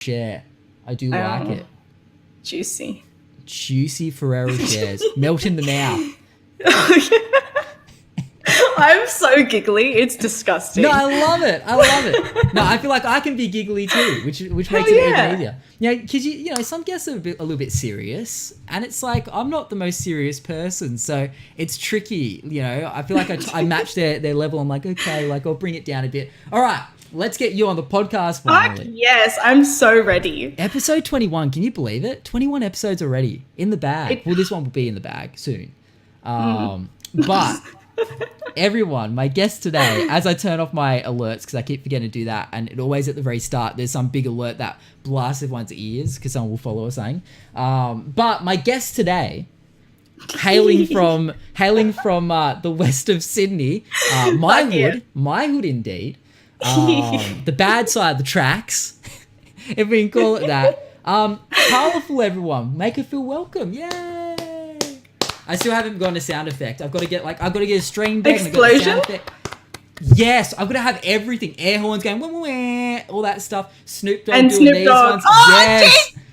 share. I do like it. Juicy Ferrero shares. Melt in the mouth. I'm so giggly. It's disgusting. No, I love it. No, I feel like I can be giggly too, which makes it even easier. Yeah, because you know some guests are a little bit serious, and it's like I'm not the most serious person, so it's tricky. You know, I feel like I match their level. I'm like, okay, like I'll bring it down a bit. All right, let's get you on the podcast finally. Yes, I'm so ready. Episode 21. Can you believe it? 21 episodes already in the bag. Well, this one will be in the bag soon. But everyone, my guest today, as I turn off my alerts, because I keep forgetting to do that, and it always at the very start, there's some big alert that blasts everyone's ears because someone will follow us saying. But my guest today, hailing from the west of Sydney, my hood indeed, the bad side of the tracks, if we can call it that. Carlaful, everyone, make her feel welcome. Yay! I still haven't gotten a sound effect. I've got to get a string deck. Explosion? Yes, I've got to have everything. Air horns going, wah, wah, wah, all that stuff. Snoop Dogg and doing Snoop these Dogg. ones. Oh, yes. geez.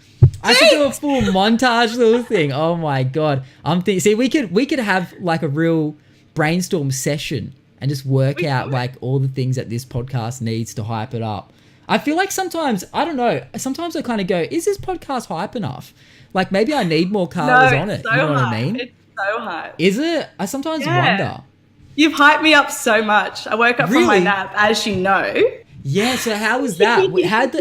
I should do a full montage little thing. Oh my god. I'm thinking. See, we could have like a real brainstorm session and just work out like all the things that this podcast needs to hype it up. I feel like sometimes, I don't know, sometimes I kind of go, is this podcast hype enough? Like maybe I need more Carlas on it. So you know what hype. I mean? It's so hype. Is it? I sometimes wonder. You've hyped me up so much. I woke up from my nap, as you know. Yeah, so how was that? How'd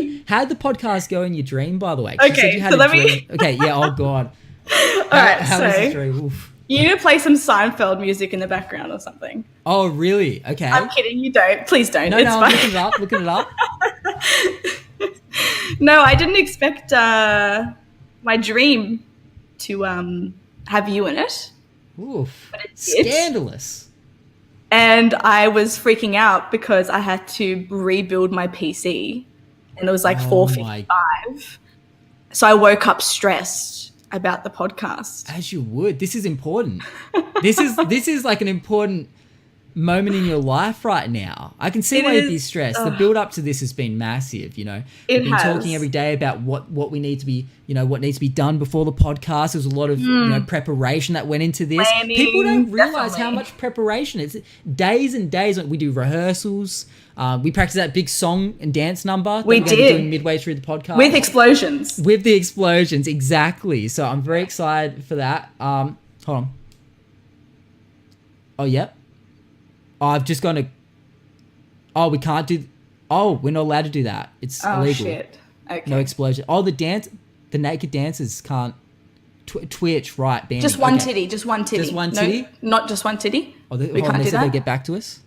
the podcast go in your dream, by the way? Okay, so let me... Okay, yeah, oh God. How was the dream? Oof. You need to play some Seinfeld music in the background or something. Oh, really? Okay. I'm kidding, you don't. Please don't. No, I'm looking it up. No, I didn't expect my dream to have you in it. Oof. But it's scandalous. And I was freaking out because I had to rebuild my PC. And it was like 4:55. So I woke up stressed about the podcast. As you would. This is important. This is like an important moment in your life right now. I can see why you'd be stressed. The build up to this has been massive, you know. We've been talking every day about what we need to be, you know, what needs to be done before the podcast. There's a lot of you know, preparation that went into this. Planning, people don't realize how much preparation. It's days and days. We do rehearsals. We practice that big song and dance number that we're going to be doing midway through the podcast. With explosions. With the explosions, exactly. So I'm very excited for that. Hold on. Oh, yep. Oh, I've just gone to... Oh, we can't do... Oh, we're not allowed to do that. It's illegal. Oh, shit. Okay. No explosion. Oh, the naked dancers can't... Twitch, right, banning. Just one titty. Just one titty. Just one titty? No, not just one titty. Oh, we can't do that? They said they'll get back to us?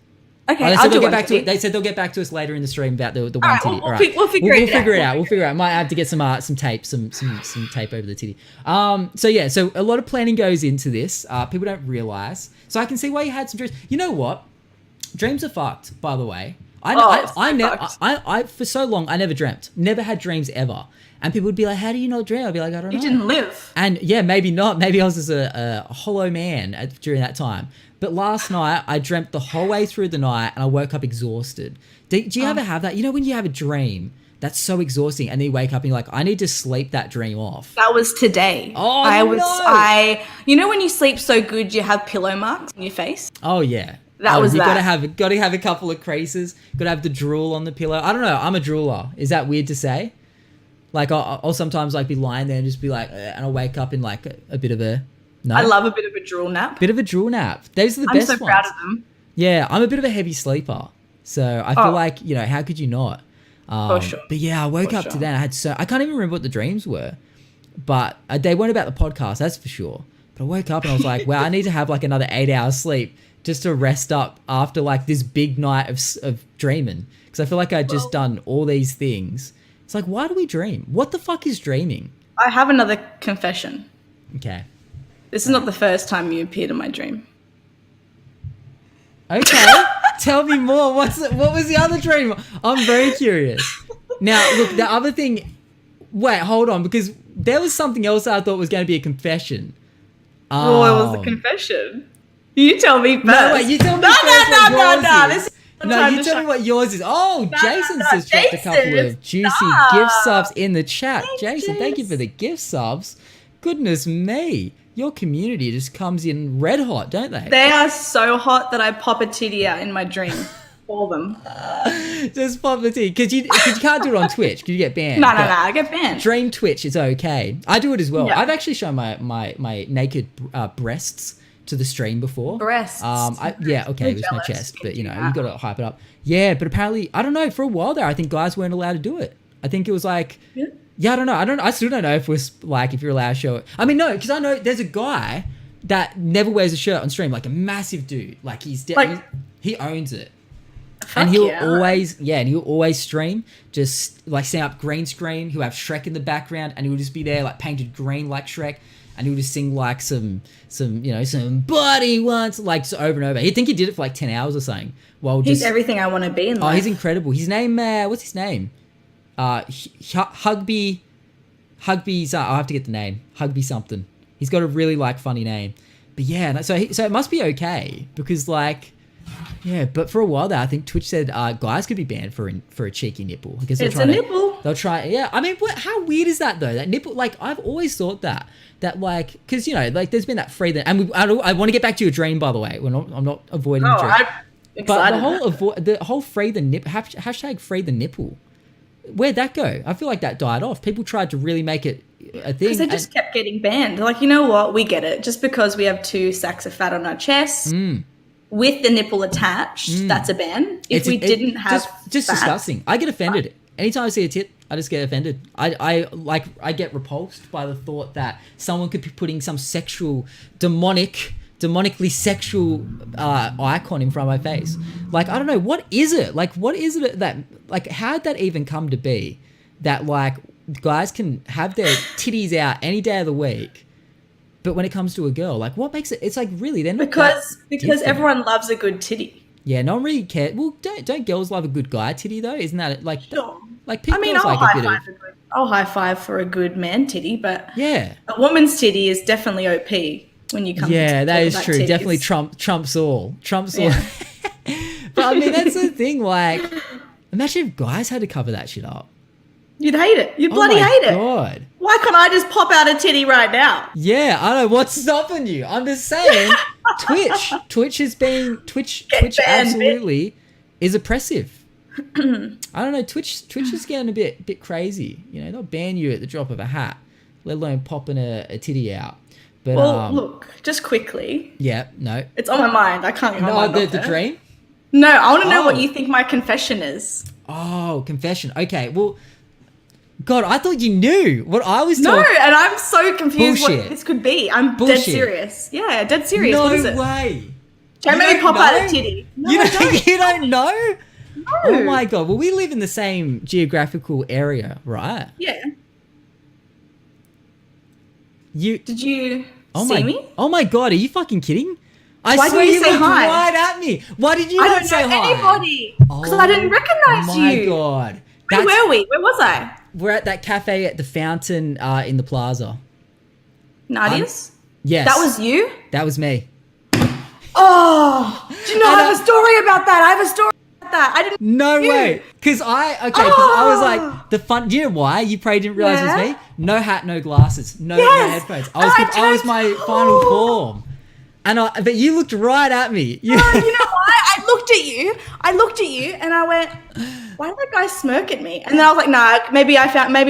Okay, I'll do one titty. They said they'll get back to us later in the stream about the one titty. All right. We'll figure it out. We'll figure it out. Might have to get some tape, some tape over the titty. So a lot of planning goes into this. People don't realize. So I can see why you had some dreams. You know what? Dreams are fucked, by the way. I for so long I never dreamt. Never had dreams ever. And people would be like, "How do you not dream?" I'd be like, "I don't know." You didn't live. And yeah, maybe not. Maybe I was just a hollow man during that time. But last night, I dreamt the whole way through the night and I woke up exhausted. Do you ever have that? You know when you have a dream that's so exhausting and then you wake up and you're like, I need to sleep that dream off. That was today. Oh, you know when you sleep so good you have pillow marks on your face? Oh, yeah. That was that. Got to have a couple of creases. Got to have the drool on the pillow. I don't know. I'm a drooler. Is that weird to say? Like I'll sometimes like be lying there and just be like, and I'll wake up in like a bit of a... No? I love a bit of a drool nap. Bit of a drool nap. Those are the best ones. I'm so proud of them. Yeah, I'm a bit of a heavy sleeper. So I feel like, you know, how could you not? For sure. But yeah, I woke up today and I can't even remember what the dreams were. But they weren't about the podcast, that's for sure. But I woke up and I was like, wow, I need to have like another 8 hours sleep just to rest up after like this big night of dreaming. Because I feel like I'd just done all these things. It's like, why do we dream? What the fuck is dreaming? I have another confession. Okay. This is not the first time you appeared in my dream. Okay. Tell me more. What was the other dream? I'm very curious. Now, look, the other thing... Wait, hold on, because there was something else I thought was going to be a confession. Oh, it was a confession. You tell me first. No, wait, you tell me first. No. No, you tell me what yours is. Oh, Jason's just dropped a couple of juicy gift subs in the chat. Jason, thank you for the gift subs. Goodness me. Your community just comes in red hot, don't they? They are so hot that I pop a titty out in my dream. All them. Just pop the titty. Because you can't do it on Twitch because you get banned. No, I get banned. Dream Twitch is okay. I do it as well. Yeah. I've actually shown my naked breasts to the stream before. Breasts? Yeah, okay, it was my chest. But, you got to hype it up. Yeah, but apparently, I don't know, for a while there, I think guys weren't allowed to do it. I think it was like... Yeah, I don't know. I still don't know if you're allowed to show it. I mean, no, because I know there's a guy that never wears a shirt on stream, like a massive dude. Like he owns it. And he'll always stream, just like set up green screen. He'll have Shrek in the background, and he'll just be there like painted green like Shrek, and he'll just sing like some somebody once, like so over and over. He'd think he did it for like 10 hours or something. He's everything I want to be in life. Oh, he's incredible. His name, what's his name? Hugby. I'll have to get the name. Hugby something. He's got a really like funny name. But yeah, so it must be okay because like, yeah. But for a while there, I think Twitch said guys could be banned for a cheeky nipple. I guess it's a nipple. They'll try. Yeah, I mean, how weird is that though? That nipple. Like I've always thought that like because like there's been that free that, and I want to get back to your dream by the way. I'm not avoiding the dream. But the whole free the nip hashtag free the nipple. Where'd that go? I feel like that died off. People tried to really make it a thing. Because they just kept getting banned. Like, you know what? We get it. Just because we have 2 sacks of fat on our chest with the nipple attached, that's a ban. If we didn't have just fat, disgusting. I get offended. Anytime I see a tit, I just get offended. I get repulsed by the thought that someone could be putting some demonically sexual icon in front of my face. Like, I don't know, what is it? Like, what is it that, like, how'd that even come to be? That, like, guys can have their titties out any day of the week, but when it comes to a girl, like, what makes it, it's like, really, they're not because everyone loves a good titty. Yeah, no one really cares. Well, don't girls love a good guy titty, though? Isn't that, like, sure. Like, people I'll high five for a good man titty, but yeah, a woman's titty is definitely OP. When you come that is true. Titties. Definitely trumps all. But I mean, that's the thing. Like, imagine if guys had to cover that shit up. You'd hate it. You'd bloody hate it. God. Why can't I just pop out a titty right now? Yeah, I don't know what's stopping you. I'm just saying, Twitch absolutely is oppressive. I don't know. Twitch is getting a bit crazy. You know, they'll ban you at the drop of a hat, let alone popping a titty out. But, look, just quickly. Yeah, no. It's on my mind. I can't get my mind off the dream? No, I want to know what you think my confession is. Oh, confession. Okay, well, God, I thought you knew what I was talking. No, and I'm so confused what this could be. I'm dead serious. Yeah, dead serious. No what is it? Way. Don't make me pop out a titty. No, you don't know? No. Oh, my God. Well, we live in the same geographical area, right? Yeah. Did you see me? Oh my God, are you fucking kidding? Why did you say hi? Right at me. Why did you not say hi? I don't know anybody. Because I didn't recognize you. Oh my God. Where were we? Where was I? We're at that cafe at the fountain in the plaza. Nadia's? Yes. That was you? That was me. Oh, do you know I have a story about that? I have a story about that. I didn't. No way. Because I was like, do you know why? You probably didn't realize it was me? No hat, no glasses, no headphones. I was my final form. But you looked right at me. You know why? I looked at you and I went, why did that guy smirk at me? And then I was like, nah, maybe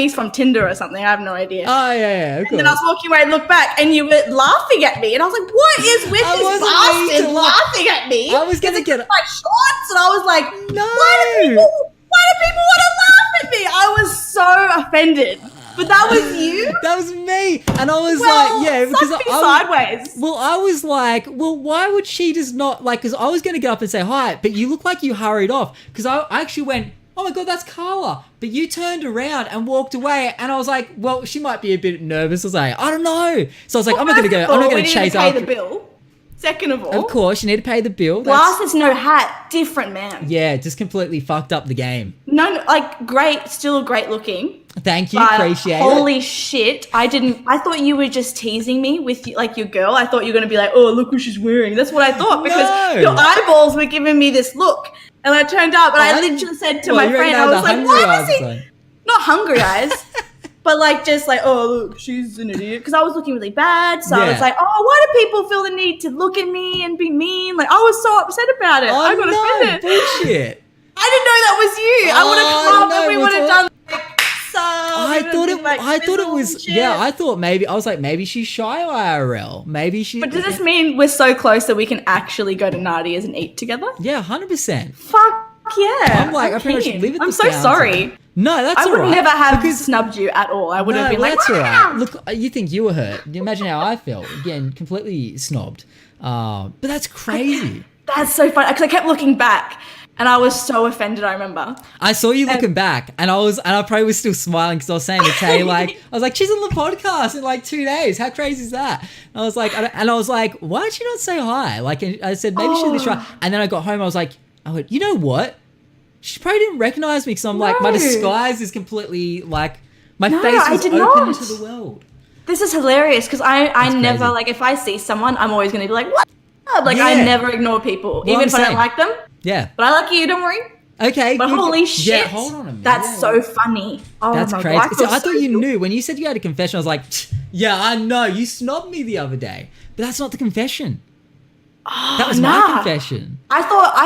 he's from Tinder or something. I have no idea. Oh, yeah. And then I was walking away and looked back and you were laughing at me. And I was like, what is with this bastard laughing at me? I was going to get my shorts. And I was like, no. Why do people want to laugh at me? I was so offended. But that was you? That was me. And I was like, yeah. Because sideways. Well, I was like, well, why would she just not, like, because I was going to get up and say hi, but you look like you hurried off. Because I actually went, oh my God, that's Carla. But you turned around and walked away. And I was like, well, she might be a bit nervous. I was like, I don't know. So I was like, I'm not going to chase after. The bill. Second of all. Of course, you need to pay the bill. Glasses, no hat, different man. Yeah, just completely fucked up the game. No, like, great, still great looking. Thank you, appreciate it. Holy shit, I thought you were just teasing me with, like, your girl. I thought you were going to be like, oh, look what she's wearing. That's what I thought, because your eyeballs were giving me this look. And I turned up, and I literally said to my friend, I was like, why is he... Not hungry eyes, but like just like, oh, look, she's an idiot. Because I was looking really bad. So I was like, oh, why do people feel the need to look at me and be mean? Like, I was so upset about it. Oh, I got offended. Bullshit. I didn't know that was you. I would have come up and we would have done like, I thought it was, I thought maybe, I was like, maybe she's shy IRL. Maybe she. But does this mean we're so close that we can actually go to Nadia's and eat together? Yeah, 100%. Fuck yeah. I'm like, I pretty much leave it. I'm so sorry. No, that's all right. I would never have snubbed you at all. I would have been like, that's all right. Look, you think you were hurt. You imagine how I felt. Again, completely snobbed. But that's crazy. That's so funny. Because I kept looking back. And I was so offended, I remember. I saw you looking back, and I probably was still smiling because I was saying to Tay, like, I was like, she's on the podcast in like 2 days. How crazy is that? And I was like, why did she not say hi? Like, and I said, maybe she'll be shy. And then I got home, I went, you know what? She probably didn't recognize me because I'm like, my disguise is completely like, my face is open to the world. This is hilarious because I never, like, if I see someone, I'm always going to be like, what? Like, I never ignore people, even if I don't like them. Yeah. But I like you, don't worry. Okay. But holy shit. Yeah, hold on a minute. That's so funny. Oh, that's my crazy. God, I thought you knew. When you said you had a confession, I was like, yeah, I know. You snobbed me the other day. But that's not the confession. Oh, that was my confession. I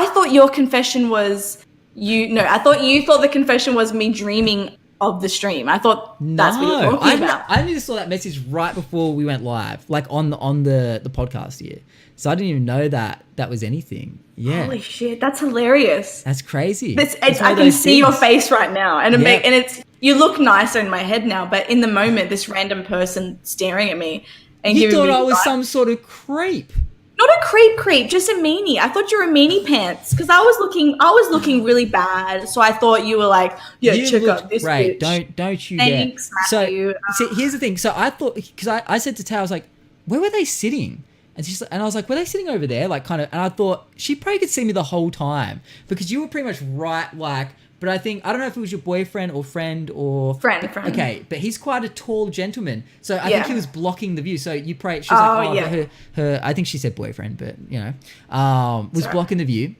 thought your confession was I thought you thought the confession was me dreaming of the stream. I thought that's what you were talking about. I only saw that message right before we went live, like on the podcast here. So I didn't even know that was anything. Yeah. Holy shit, that's hilarious. That's crazy. I can see your face right now, and it's you look nicer in my head now. But in the moment, this random person staring at me and you thought I was some sort of creep. Not a creep, just a meanie. I thought you were a meanie pants because I was looking really bad. So I thought you were like, check out this great. bitch. Don't you Thanks, Matthew. So here's the thing. So I thought, because I said to Tay, I was like, where were they sitting? And I was like, were they sitting over there? Like kind of, and I thought she probably could see me the whole time because you were pretty much right. Like, but I don't know if it was your boyfriend or friend or friend. Okay, but he's quite a tall gentleman, so I think he was blocking the view. So you probably she was but her I think she said boyfriend, but was blocking the view.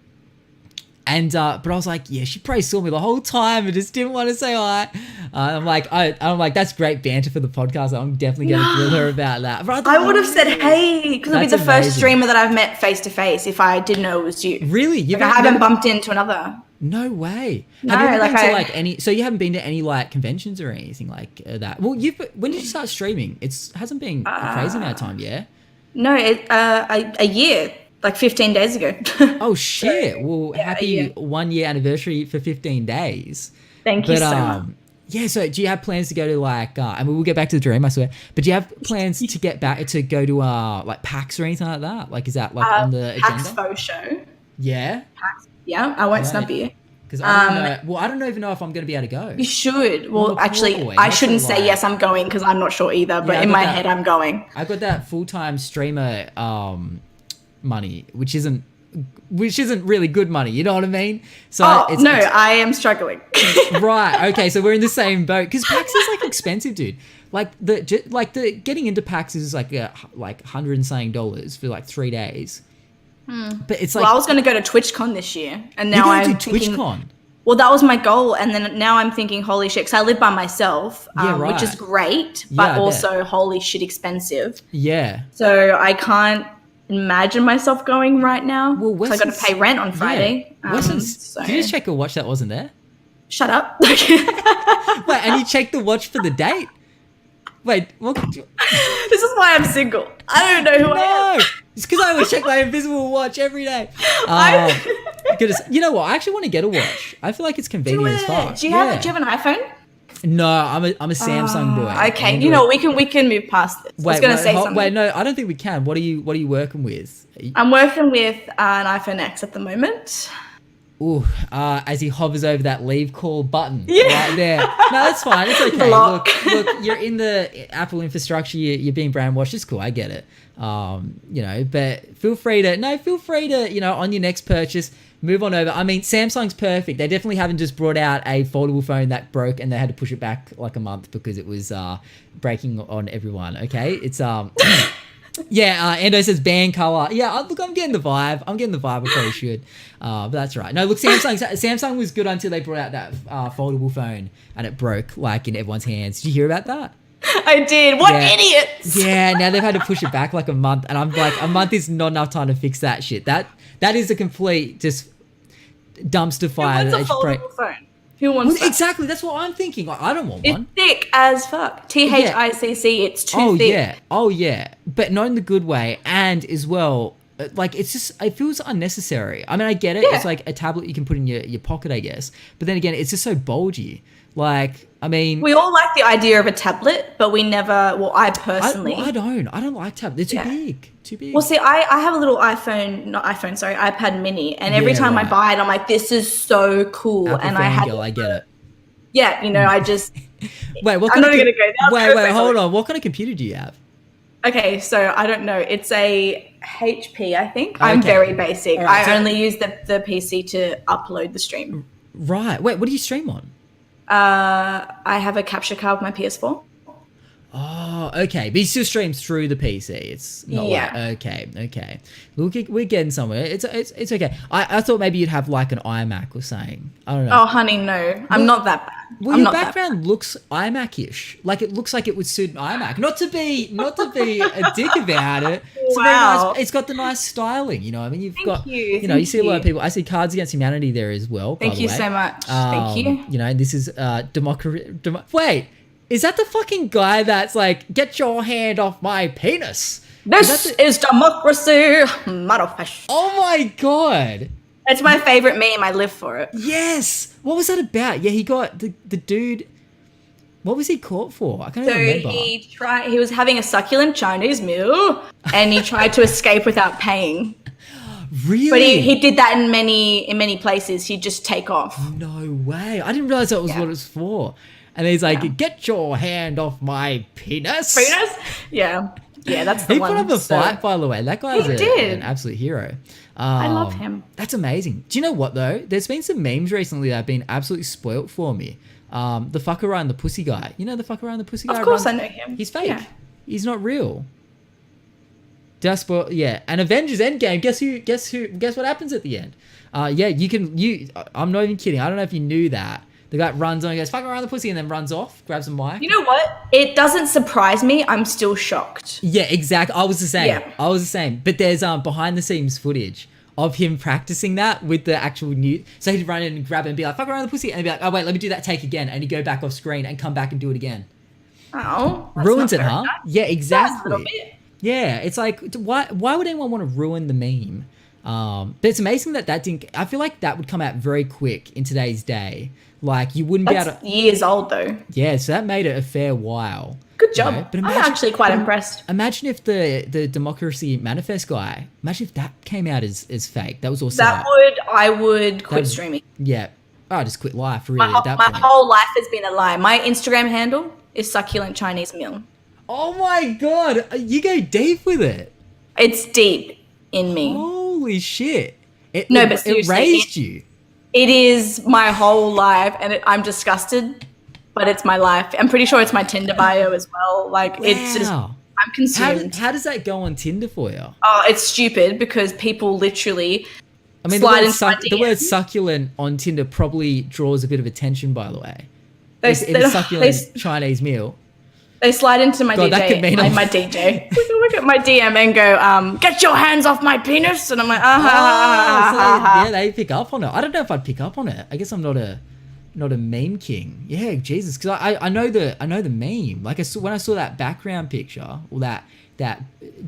And but I was like, yeah, she probably saw me the whole time and just didn't want to say hi. I'm like, that's great banter for the podcast. I'm definitely going to grill her about that. But I would have said, hey, because it'd be the first streamer that I've met face to face if I didn't know it was you. Really? I haven't bumped into another. No way. No, have you ever been to any? So you haven't been to any like conventions or anything like that? Well, when did you start streaming? It hasn't been a crazy amount of time, yeah. No, a year. Like 15 days ago. Oh shit! Well, happy 1 year anniversary for 15 days. Thank you so much. Yeah. So, do you have plans to go to like? I mean, we'll get back to the dream, I swear. But do you have plans to get back to go to like PAX or anything like that? Like, is that like on the agenda? PAX Faux Show. Yeah. PAX. Yeah, I won't snub you. Because I don't know. Well, I don't even know if I'm going to be able to go. You should. Well, actually, I shouldn't say yes, I'm going because I'm not sure either. But in my head, I'm going. I got that full-time streamer money, which isn't really good money, you know what I mean? So I am struggling. Right, okay, so we're in the same boat because PAX is like expensive, dude. Like the getting into PAX is like $100 and something for like 3 days. But it's like, well, I was going to go to TwitchCon this year, and now I'm thinking TwitchCon. Well, that was my goal, and then now I'm thinking, holy shit, because I live by myself, which is great, but also holy shit expensive. Yeah. So I can't imagine myself going right now. Well, I got to pay rent on Friday. Did you just check a watch that wasn't there? Shut up. Wait, and you checked the watch for the date? Wait, what? This is why I'm single. I don't know who I am. It's because I always check my invisible watch every day. You know what? I actually want to get a watch. I feel like it's convenient as fuck. Do you have an iPhone? No, I'm a Samsung boy. Okay, Android. You know we can move past this. I was going to say something. Wait, no, I don't think we can. What are you working with? I'm working with an iPhone X at the moment. Ooh, as he hovers over that leave call button right there. No, that's fine. It's okay. Look, you're in the Apple infrastructure. You're being brainwashed. It's cool. I get it. But feel free to, on your next purchase, move on over. I mean, Samsung's perfect. They definitely haven't just brought out a foldable phone that broke and they had to push it back like a month because it was breaking on everyone. Okay, it's Yeah, Endo says ban color. Yeah, look, I'm getting the vibe. I probably should. But that's right. No, look, Samsung was good until they brought out that foldable phone and it broke like in everyone's hands. Did you hear about that? I did. What idiots? Yeah, now they've had to push it back like a month, and I'm like, a month is not enough time to fix that shit. That is a complete just dumpster fire. Who wants a foldable phone? Who wants that? Exactly, that's what I'm thinking. Like, I don't want one. It's thick as fuck. THICC, it's too thick. Oh yeah, but not in the good way, and as well, like it feels unnecessary. I mean, I get it. Yeah. It's like a tablet you can put in your pocket, I guess. But then again, it's just so bulgy. Like, I mean, we all like the idea of a tablet, but we never. Well, I personally, I don't like tablets. They're too big. Well, see, I have a little iPad Mini, and every time I buy it, I'm like, this is so cool. Apple and I get it. Yeah, I just wait. What I'm not going to go there. Wait, hold on. What kind of computer do you have? Okay, so I don't know. It's a HP, I think. I'm very basic. Right, I only use the PC to upload the stream. Right. Wait, what do you stream on? I have a capture card with my PS4. Oh, okay. But he still streams through the PC. It's not okay. Look, we're getting somewhere. It's okay. I thought maybe you'd have like an iMac or something. I don't know. Oh, honey, no. I'm not that bad. Well, your background looks iMac-ish. Like it looks like it would suit an iMac. Not to be a dick about it. It's very nice. It's got the nice styling. You know, I mean, you see a lot of people. I see Cards Against Humanity there as well. Thank you so much. Thank you. You know, and this is Wait. Is that the fucking guy that's like, get your hand off my penis? This is democracy, motherfucker. Oh my God. It's my favorite meme. I live for it. Yes. What was that about? Yeah, he got the dude. What was he caught for? I can't even remember. He was having a succulent Chinese meal and he tried to escape without paying. Really? But he did that in many places. He'd just take off. No way. I didn't realize that was what it was for. And he's like, get your hand off my penis. Penis? Yeah. Yeah, that's the one. He put up a fight, by the way. That guy's an absolute hero. I love him. That's amazing. Do you know what, though? There's been some memes recently that have been absolutely spoilt for me. The fuck around the pussy guy. You know the fuck around the pussy guy? Of course I know him. He's fake. Yeah. He's not real. Did I spoil? Yeah. And Avengers Endgame, guess what happens at the end? I'm not even kidding. I don't know if you knew that. The guy runs on and goes, fuck around the pussy, and then runs off, grabs a mic. You know what? It doesn't surprise me. I'm still shocked. Yeah, exactly. I was the same. Yeah. I was the same. But there's behind the scenes footage of him practicing that with the actual new. So he'd run in and grab it and be like, fuck around the pussy. And he'd be like, oh, wait, let me do that take again. And he'd go back off screen and come back and do it again. Oh. Ruins it, huh? Nice. Yeah, exactly. A little bit. Yeah, it's like, why would anyone want to ruin the meme? But it's amazing that didn't. I feel like that would come out very quick in today's day. Like you wouldn't be able to. Years old though. Yeah, so that made it a fair while. Good job. You know? But I'm actually quite impressed. Imagine if the Democracy Manifest guy. Imagine if that came out as fake. That was also. I would quit streaming. Yeah, I just quit life. Really, my whole life has been a lie. My Instagram handle is succulent Chinese meal. Oh my God, you go deep with it. It's deep in me. Holy shit! But seriously, it raised you. It is my whole life, and I'm disgusted, but it's my life. I'm pretty sure it's my Tinder bio as well. Like, it's just, I'm consumed. How does that go on Tinder for you? Oh, it's stupid because people literally the word succulent on Tinder probably draws a bit of attention, by the way. It's a succulent Chinese meal. They slide into my DJ, my DJ. Look at my DM and go, get your hands off my penis. And I'm like, yeah, they pick up on it. I don't know if I'd pick up on it. I guess I'm not a meme king. Yeah, Jesus, because I know the meme. Like when I saw that background picture or that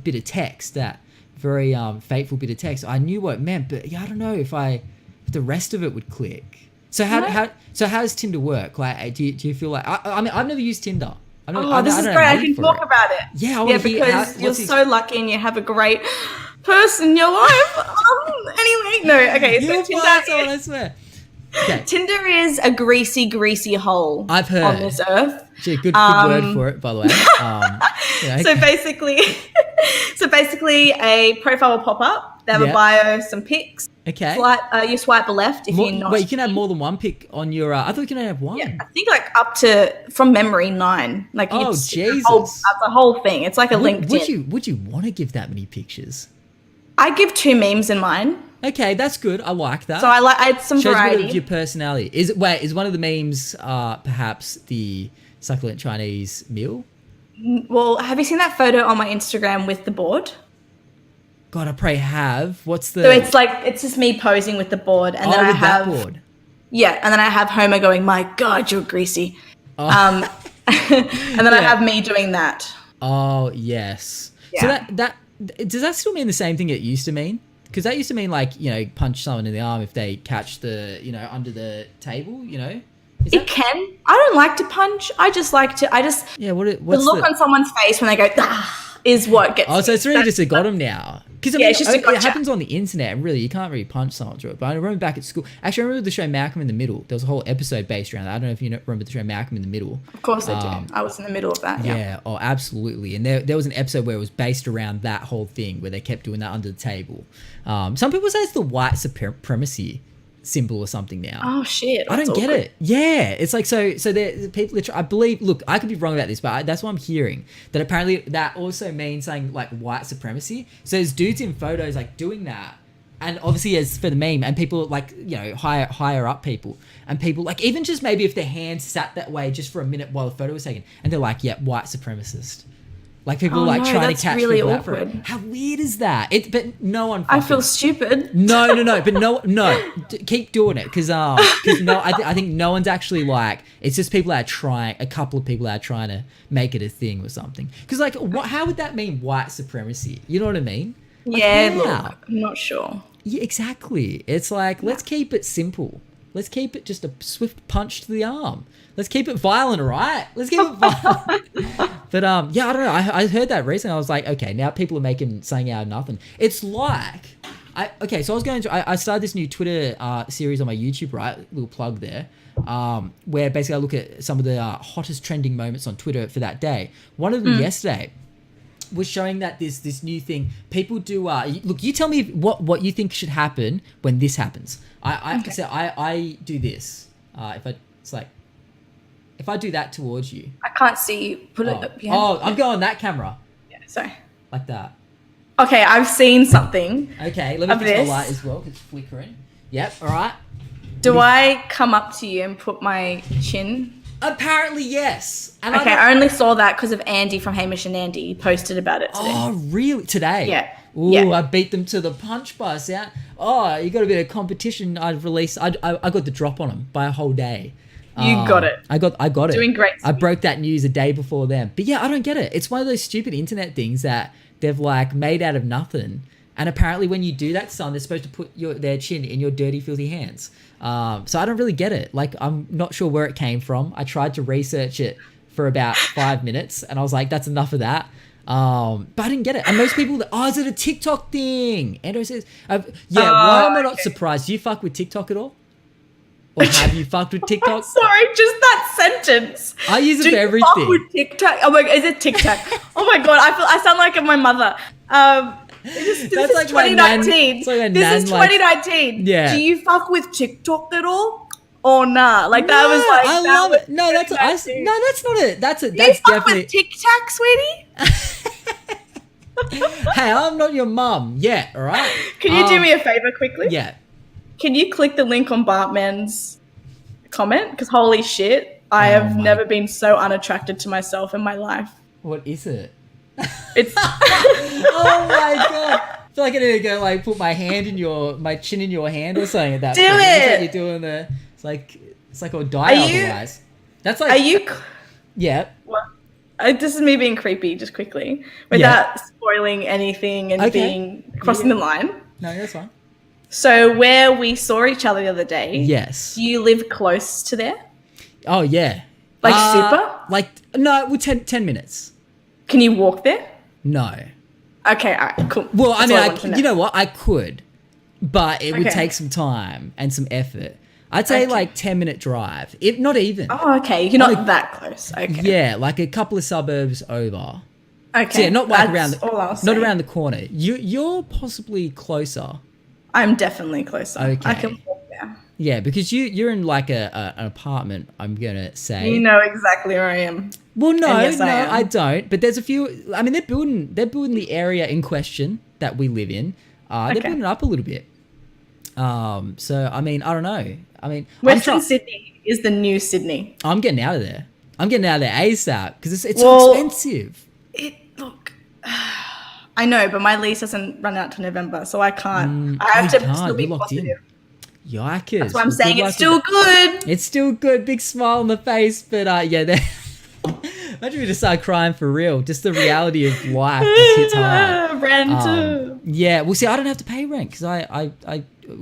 bit of text, that very fateful bit of text, I knew what it meant. But yeah, I don't know if the rest of it would click. So how does Tinder work? Like, do you feel like I mean I've never used Tinder. This is great. I can talk about it. Yeah, because you're so lucky and you have a great person in your life. Anyway, no, okay. So I swear. Okay. Tinder is a greasy hole. I've heard on this earth. Gee, good word for it, by the way. So basically, a profile will pop up. They have a bio, some pics, Okay. You swipe left if you're not. Wait, you can have more than one pic on your. I thought you can have one. Yeah, I think like up to from memory 9. Like Jesus, it's a whole thing. It's like a LinkedIn. Would you want to give that many pictures? I give 2 memes in mine. Okay, that's good. I like that. So I had some Shows variety. a bit of your personality. Is one of the memes perhaps the succulent Chinese meal? Well, have you seen that photo on my Instagram with the board? God, I pray have. What's the? So it's just me posing with the board, and then I have that board. Yeah, and then I have Homer going, "My God, you're greasy," and then I have me doing that. Oh yes. Yeah. So that does that still mean the same thing it used to mean? Because that used to mean like punch someone in the arm if they catch the under the table. It can. I don't like to punch. I just like to. Yeah. What's the look on someone's face when they go is what gets. Oh, so it's really just a got him now. Because it happens on the internet, and really, you can't really punch someone through it. But I remember back at school. Actually, I remember the show Malcolm in the Middle. There was a whole episode based around that. I don't know if you remember the show Malcolm in the Middle. Of course I do. I was in the middle of that. Yeah. Oh, absolutely. And there was an episode where it was based around that whole thing, where they kept doing that under the table. Some people say it's the white supremacy symbol or something now. Oh shit! I don't get it. Yeah, it's like so there people. I believe. Look, I could be wrong about this, but that's what I'm hearing. That apparently that also means something like white supremacy. So there's dudes in photos like doing that, and obviously as for the meme, and people like higher up people, and people like even just maybe if their hands sat that way just for a minute while the photo was taken, and they're like, yeah, white supremacist. Like people trying to catch really people awkward. out for it. How weird is that? But no one. I feel stupid. No. But no. Keep doing it because no. I think no one's actually like. It's just people that are trying. A couple of people that are trying to make it a thing or something. Because like, how would that mean white supremacy? You know what I mean? Like, yeah. Look, I'm not sure. Yeah, exactly. It's like let's keep it simple. Let's keep it just a swift punch to the arm. Let's keep it violent, right? Let's keep it violent. But yeah, I don't know. I heard that recently. I was like, okay, now people are making something out of nothing. It's like, so I was going to, I started this new Twitter series on my YouTube, right? Little plug there. Where basically I look at some of the hottest trending moments on Twitter for that day. One of them yesterday was showing that this new thing people do. Look, you tell me what you think should happen when this happens. I do this. If I do that towards you, I can't see. Put it up behind. Oh, I'm going that camera. Yeah, sorry. Like that. Okay, I've seen something. Okay, let me fix the light as well because it's flickering. Yep. All right. Do I come up to you and put my chin? Apparently, yes. And I only saw that because of Andy from Hamish and Andy. He posted about it today. Oh, really? Today? Yeah. Ooh, yeah. I beat them to the punch by sound. Oh, you got a bit of competition. I got the drop on them by a whole day. You got it. I got it. Doing great. I broke that news a day before them. But yeah, I don't get it. It's one of those stupid internet things that they've like made out of nothing. And apparently when you do that, son, they're supposed to put their chin in your dirty, filthy hands. So I don't really get it. Like, I'm not sure where it came from. I tried to research it for about 5 minutes and I was like, that's enough of that. But I didn't get it. And most people, is it a TikTok thing? Andrew says, why am I not surprised? Do you fuck with TikTok at all? Or have you fucked with TikTok? Sorry, just that sentence. I use it for everything. Do you fuck with TikTok? Oh my God, is it TikTok? Oh my God, I sound like my mother. This is 2019. This is 2019. Yeah. Do you fuck with TikTok at all? Or nah? Like that was like. I love it. No, that's not it. That's definitely. With TikTok, sweetie. Hey, I'm not your mum yet. All right. Can you do me a favor quickly? Yeah. Can you click the link on Bartman's comment? Because holy shit, I have never been so unattracted to myself in my life. What is it? It's. Oh my God. I feel like I need to go like put my chin in your hand or something at that point. Do it. It's like you're doing it's like I'll die otherwise. That's like. Are you? Yeah. What? This is me being creepy, just quickly, without spoiling anything and crossing the line. No, that's fine. So where we saw each other the other day. Yes. Do you live close to there? Oh yeah. Like super? Like no, well 10 minutes. Can you walk there? No. Okay, all right, cool. Well, you know what? I could, but it would take some time and some effort. I'd say like 10-minute drive, if not even. Oh, okay. You're not that close. Okay. Yeah, like a couple of suburbs over. Okay. So yeah, not like around the corner. You're possibly closer I'm definitely closer. Okay. I can walk there. Yeah, because you're in like an apartment, I'm gonna say. You know exactly where I am. Well, no, And yes, I don't. But there's a few. I mean, they're building the area in question that we live in. They're building it up a little bit. So I mean, I don't know. I mean, Western Sydney is the new Sydney. I'm getting out of there. I'm getting out of there ASAP because it's so expensive. Look, I know, but my lease doesn't run out to November, so I can't. I have to still be positive. Yikers. That's why I'm saying it's still good. It's still good. Big smile on the face, but yeah, imagine we just start crying for real. Just the reality of life just hits hard. Rent. Yeah, well, see, I don't have to pay rent because I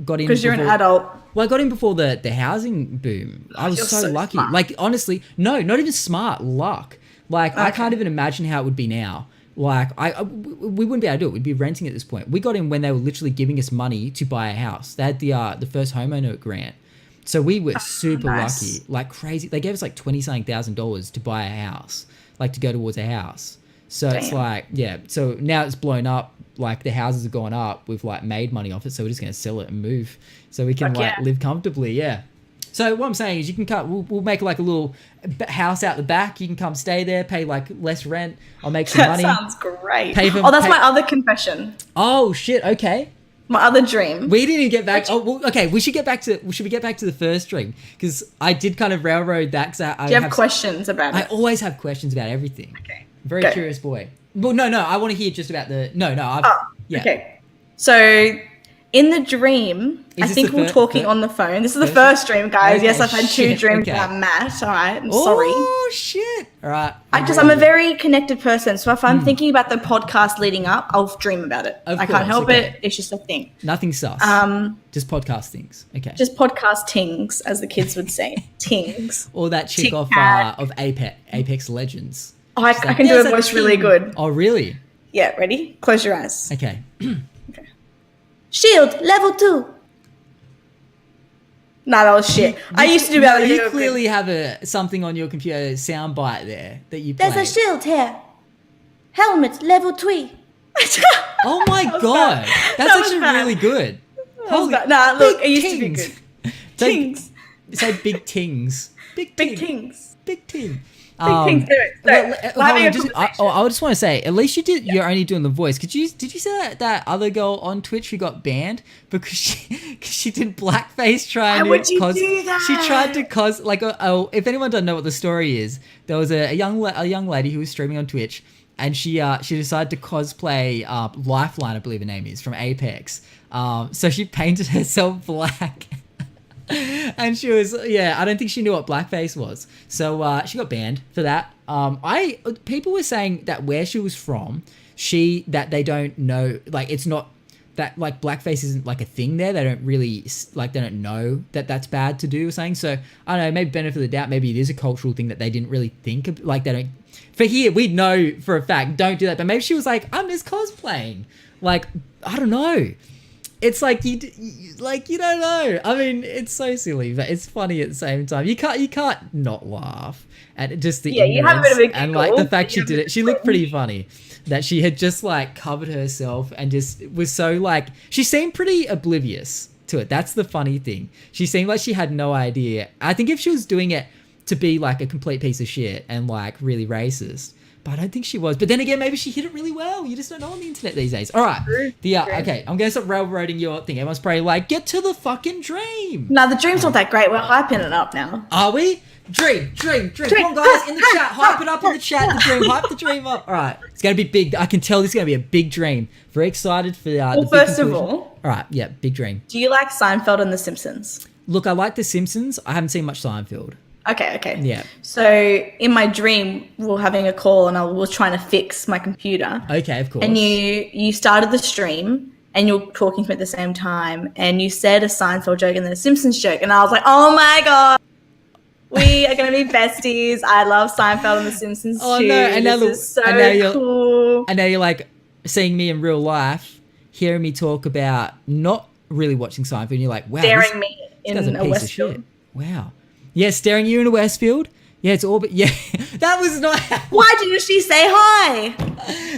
got in because you're an adult. Well, I got in before the housing boom. I was so lucky. Smart. Like, honestly, no, not even smart, luck. Like, I can't even imagine how it would be now. Like, we wouldn't be able to do it. We'd be renting at this point. We got in when they were literally giving us money to buy a house. They had the first homeowner grant. So we were super lucky, like crazy. They gave us like $20-something thousand to buy a house, like to go towards a house. So it's like, yeah. So now it's blown up. Like the houses have gone up. We've like made money off it. So we're just going to sell it and move so we can live comfortably. Yeah. So what I'm saying is you can we'll make like a little house out the back. You can come stay there, pay like less rent. I'll make some money. That sounds great. That's my other confession. Oh shit. Okay. My other dream. We didn't even get back. Oh, well, okay. Should we get back to the first dream? Because I did kind of railroad that. Do you have questions about it? I always have questions about everything. Okay. Very curious boy. Well, no. I want to hear just about the. No. Yeah. Okay. So, in the dream, I think we're talking on the phone. This is the first dream, guys. Okay, yes, I've had two dreams about Matt. All right. I'm sorry. Oh, shit. All right. I'm a very connected person. So if I'm thinking about the podcast leading up, I'll dream about it. I can't help it. It's just a thing. Nothing sus. Just podcast things. Okay. Just podcast tings, as the kids would say. Tings. Or that chick of Apex Legends. Oh, I can do a voice really good. Oh, really? Yeah. Ready? Close your eyes. Okay. Shield level 2. Nah, that was shit. I used to do that. You clearly have something on your computer soundbite there that you play. There's a shield here. Helmet level 3. Oh my god, that's actually really good. Nah, look, it used to be good. Tings. Say big tings. Big tings. Big ting. I just want to say, at least you're only doing the voice. Did you say that other girl on Twitch who got banned because she did blackface trying to would you do that? She tried to cause like if anyone doesn't know what the story is, there was a young lady who was streaming on Twitch and she decided to cosplay Lifeline, I believe her name is, from Apex. So she painted herself black. And she was, I don't think she knew what blackface was. So she got banned for that. People were saying that where she was from, that they don't know, like it's not, that like blackface isn't like a thing there. They don't really, like they don't know that that's bad to do or something. So I don't know, maybe benefit of the doubt, maybe it is a cultural thing that they didn't really think of, like they don't, for here, we'd know for a fact, don't do that. But maybe she was like, I'm just cosplaying. Like, I don't know. It's like you don't know. I mean, it's so silly, but it's funny at the same time. You can't not laugh at just the ignorance, you have a bit of a giggle, and like the fact she did it. She looked pretty funny. That she had just like covered herself and just was so like she seemed pretty oblivious to it. That's the funny thing. She seemed like she had no idea. I think if she was doing it to be like a complete piece of shit and like really racist. But I don't think she was. But then again, maybe she hit it really well. You just don't know on the internet these days. All right. Okay, I'm going to stop railroading your thing. Everyone's probably like, get to the fucking dream. No, the dream's not that great. We're hyping it up now. Are we? Dream. Come on, guys, in the chat. Hype it up in the chat. The dream. Hype the dream up. All right. It's going to be big. I can tell this is going to be a big dream. Very excited for the big first conclusion. of all. All right. Yeah, big dream. Do you like Seinfeld and The Simpsons? Look, I like The Simpsons. I haven't seen much Seinfeld. Okay. Yeah. So in my dream, we were having a call and I was trying to fix my computer. Okay, of course. And you started the stream and you're talking to me at the same time and you said a Seinfeld joke and then a Simpsons joke. And I was like, oh my God, we are going to be besties. I love Seinfeld and the Simpsons too. No. And now, this is so cool. And now you're like seeing me in real life, hearing me talk about not really watching Seinfeld. And you're like, wow. Staring me in a Westfield. Wow. Yeah, staring you in a Westfield, Yeah, it's all. Yeah, that was not. Why didn't she say hi?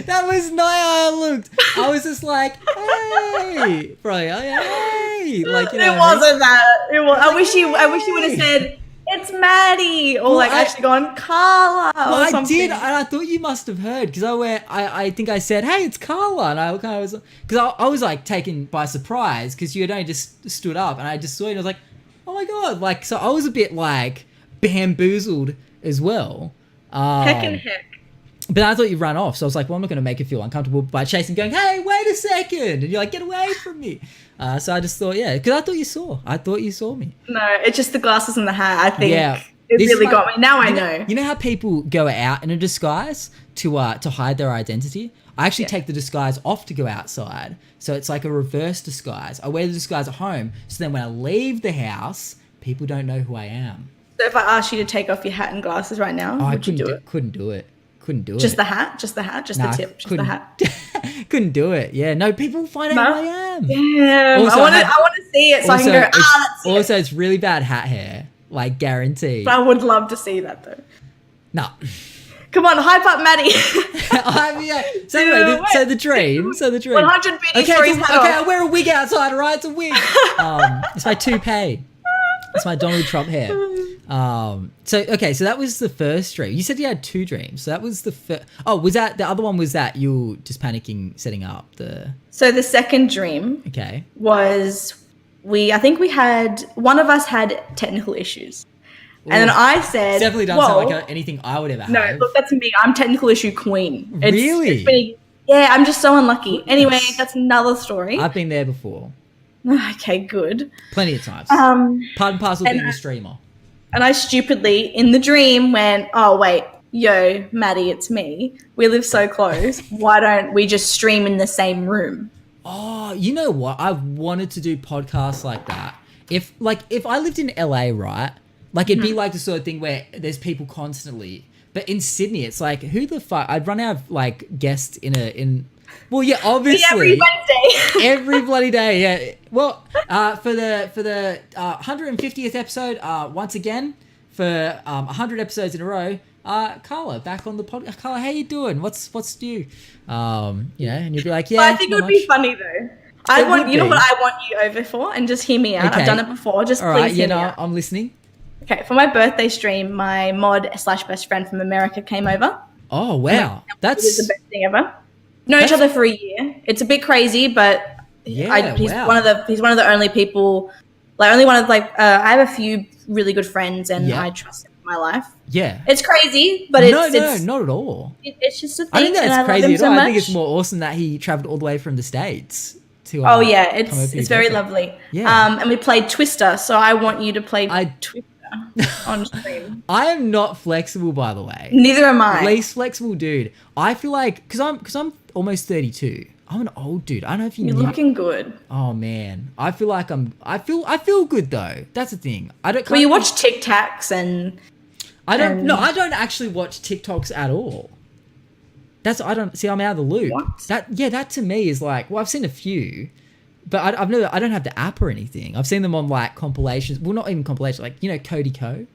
That was not how I looked. I was just like, hey, probably, hey, like, you know. It wasn't that. It was. I wish you would have said, it's Maddie, or like actually gone Carla or something. I did, and I thought you must have heard because I think I said, hey, it's Carla, and I kind of was because I was like taken by surprise because you had only just stood up, and I just saw you, and I was like, oh my god, like so I was a bit like bamboozled as well. Heck and heck. But I thought you'd run off, so I was like, well, I'm not going to make you feel uncomfortable by chasing, going, hey, wait a second, and you're like, get away from me. So I just thought, yeah, because I thought you saw me. No, it's just the glasses and the hat. I think it this really got me. Now I know. You know how people go out in a disguise to hide their identity? I actually take the disguise off to go outside. So it's like a reverse disguise. I wear the disguise at home, so then when I leave the house, people don't know who I am. So if I asked you to take off your hat and glasses right now, would you do it? Couldn't do it. Just the hat? Just the tip? Just the hat? Couldn't do it. Yeah, no, people find out who I am. Damn. Also, I want to see it so I can go, that's it. Also, it's really bad hat hair. Like, guaranteed. I would love to see that, though. No. Come on, hype up Maddie. So anyway, so the dream. 100 beanies for his hat I wear a wig outside, alright? It's a wig. It's my toupee. It's my Donald Trump hair. So that was the first dream. You said you had two dreams. So that was the first. Oh, was that the other one? Was that you just panicking setting up the? So the second dream. Okay. Was I think we had one of us had technical issues, and then I said, it's definitely doesn't sound like anything I would ever have. No, look, that's me. I'm technical issue queen. Really? Yeah, I'm just so unlucky. Anyway, that's another story. I've been there before. Okay, good. Plenty of times. Part and parcel being a streamer. And I stupidly, in the dream, went, oh, wait, yo, Maddie, it's me. We live so close. Why don't we just stream in the same room? Oh, you know what? I wanted to do podcasts like that. If I lived in LA, right? Like, it'd be like the sort of thing where there's people constantly. But in Sydney, it's like, who the fuck? I'd run out of, like, guests in... Well, yeah, obviously. Every Wednesday. Every bloody day, yeah. Well, for the 150th episode, once again, for 100 episodes in a row, Carla, back on the podcast. Carla, how you doing? What's new? And you'd be like, yeah. But I think it would be funny, though. You know what I want you over for? And just hear me out. Okay. I've done it before. Just all please hear me out. I'm listening. Okay, for my birthday stream, my mod/best friend from America came over. Oh, wow. That's the best thing ever. Known each other for a year. It's a bit crazy, but he's one of the only people, like only one of I have a few really good friends and I trust him in my life. Yeah. It's crazy, but it's not at all. It's just a thing. I think that's crazy at all. I think it's more awesome that he traveled all the way from the States to it's very lovely. Yeah. And we played Twister, so I want you to play Twister on stream. I am not flexible, by the way. Neither am I. Least flexible dude. I feel like because I'm almost 32. I'm an old dude. I don't know if you're looking good. Oh man, I feel like I feel good though. That's the thing. I don't. Well, you watch TikToks and. I don't actually watch TikToks at all. I don't I'm out of the loop. What? That to me is like, well, I've seen a few. But I don't have the app or anything. I've seen them on like compilations. Well, not even compilations. Like Cody Co,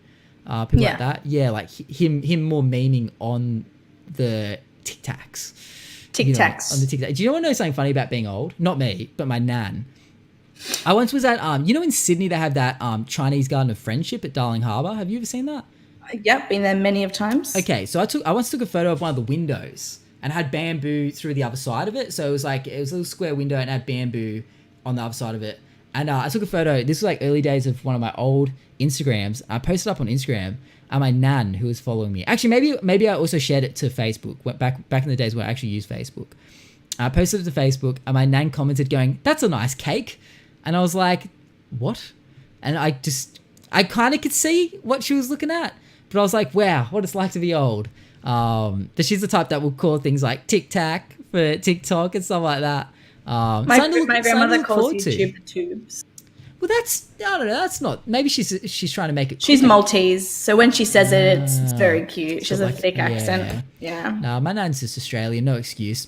people like that. Yeah, like him more memeing on the TikToks. On the TikTok. Do you want to know something funny about being old? Not me, but my nan. I once was at in Sydney they have that Chinese Garden of Friendship at Darling Harbour. Have you ever seen that? Yep, been there many of times. Okay, so I once took a photo of one of the windows and had bamboo through the other side of it. So it was a little square window and had bamboo on the other side of it. And I took a photo. This was like early days of one of my old Instagrams. I posted up on Instagram, and my nan, who was following me. Actually, maybe I also shared it to Facebook. Back in the days when I actually used Facebook. I posted it to Facebook, and my nan commented going, "That's a nice cake." And I was like, "What?" And I kind of could see what she was looking at. But I was like, wow, what it's like to be old. But she's the type that will call things like Tic Tac for TikTok and stuff like that. My grandmother calls YouTube the tubes. Well, I don't know. That's not. Maybe she's trying to make it. She's Maltese, so when she says it's very cute. She has a thick accent. Yeah. No, my nan's just Australian. No excuse.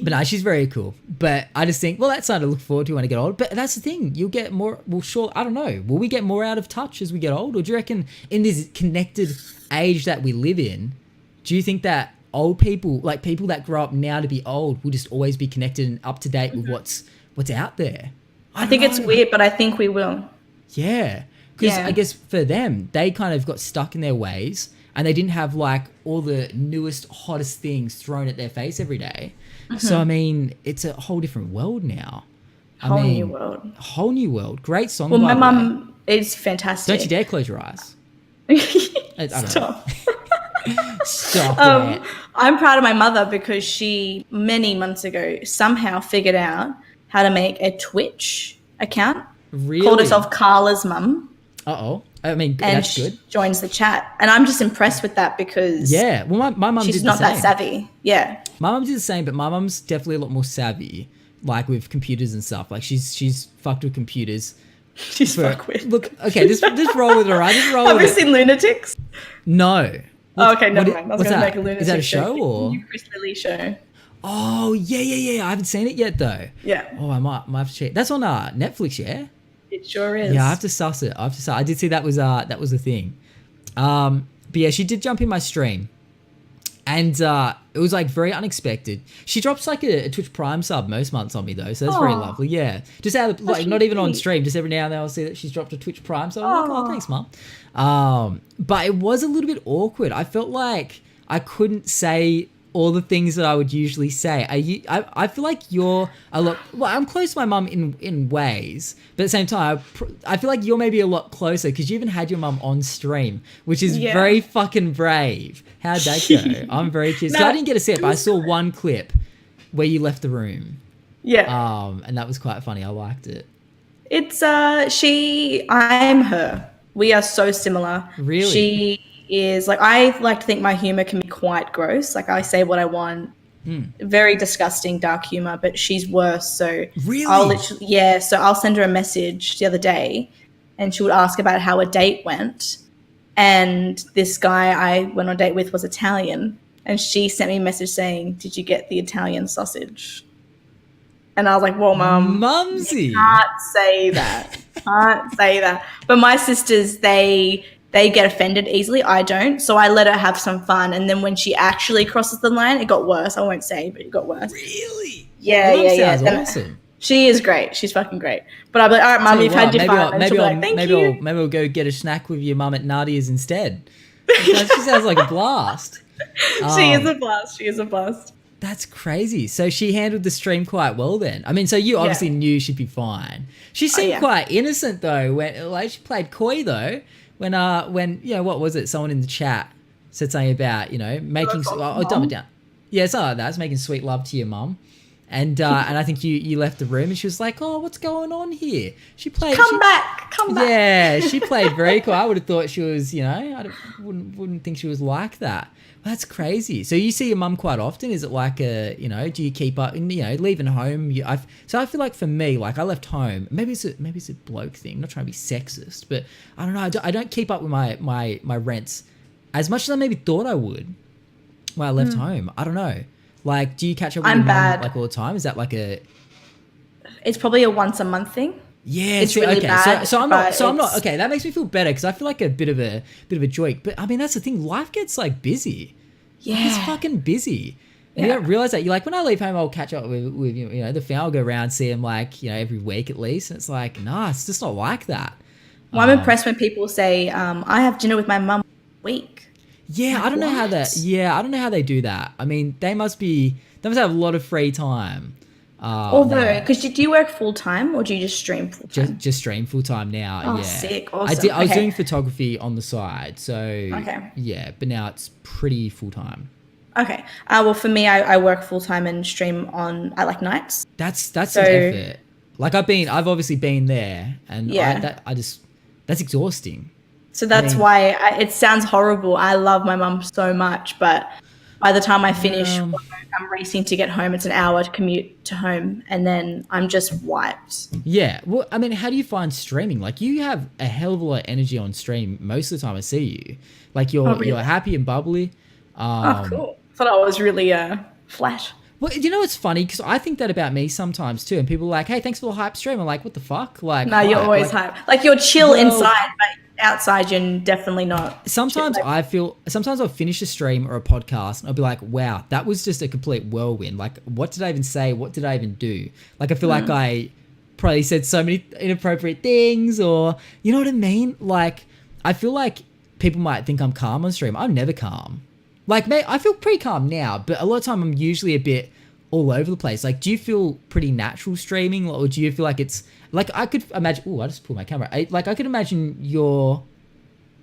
But no, she's very cool. But I just think, well, that's something to look forward to when I get old. But that's the thing. You'll get more, well, sure, I don't know. Will we get more out of touch as we get old? Or do you reckon in this connected age that we live in, do you think that old people, like people that grow up now to be old, will just always be connected and up to date with what's out there? I think it's weird, but I think we will. Yeah. Because I guess for them, they kind of got stuck in their ways and they didn't have like all the newest, hottest things thrown at their face every day. So, I mean, it's a whole different world now. Whole new world. Whole new world. Great song. Well, my mum is fantastic. Don't you dare close your eyes. Stop. Stop it. I'm proud of my mother because she, many months ago, somehow figured out how to make a Twitch account. Really? Called herself Carla's mum. Uh-oh. I mean, and that's good. Joins the chat. And I'm just impressed with that because well, my mum did the same. She's not that savvy. Yeah. My mum did the same, but my mum's definitely a lot more savvy, like with computers and stuff. Like she's fucked with computers. She's fucked with. Look, okay, just roll with it, all right? Just roll Have with you it. seen Lunatics? No. Okay, never mind. I was going to make a Lunatic. Is that a show or? New Chris Lilly show. Oh, yeah. I haven't seen it yet, though. Yeah. Oh, I might have to check. That's on Netflix, yeah? It sure is. Yeah, I have to suss it. I did see that was a thing. But yeah, she did jump in my stream. And it was like very unexpected. She drops like a Twitch Prime sub most months on me though, so that's very lovely. Yeah, just out of like not even on stream, just every now and then I'll see that she's dropped a Twitch Prime sub. I'm like, oh, thanks, mum. But it was a little bit awkward. I felt like I couldn't say all the things that I would usually say. I feel like you're a lot. Well, I'm close to my mum in ways, but at the same time, I feel like you're maybe a lot closer because you even had your mum on stream, which is very fucking brave. How'd that go? I'm very curious. So I didn't get to see it, but I saw one clip where you left the room. Yeah. And that was quite funny. I liked it. It's I'm her. We are so similar. Really? She is like, I like to think my humor can be quite gross. Like I say what I want. Very disgusting, dark humor, but she's worse. So really, so I'll send her a message the other day and she would ask about how a date went. And this guy I went on a date with was Italian. And she sent me a message saying, "Did you get the Italian sausage?" And I was like, "Well, Mum, Mumsy, can't say that. Can't say that." But my sisters, they get offended easily. I don't. So I let her have some fun. And then when she actually crosses the line, it got worse. I won't say, but it got worse. Really? Yeah, well, yeah. Sounds awesome. She is great. She's fucking great. But I'll be like, all right, Mum, you've had your fun. And she'll be like, thank you. Maybe we'll go get a snack with your mum at Nadia's instead. She sounds like a blast. She is a blast. She is a blast. That's crazy. So she handled the stream quite well then. I mean, so you obviously knew she'd be fine. She seemed quite innocent though. When like she played coy though. When what was it? Someone in the chat said something about making. Dumb it down. Yeah, something like that. It's making sweet love to your mum. And I think you left the room and she was like, "Oh, what's going on here?" She played. Come back. Yeah, she played very cool. I would have thought she was, wouldn't think she was like that. Well, that's crazy. So you see your mum quite often? Is it like do you keep up? Leaving home. So I feel like for me, like I left home. Maybe it's a bloke thing. I'm not trying to be sexist, but I don't know. I don't keep up with my rents as much as I maybe thought I would when I left home. I don't know. Like, do you catch up with your mum like all the time? Is that like It's probably a once a month thing. Yeah, it's really okay. bad. So I'm not okay. That makes me feel better because I feel like a bit of a joke. But I mean, that's the thing. Life gets like busy. Yeah, it's fucking busy. And you don't realize that. You're like, when I leave home, I'll catch up with the family. I'll go around, see them like every week at least. And it's like, nah, it's just not like that. Well, I'm impressed when people say, "I have dinner with my mum a week." Yeah, like, I don't know how that. Yeah, I don't know how they do that. I mean, they must have a lot of free time. Although, because do you work full time or do you just stream full time? Just stream full time now. Oh, yeah, sick, awesome. I was doing photography on the side, so yeah, but now it's pretty full time. Okay. Well, for me, I work full time and stream at like nights. That's an effort. Like I've obviously been there, and that's exhausting. So that's why it sounds horrible. I love my mum so much, but by the time I finish, I'm racing to get home. It's an hour to commute to home, and then I'm just wiped. Yeah. Well, I mean, how do you find streaming? Like, you have a hell of a lot of energy on stream most of the time I see you. Like, you're happy and bubbly. Oh, cool. I thought I was really flat. Well, you know what's funny? Because I think that about me sometimes too. And people are like, hey, thanks for the hype stream. I'm like, what the fuck? Like, no, you're always hype. Like, you're chill inside, but outside you're definitely not. Sometimes I'll finish a stream or a podcast and I'll be like, wow, that was just a complete whirlwind. Like, what did I even say? What did I even do? Like, I feel like I probably said so many inappropriate things, or, you know what I mean? Like, I feel like people might think I'm calm on stream. I'm never calm. Like, mate, I feel pretty calm now, but a lot of time I'm usually a bit all over the place. Like, do you feel pretty natural streaming, or do you feel like it's like, I could imagine? Oh, I just pulled my camera. I could imagine you're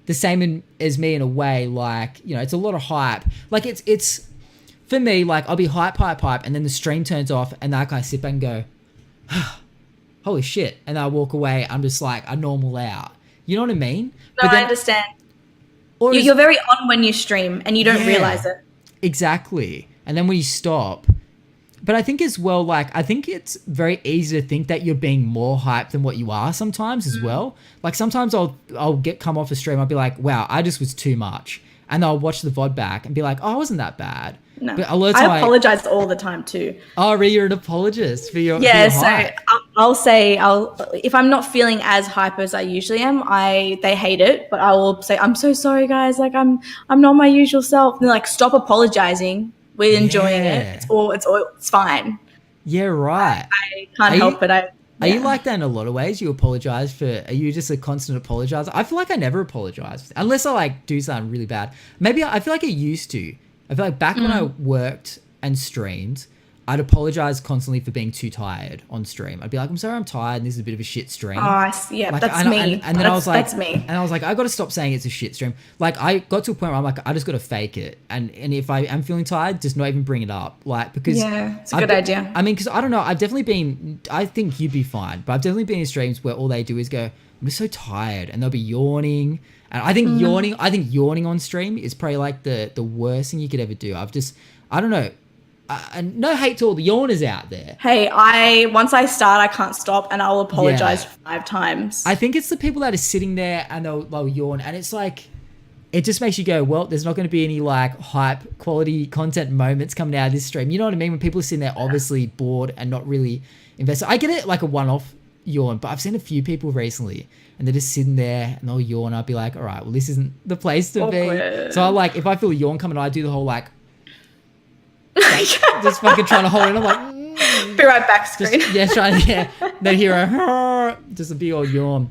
the same as me in a way. Like, you know, it's a lot of hype. Like, it's for me. Like, I'll be hype, and then the stream turns off, and like I sit back and go, holy shit, and I walk away. I'm just like a normal out. You know what I mean? No, I understand. Or you're very on when you stream and you don't realize it. Exactly. And then when you stop. But I think as well, like, I think it's very easy to think that you're being more hyped than what you are sometimes as well. Like, sometimes I'll come off a stream, I'll be like, wow, I just was too much. And I'll watch the VOD back and be like, oh, I wasn't that bad. No, but a lot of time I apologize all the time too. Oh, really? You're an apologist for your hype. I'll say if I'm not feeling as hype as I usually am, they hate it, but I will say, I'm so sorry, guys. Like, I'm not my usual self. And they're like, stop apologizing. We're enjoying it. It's fine. Yeah, right. I can't help it. Are you like that in a lot of ways? You apologize for? Are you just a constant apologizer? I feel like I never apologize unless I like do something really bad. Maybe I feel like I used to. I feel like back when I worked and streamed, I'd apologize constantly for being too tired on stream. I'd be like, I'm sorry, I'm tired, and this is a bit of a shit stream. Oh, yeah, like, that's me. And then I was like, that's me. And I was like, I got to stop saying it's a shit stream. Like, I got to a point where I'm like, I just got to fake it. And if I am feeling tired, just not even bring it up. Like, because it's a good idea. I mean, because I don't know, I've definitely been, I think you'd be fine, but I've definitely been in streams where all they do is go, I'm just so tired, and they'll be yawning. And I think yawning on stream is probably like the worst thing you could ever do. I don't know. And no hate to all the yawners out there. Hey, once I start, I can't stop, and I'll apologize 5 times. I think it's the people that are sitting there and they'll yawn, and it's like, it just makes you go, well, there's not going to be any like hype quality content moments coming out of this stream. You know what I mean? When people are sitting there obviously bored and not really invested. I get it, like a one-off yawn, but I've seen a few people recently and they're just sitting there and they'll yawn. I'll be like, all right, well, this isn't the place to be. So I like, if I feel a yawn coming, I do the whole like just fucking trying to hold it. I'm like, be right back screen. Then hear just a big old yawn.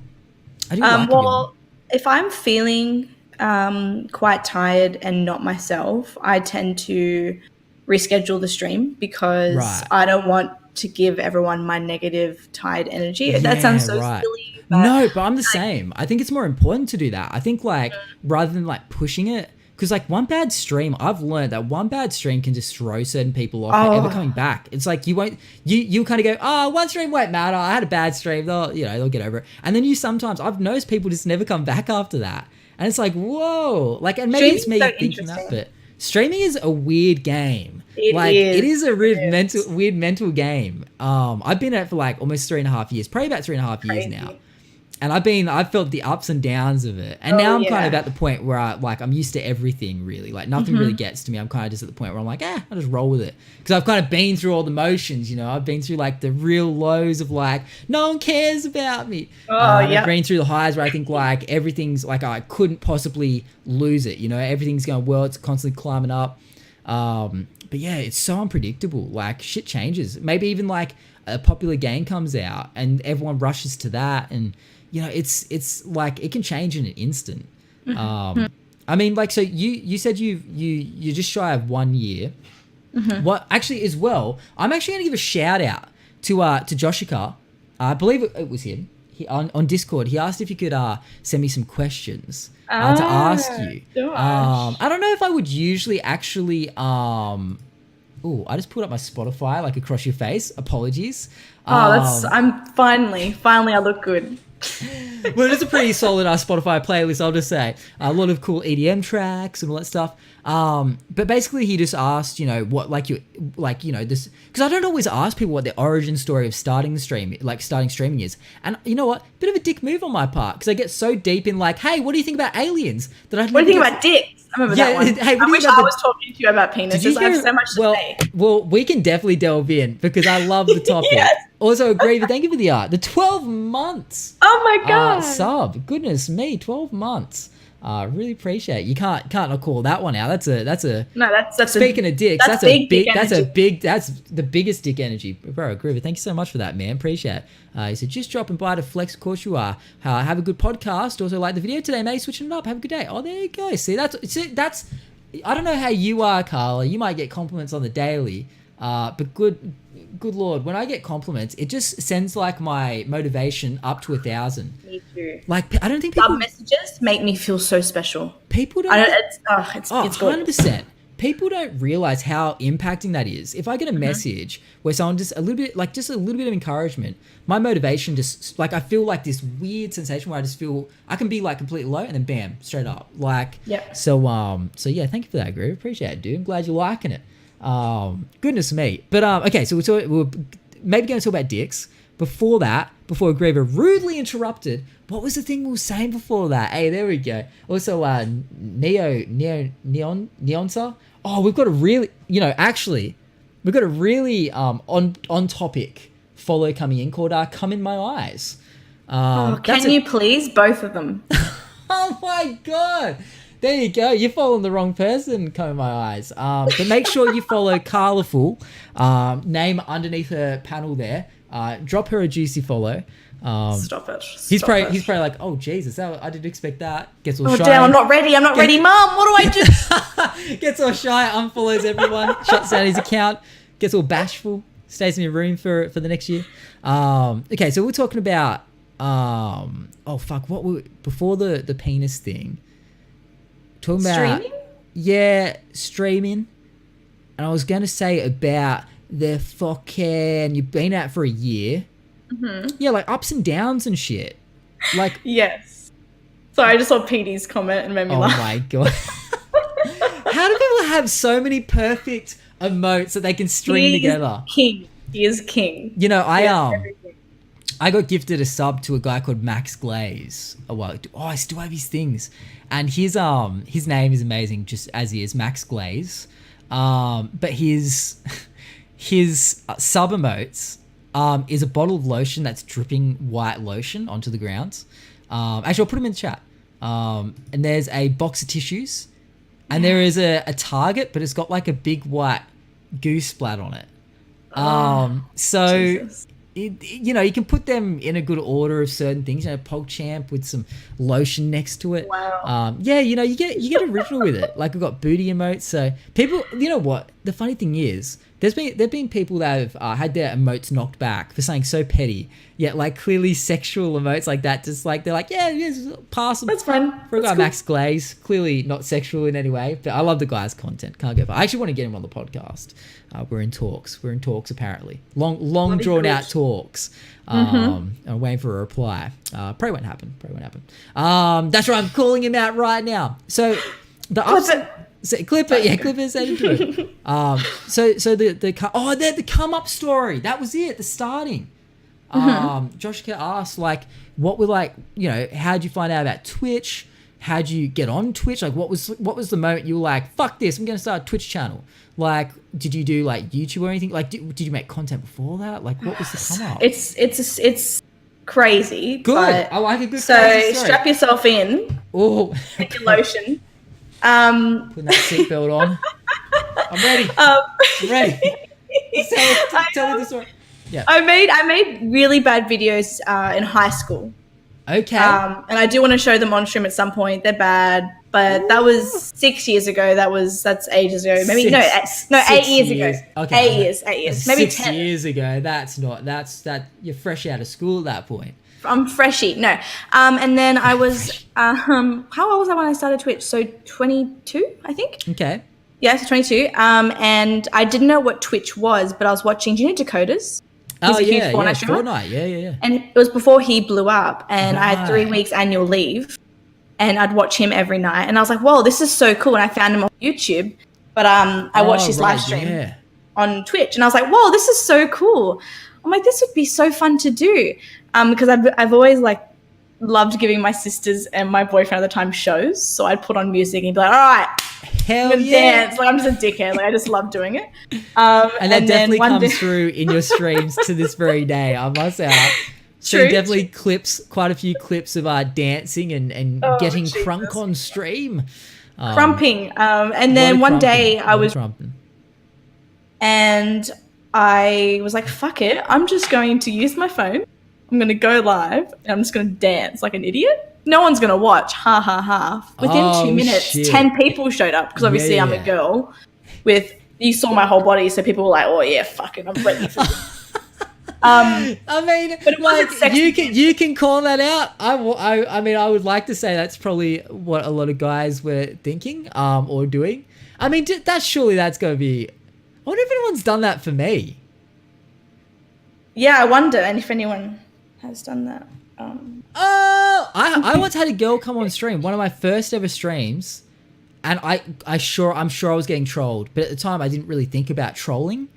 I do like well, if I'm feeling quite tired and not myself, I tend to reschedule the stream because I don't want to give everyone my negative tired energy. That sounds so silly. No, but I'm the same. I think it's more important to do that. I think like rather than like pushing it, because like one bad stream, I've learned that one bad stream can just throw certain people off ever coming back. It's like you kind of go, oh, one stream won't matter. I had a bad stream. They'll get over it. And then I've noticed people just never come back after that. And it's like, whoa. Like, and maybe it's me thinking that, but streaming is a weird game. It is a weird mental game. I've been at it for like almost 3.5 years, probably about 3.5 years now. And I've felt the ups and downs of it. And now I'm kind of at the point where I'm used to everything really. Like nothing really gets to me. I'm kind of just at the point where I'm like, I'll just roll with it. Because I've kind of been through all the motions, you know. I've been through like the real lows of like, no one cares about me. I've been through the highs where I think like everything's like, I couldn't possibly lose it. You know, everything's going well. It's constantly climbing up. But yeah, it's so unpredictable. Like shit changes. Maybe even like a popular game comes out and everyone rushes to that, and you know, it's like it can change in an instant. I mean, like, so you said you're just shy of 1 year. What actually as well? I'm actually going to give a shout out to Joshika. I believe it was him. On Discord, he asked if you could send me some questions to ask you. I don't know if I would usually actually. I just pulled up my Spotify like across your face. Apologies. I'm finally I look good. Well, it's a pretty solid Spotify playlist, I'll just say. A lot of cool EDM tracks and all that stuff. But basically he just asked, you know, what this, because I don't always ask people what their origin story of starting streaming is. And you know what? Bit of a dick move on my part, because I get so deep in like, hey, what do you think about aliens? What do you think about dicks? I remember that one. Hey, I wish I was talking to you about penises. I have so much to say. Well, we can definitely delve in because I love the topic. Yes. Also, Agree, thank you for the art. The 12 months. Oh my God. Sub. Goodness me, 12 months. Really appreciate it. You can't not call that one out. That's speaking of dicks, that's the biggest dick energy. Bro, Groover, thank you so much for that, man. Appreciate it. He said, just dropping by to flex, of course you are. Have a good podcast. Also like the video today, mate. Switching it up. Have a good day. Oh, there you go. See, that's I don't know how you are, Carla. You might get compliments on the daily. But good Lord, when I get compliments, it just sends like my motivation up to 1,000. Me too. Like, I don't think people... Sub messages make me feel so special. People don't... It's 100%. People don't realize how impacting that is. If I get a message where someone just a little bit of encouragement, my motivation just, like, I feel like this weird sensation where I just feel I can be like completely low and then bam, straight up. Like, yeah. So yeah, thank you for that, Groove. Appreciate it, dude. I'm glad you're liking it. Goodness me. But okay, so we're maybe going to talk about dicks. Before Graver rudely interrupted, what was the thing we were saying before that? Hey, there we go. Also, Neonsa. Oh, we've got a really, on topic follow coming in called Come In My Eyes. Can you please? Both of them. Oh my God. There you go. You're following the wrong person, Come In My Eyes. But make sure you follow Carlaful. Name underneath her panel there. Drop her a juicy follow. Stop it. He's probably like, oh Jesus, I didn't expect that. Gets all shy. Damn, I'm not ready, Mom. What do I do? Gets all shy, unfollows everyone, shuts down his account, gets all bashful, stays in your room for the next year. Okay, so we're talking about before the penis thing. Talking about streaming? Yeah, streaming. And I was gonna say about the fucking you've been out for a year. Mm-hmm. Yeah, like ups and downs and shit. Like yes. Sorry, I just saw PD's comment and made me laugh. Oh my God. How do people have so many perfect emotes that they can string together? King. He is king. You know, I got gifted a sub to a guy called Max Glaze a while ago. Oh, I still have his things. And his name is amazing, just as he is, Max Glaze. But his sub emotes is a bottle of lotion that's dripping white lotion onto the ground. Actually, I'll put them in the chat. And there's a box of tissues, and there is a target, but it's got like a big white goo splat on it. So Jesus. You can put them in a good order of certain things. PogChamp with some lotion next to it. Wow. Yeah, you get original with it. Like, we've got booty emotes. So people, you know what? The funny thing is, there've been people that have had their emotes knocked back for something so petty, yet like clearly sexual emotes like that. Just like they're like, yeah, pass them. That's fun. For a guy, cool. Max Glaze, clearly not sexual in any way, but I love the guy's content. Can't go. I actually want to get him on the podcast. We're in talks. Apparently. Long drawn out talks. I'm waiting for a reply. Probably won't happen. That's right. I'm calling him out right now. So the ups. Clip it, send it to it. So the come up story, that was it, the starting. Josh asked, like, what were, like, how'd you find out about Twitch? How'd you get on Twitch? Like, what was the moment you were like, fuck this, I'm gonna start a Twitch channel? Like, did you do like YouTube or anything? Like, did you make content before that? Like, what was the come up? It's crazy. Good. I like a good. So strap yourself in. Oh, take your lotion. Putting that seatbelt on. I'm ready. I'm ready. Tell me the story. Yeah. I made really bad videos in high school. Okay. And I do want to show them on stream at some point. They're bad, but that was 6 years ago. That's ages ago. Maybe 8 years ago. Okay. 8 years. Maybe 10 years ago. That's you're fresh out of school at that point. I'm freshy. No. And then I was, how old was I when I started Twitch? So 22, I think. Okay. Yeah, so 22. And I didn't know what Twitch was, but I was watching, do you know Dakotaz? Fortnite. Yeah. And it was before he blew up, and I had 3 weeks annual leave, and I'd watch him every night. And I was like, whoa, this is so cool. And I found him on YouTube, but I watched his live stream on Twitch, and I was like, whoa, this is so cool. I'm like, this would be so fun to do. Because I've always like loved giving my sisters and my boyfriend at the time shows. So I'd put on music and be like, all right, Hell I'm gonna yeah. dance. Like, I'm just a dickhead. Like, I just love doing it. And that definitely comes through in your streams to this very day, I must say. So definitely quite a few clips of dancing and getting crunk on stream. Crumping. And then one day I was... crumping. And I was like, fuck it. I'm just going to use my phone. I'm going to go live. And I'm just going to dance like an idiot. No one's going to watch. Ha, ha, ha. Within 2 minutes, 10 people showed up. Because obviously I'm a girl. You saw my whole body. So people were like, oh, yeah, fuck it. I'm ready for this. I mean, like, you can call that out. I mean, I would like to say that's probably what a lot of guys were thinking or doing. I mean, surely that's going to be... I wonder if anyone's done that for me. Yeah, I wonder if anyone has done that. I once had a girl come on stream, one of my first ever streams, and I'm sure I was getting trolled, but at the time I didn't really think about trolling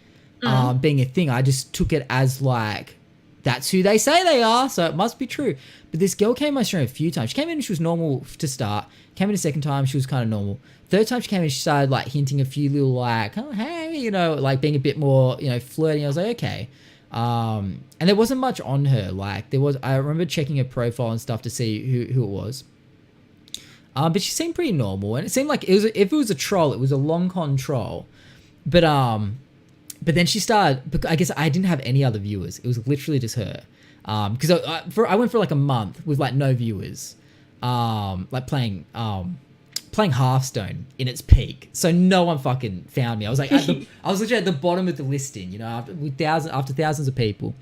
being a thing. I just took it as like, that's who they say they are, so it must be true. But this girl came on stream a few times. She came in and she was normal to start. Came in a second time, she was kind of normal. Third time she came in, she started like hinting a few little like, oh, hey, you know, like being a bit more, you know, flirty. I was like, okay. And there wasn't much on her. Like I remember checking her profile and stuff to see who it was. But she seemed pretty normal, and it seemed like if it was a troll, it was a long con troll. But then she started. I guess I didn't have any other viewers. It was literally just her. Because I went for like a month with like no viewers. Like playing Hearthstone in its peak, so no one fucking found me. I was like, I was literally at the bottom of the listing, you know, after thousands of people.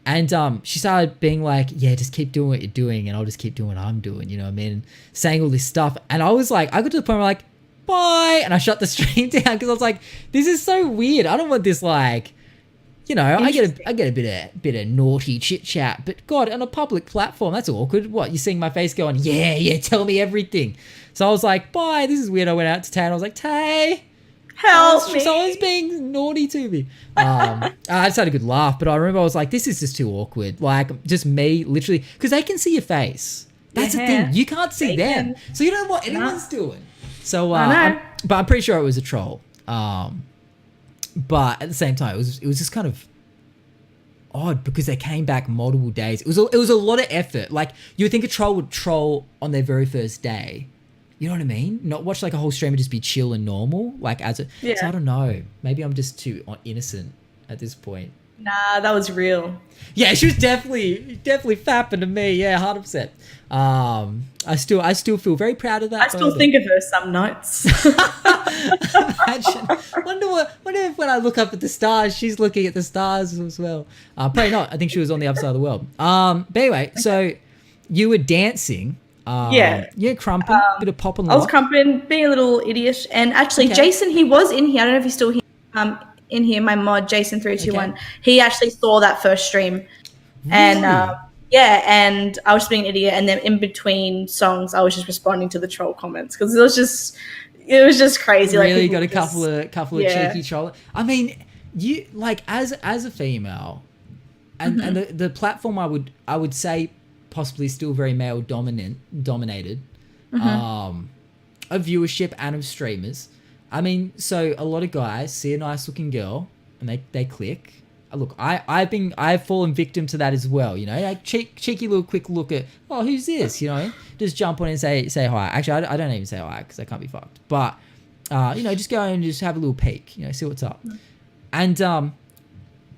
And she started being like, yeah, just keep doing what you're doing, and I'll just keep doing what I'm doing, you know what I mean? Saying all this stuff, and I was like, I got to the point where I'm like, bye, and I shut the stream down because I was like, this is so weird. I don't want this, like, you know, I get a bit of naughty chit chat, but God, on a public platform, that's awkward. What, you're seeing my face going, yeah, tell me everything. So I was like, bye, this is weird. I went out to Tay and I was like, Tay, help me. Someone's being naughty to me. I just had a good laugh, but I remember I was like, this is just too awkward. Like, just me, literally, because they can see your face. That's the thing. You can't see them. So you don't know what anyone's doing. So, but I'm pretty sure it was a troll. But at the same time, it was just kind of odd because they came back multiple days. It was a lot of effort. Like, you would think a troll would troll on their very first day. You know what I mean? Not watch like a whole stream and just be chill and normal. Like So I don't know. Maybe I'm just too innocent at this point. Nah, that was real. Yeah, she was definitely fapping to me. Yeah, 100%. I still feel very proud of that. I still think of her some nights. Imagine. Wonder if when I look up at the stars, she's looking at the stars as well. Probably not. I think she was on the other side of the world. But anyway, so you were dancing. Yeah, crumping, bit of pop and lock. I was crumping, being a little idiot. And actually, Jason, he was in here. I don't know if he's still here. In here, my mod, Jason321. He actually saw that first stream. Really? And and I was just being an idiot. And then in between songs, I was just responding to the troll comments because it was just crazy. Really, like, got a couple of cheeky troll. I mean, you like as a female, and the platform I would say possibly still very male dominated, of viewership and of streamers. I mean, so a lot of guys see a nice looking girl and they click. Look, I've fallen victim to that as well. You know, like cheeky little quick look at, oh, who's this? You know, just jump on and say hi. Actually, I don't even say hi because I can't be fucked. But you know, just go and just have a little peek. You know, see what's up. And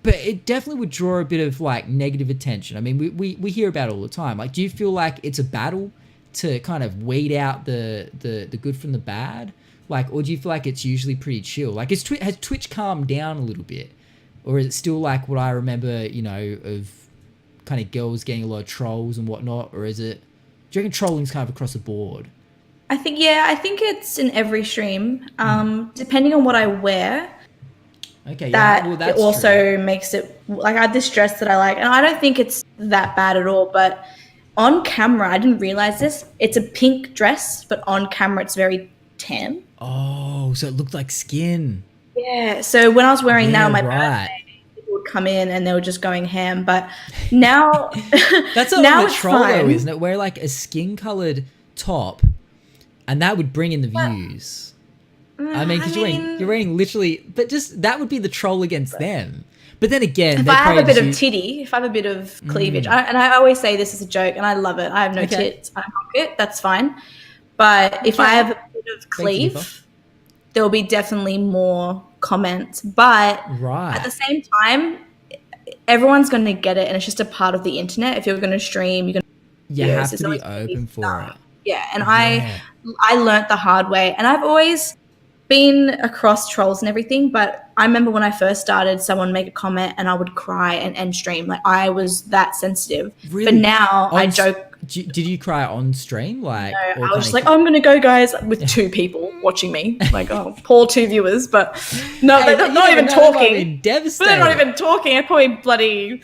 but it definitely would draw a bit of like negative attention. I mean, we hear about it all the time. Like, do you feel like it's a battle to kind of weed out the good from the bad? Like, or do you feel like it's usually pretty chill? Like, has Twitch calmed down a little bit? Or is it still like what I remember, you know, of kind of girls getting a lot of trolls and whatnot? Or is it, do you reckon trolling's kind of across the board? I think it's in every stream. Depending on what I wear. Okay, that's it also true. Makes it, like, I have this dress that I like, and I don't think it's that bad at all, but on camera, I didn't realize this. It's a pink dress, but on camera, it's very tan. Oh, so it looked like skin. Yeah, so when I was wearing that on my birthday, people would come in and they were just going ham. But now, that's now a troll though, isn't it? Wear like a skin-colored top, and that would bring in the views. I mean, because you're wearing literally, but just that would be the troll against them. But then again, if I have a bit of titty, if I have a bit of cleavage, and I always say this as a joke, and I love it. I have no tits, I honk it. That's fine. But if I have a bit of cleave, there'll be definitely more comments. But at the same time, everyone's going to get it, and it's just a part of the internet. If you're going to stream, you're going to have to be open for it. Yeah, and I learnt the hard way, and I've always been across trolls and everything, but I remember when I first started, someone make a comment and I would cry and end stream. Like, I was that sensitive. Really? But now I joke. Did you cry on stream? Like, no, I was just like, I'm going to go, guys, with 2 people watching me. Like, oh, poor 2 viewers. But no, they're not even talking. But they're not even talking. I probably bloody,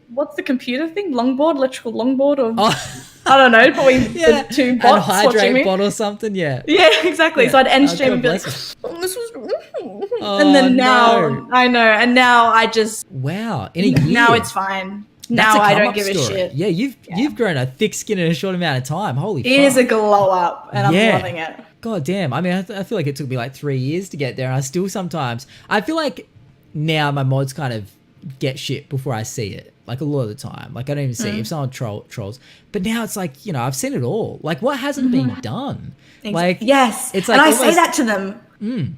what's the computer thing? Longboard? Electrical longboard? Or I don't know, probably the 2 bots watching me. Bot or something, yeah. Yeah, exactly. Yeah. So I'd end stream and be like, this was... and then now, I know, and now I just... Wow, in a year. Now it's fine. Now I don't give a shit. Yeah, you've grown a thick skin in a short amount of time. Holy fuck. It is a glow up, and I'm loving it. God damn. I mean, I feel like it took me like 3 years to get there, and I still sometimes... I feel like now my mods kind of get shit before I see it. Like, a lot of the time. Like, I don't even see if someone trolls. But now it's like, you know, I've seen it all. Like, what hasn't been done? Like, yes. It's like, and I say that to them.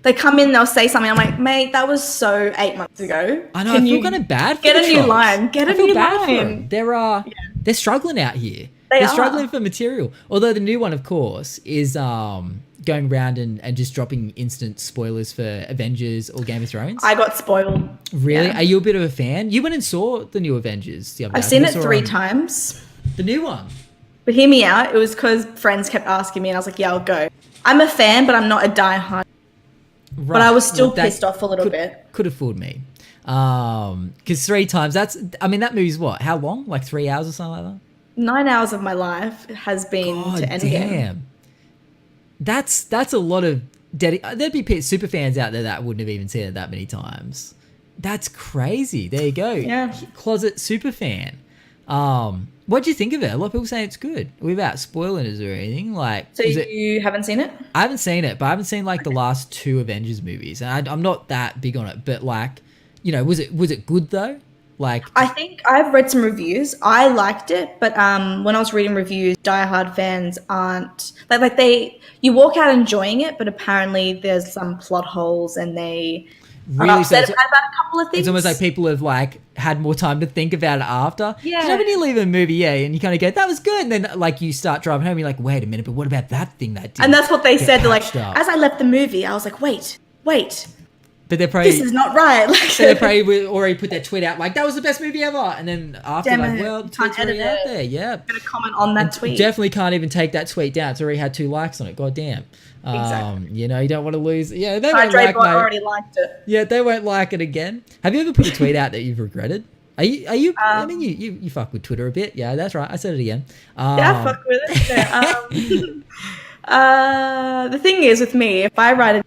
They come in, they'll say something. I'm like, mate, that was so 8 months ago. I know. I feel kind of bad for Get the a trolls. new line. Get a new line. They're struggling out here. They're struggling for material. Although the new one, of course, is going around and just dropping instant spoilers for Avengers or Game of Thrones. I got spoiled. Really? Yeah. Are you a bit of a fan? You went and saw the new Avengers the other day. I've seen it 3 times. The new one? But hear me out. It was because friends kept asking me, and I was like, yeah, I'll go. I'm a fan, but I'm not a diehard. Right. But I was still pissed off a little bit. Could have fooled me. Because 3 times, that movie's what? How long? Like 3 hours or something like that? 9 hours of my life has been to Endgame. Damn. That's a lot of there'd be super fans out there that wouldn't have even seen it that many times. That's crazy. There you go. Yeah. Closet super fan. What do you think of it? A lot of people say it's good. Without spoiling it or anything. Like, so you haven't seen it? I haven't seen it, but I haven't seen like the last 2 Avengers movies, and I'm not that big on it. But like, you know, was it good though? Like, I think I've read some reviews. I liked it, but when I was reading reviews, diehard fans aren't you walk out enjoying it, but apparently there's some plot holes, and they are upset about a couple of things. It's almost like people have like had more time to think about it after. Yeah. You know, when you leave a movie, and you kind of go, that was good, and then like you start driving home, you're like, wait a minute, but what about that thing that did? And that's what they said. They're like, as I left the movie, I was like, wait. But they're probably, this is not right. Like, they probably already put their tweet out like, that was the best movie ever. And then after, the tweet's already out there. Yeah. I'm going to comment on that tweet. Definitely can't even take that tweet down. It's already had 2 likes on it. God damn. Exactly. You know, you don't want to lose. Yeah, they won't like it. Already liked it. Yeah, they won't like it again. Have you ever put a tweet out that you've regretted? Are you? I mean, you fuck with Twitter a bit. Yeah, that's right. I said it again. Yeah, I fuck with it. The thing is with me, if I write a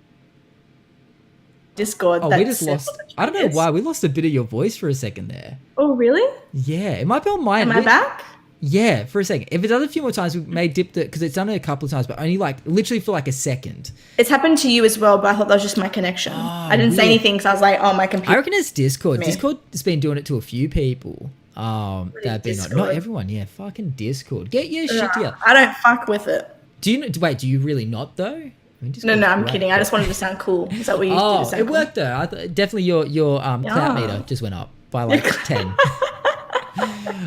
Discord. We just lost. I don't know why we lost a bit of your voice for a second there. Oh, really? Yeah, it might be on mine. Am I back? Yeah, for a second. If it does a few more times, we may dip it because it's done it a couple of times, but only like literally for like a second. It's happened to you as well, but I thought that was just my connection. I didn't say anything because I was like, oh, my computer. I reckon it's Discord. Discord has been doing it to a few people. That have been on. Not everyone. Yeah, fucking Discord. Get your shit together. I don't fuck with it. Do you really not though? No, I'm kidding. I just wanted to sound cool. Is that what you used to do? Oh, it worked though. Definitely your clout meter just went up by like 10.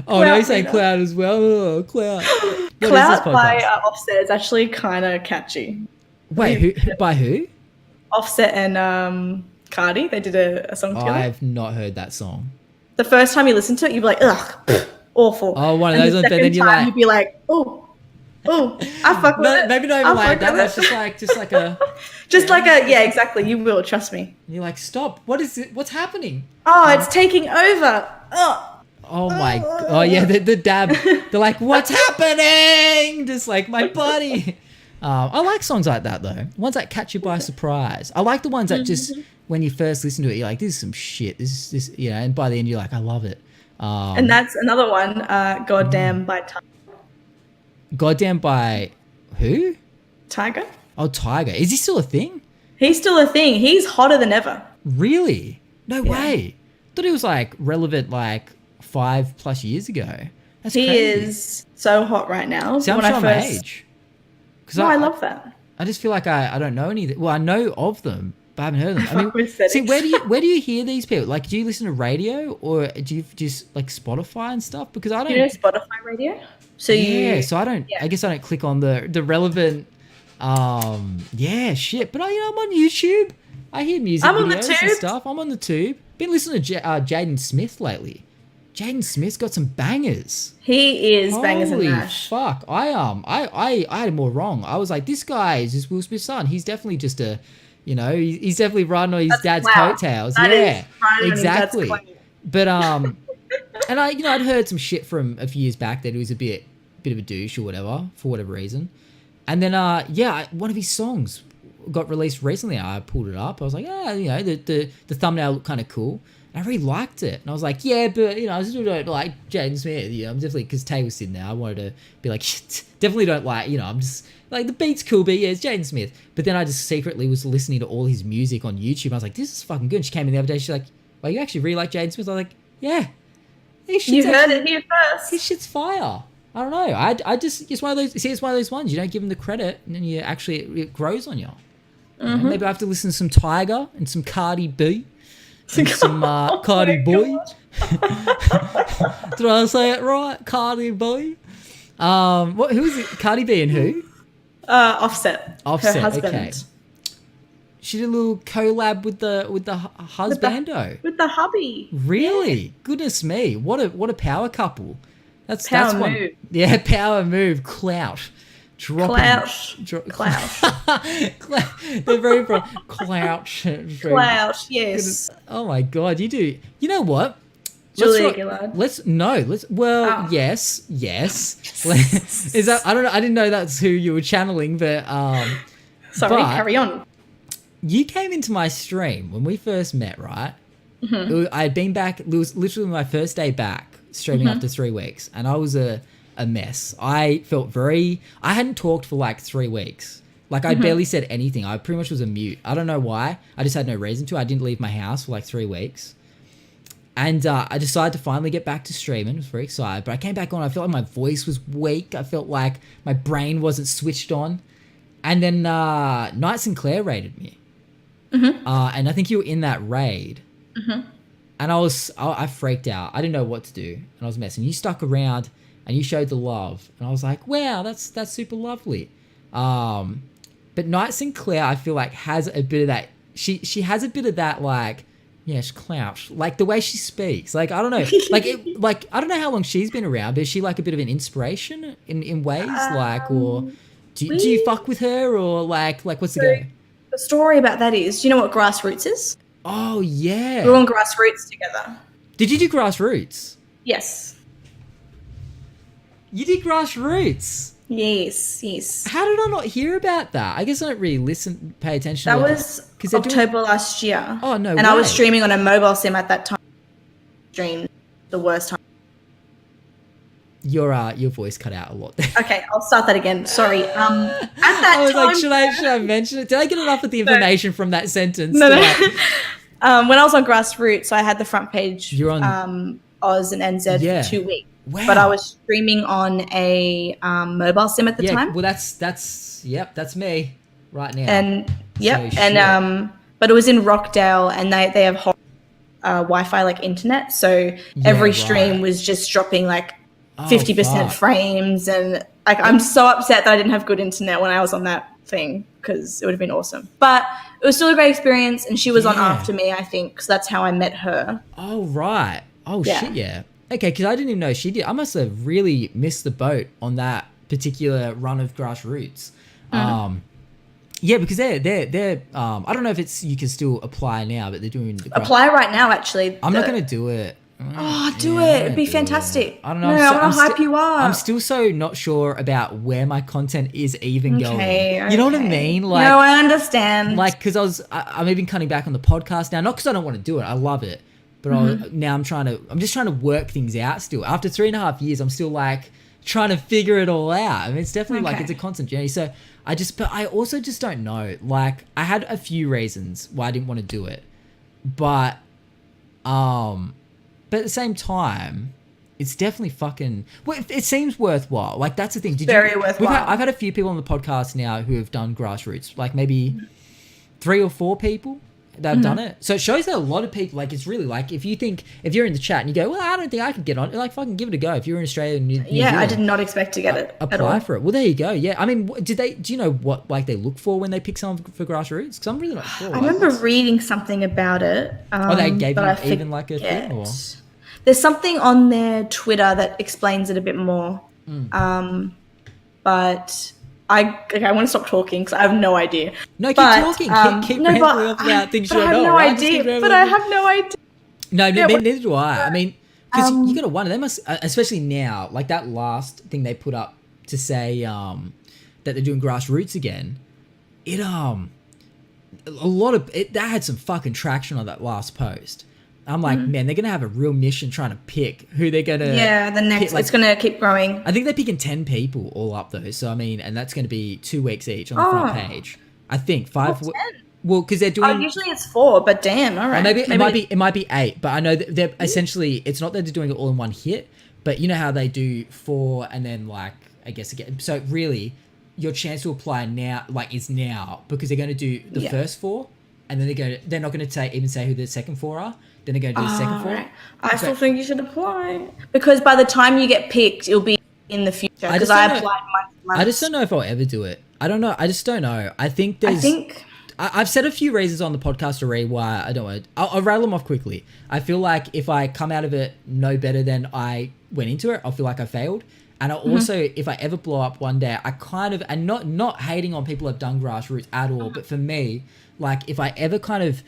Oh, no, you're saying cloud as well. Oh, cloud. Cloud by Offset is actually kind of catchy. Wait, by who? Offset and Cardi. They did a song together. I've not heard that song. The first time you listen to it, you'd be like, ugh, awful. Oh, one of those ones. But then you'd be like, oh, I fuck with it. Maybe not even like that. That's just like a... yeah, exactly. You will, trust me. And you're like, stop. What is it? What's happening? Oh, it's taking over. Oh my... Oh, yeah, the dab. They're like, what's happening? Just like, my body. I like songs like that, though. Ones that catch you by surprise. I like the ones that just, when you first listen to it, you're like, this is some shit. This, and by the end, you're like, I love it. And that's another one, Goddamn by Tyga. Goddamn by who? Tyga. Oh, Tyga. Is he still a thing? He's still a thing. He's hotter than ever. Really? No way. Thought he was like relevant like 5+ years ago. That's crazy. He is so hot right now. See, I'm sure I'm age. No, I love that. I just feel like I don't know any. Well, I know of them, but I haven't heard of them. I mean, see, where do you hear these people? Like, do you listen to radio or do you just like Spotify and stuff? Because I don't. You know Spotify radio? So so I don't. Yeah. I guess I don't click on the relevant. Shit. But I'm on YouTube. I hear music videos and stuff. I'm on the tube. Been listening to Jaden Smith lately. Jaden Smith's got some bangers. He is bangers and mash. Fuck. I had more wrong. I was like, this guy is just Will Smith's son. He's definitely just a, he's definitely riding on his dad's coattails. Yeah, exactly. But and I'd heard some shit from a few years back that he was a bit of a douche or whatever for whatever reason. And then one of his songs got released recently. I pulled it up. I was like, the thumbnail looked kind of cool. I really liked it. And I was like, yeah, but, I still don't like Jaden Smith. I'm definitely, because Tay was sitting there, I wanted to be like, definitely don't like, I'm just, like, the beat's cool, but yeah, it's Jaden Smith. But then I just secretly was listening to all his music on YouTube. I was like, this is fucking good. And she came in the other day, she's like, well, you actually really like Jaden Smith? I was like, yeah. You heard it here first. His shit's fire. I don't know. I just, it's one of those ones, you don't give him the credit, and then it grows on you. Mm-hmm. Maybe I have to listen to some Tiger and some Cardi B. And some Cardi Boy. Did I say it right? Cardi Boy. Who is it? Cardi B and who? Offset. Offset. Her husband. Okay. She did a little collab with the husbando. With the hubby. Really? Yeah. Goodness me! What a power couple. That's power one. Move. Yeah, power move. Clout. Clout. They're very pro. Clout. Clout, yes. Oh my god, you do. You know what? Julia Gillard. Yes. Is that, I don't know, I didn't know that's who you were channeling, but sorry, carry on. You came into my stream when we first met, right? Mm-hmm. I had been back, it was literally my first day back streaming after 3 weeks, and I was a mess. I hadn't talked for like 3 weeks. Like I barely said anything. I pretty much was a mute. I don't know why. I just had no reason to. I didn't leave my house for like 3 weeks. And I decided to finally get back to streaming. I was very excited. But I came back on. I felt like my voice was weak. I felt like my brain wasn't switched on. And then Knight Sinclair raided me. And I think you were in that raid. And I freaked out. I didn't know what to do. And I was messing. You stuck around. And you showed the love, and I was like, "Wow, that's super lovely." But Knight Sinclair, I feel like has a bit of that. She has a bit of that, like, yes, clout, like the way she speaks. Like I don't know, like I don't know how long she's been around, but is she like a bit of an inspiration in ways, like, or do you fuck with her, or like what's the go? The story about that is, do you know what Grassroots is? Oh yeah, we were on Grassroots together. Did you do Grassroots? Yes. You did Grassroots? Yes. How did I not hear about that? I guess I don't really pay attention that to that. Was October last year. Oh, no and way. I was streaming on a mobile sim at that time. Streamed the worst time. Your voice cut out a lot there. Okay, I'll start that again. Sorry. At that I was time, like, should I mention it? Did I get enough of the information from that sentence? No. When I was on Grassroots, I had the front page. You're on Oz and NZ for 2 weeks. Wow. But I was streaming on a mobile sim at the time. Well, that's me right now. And So but it was in Rockdale, and they have Wi-Fi like internet, so every stream was just dropping like 50% frames, and like I'm so upset that I didn't have good internet when I was on that thing, because it would have been awesome. But it was still a great experience, and she was on after me, I think, because that's how I met her. Oh right. Oh shit, yeah. Okay, because I didn't even know she did. I must have really missed the boat on that particular run of Grassroots. Yeah, because they're I don't know if you can still apply now, but they're doing apply right now. Actually, I'm not going to do it. Oh, do it! It'd be fantastic. I don't know. No, I want to hype you up. I'm still so not sure about where my content is even going. Okay. You know what I mean? Like, no, I understand. Like, because I'm even cutting back on the podcast now, not because I don't want to do it. I love it. But now I'm just trying to work things out still. After 3.5 years, I'm still like trying to figure it all out. I mean, it's definitely like it's a constant journey. So But I also just don't know. Like, I had a few reasons why I didn't want to do it, but at the same time, it's definitely fucking. Well, it seems worthwhile. Like, that's the thing. Very worthwhile. I've had a few people on the podcast now who have done grassroots. Like maybe 3 or 4 people that have done it. So it shows that a lot of people, like, it's really like, if you're in the chat and you go, well, I don't think I could get on it, like, fucking give it a go. If you're in Australia and New Zealand, I did not expect to get it. Apply for it. Well, there you go. Yeah. I mean, do you know what, like, they look for when they pick someone for grassroots? Because I'm really not sure. I remember reading something about it. They gave you even like a thing? Or? There's something on their Twitter that explains it a bit more. But I want to stop talking because I have no idea. No, keep talking. Keep rambling about things you don't know. I have no idea. No, neither do I. I mean, because you got to wonder, they must, especially now, like that last thing they put up to say that they're doing grassroots again. That had some fucking traction on that last post. I'm like, man, they're going to have a real mission trying to pick who they're going to... Yeah, the next... Pick, like, it's going to keep growing. I think they're picking 10 people all up, though. So, I mean, and that's going to be 2 weeks each on the front page. I think 5... 10? Well, because they're doing... usually it's 4, but damn, all right. Maybe it might be 8, but I know that they're essentially... It's not that they're doing it all in one hit, but you know how they do 4 and then, like, I guess again... So, really, your chance to apply now, like, is now, because they're going to do the first 4, and then they're not going to even say who the second 4 are. Then they go to the second 4. Right. I still think you should apply. Because by the time you get picked, it'll be in the future. Because I applied months. I just don't know if I'll ever do it. I don't know. I just don't know. I've said a few reasons on the podcast already why I don't want to. I'll rattle them off quickly. I feel like if I come out of it no better than I went into it, I'll feel like I failed. And I also, if I ever blow up one day, I kind of, and not hating on people who have done grassroots at all, but for me, like, if I ever kind of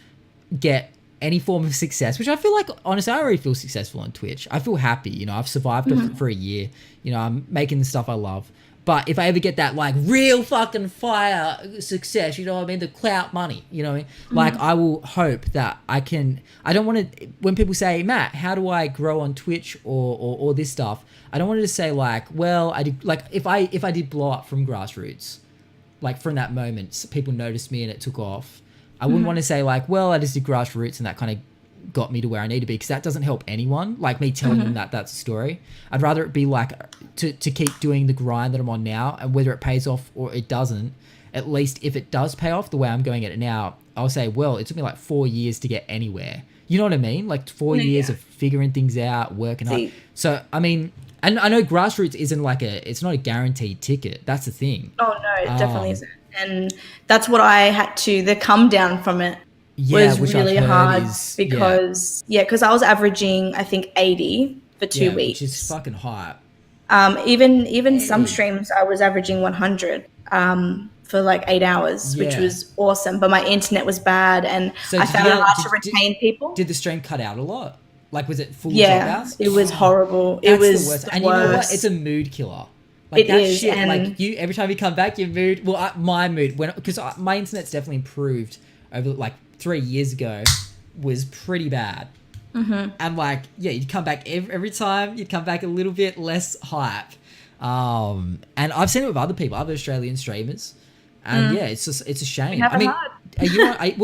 get any form of success, which I feel like, honestly, I already feel successful on Twitch. I feel happy, you know, I've survived for a year, you know, I'm making the stuff I love. But if I ever get that, like, real fucking fire success, you know what I mean, the clout money, you know what I mean? Like, I will hope that I don't want to, when people say, Matt, how do I grow on Twitch or this stuff, I don't want to just say, like, well, I did, like, if I did blow up from grassroots, like, from that moment, people noticed me and it took off, I wouldn't want to say, like, well, I just did grassroots and that kind of got me to where I need to be, because that doesn't help anyone, like me telling them that that's a story. I'd rather it be like to keep doing the grind that I'm on now, and whether it pays off or it doesn't, at least if it does pay off the way I'm going at it now, I'll say, well, it took me like 4 years to get anywhere. You know what I mean? Like 4 years of figuring things out, working hard. So, I mean, and I know grassroots isn't like it's not a guaranteed ticket. That's the thing. Oh, no, it definitely isn't. And that's what I had to, the come down from it was really hard because I was averaging, I think, 80 for 2 weeks. Which is fucking high. Even some streams I was averaging 100 for like 8 hours, which was awesome. But my internet was bad and I found it hard to retain people. Did the stream cut out a lot? Like, was it full dropouts? It was horrible. It was the worst. And you know what? It's a mood killer. Like, that is, shit, like, every time you come back, your mood, my mood, because my internet's definitely improved over, like, 3 years ago, was pretty bad. And, like, you'd come back every time, you'd come back a little bit less hype. And I've seen it with other people, other Australian streamers. And, it's a shame. I mean, are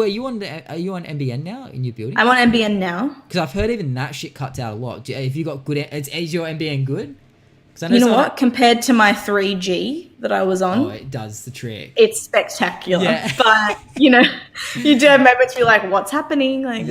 you on NBN now in your building? I'm on NBN now. Because I've heard even that shit cuts out a lot. Have you got good, is your NBN good? You know what? Compared to my 3G that I was on, it does the trick. It's spectacular. Yeah. But, you know, you do have moments where you're like, what's happening? Like,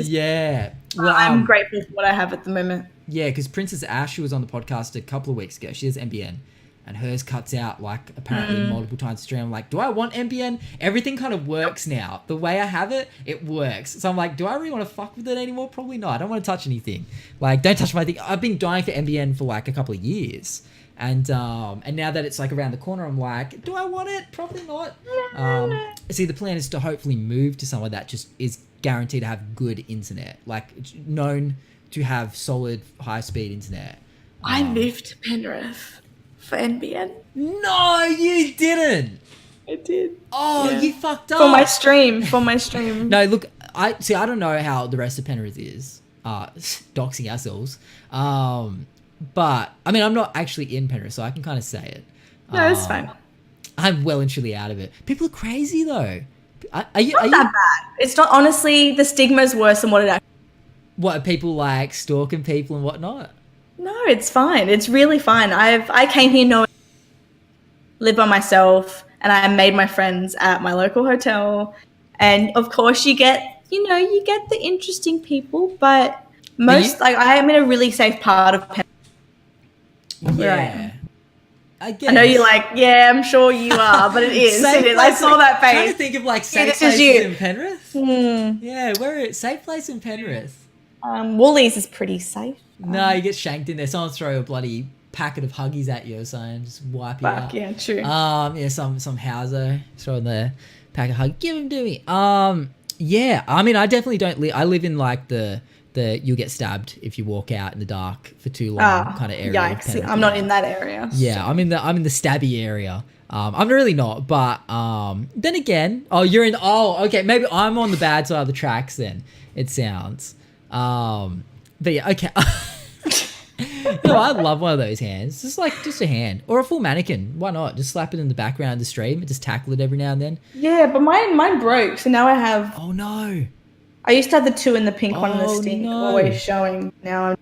well, I'm grateful for what I have at the moment. Yeah, because Princess Ash, who was on the podcast a couple of weeks ago, she has NBN, and hers cuts out, like, apparently multiple times a stream. I'm like, do I want NBN? Everything kind of works now. The way I have it, it works. So I'm like, do I really want to fuck with it anymore? Probably not. I don't want to touch anything. Like, don't touch my thing. I've been dying for NBN for, like, a couple of years. And now that it's like around the corner, I'm like, do I want it? Probably not. See, the plan is to hopefully move to somewhere that just is guaranteed to have good internet, like known to have solid high-speed internet. I moved to Penrith for NBN. No, you didn't. I did. Oh, you fucked up. For my stream. No, look, I don't know how the rest of Penrith is. Doxing ourselves. But, I mean, I'm not actually in Penrith, so I can kind of say it. No, it's fine. I'm well and truly out of it. People are crazy though. Are you? Not that bad. It's not, honestly, the stigma is worse than what it actually. What are people like stalking people and whatnot? No, it's fine. It's really fine. I came here knowing live by myself, and I made my friends at my local hotel. And of course, you get the interesting people, but most I am in a really safe part of Penrith. Yeah. I guess. I know you're like, yeah, I'm sure you are, but it is. It is. I saw that face. I'm trying to think of like safe places in Penrith. Yeah, where safe place in Penrith? Woolies is pretty safe. No, you get shanked in there. Someone throw a bloody packet of Huggies at you or something, just wipe you out. Yeah, true. Yeah, some houser throwing the pack of Huggies. Give them to me. Yeah, I mean, I definitely don't live. I live in like the you'll get stabbed if you walk out in the dark for too long kind of area. Yikes! I'm not in that area. Yeah, I'm in the stabby area. I'm really not, but then again, you're in. Oh, okay, maybe I'm on the bad side of the tracks. Then it sounds. But yeah, okay. No, I love one of those hands. Just a hand or a full mannequin. Why not? Just slap it in the background of the stream and just tackle it every now and then. Yeah, but mine broke, so now I have. Oh no! I used to have the 2 and the pink one and the stick always showing. Now,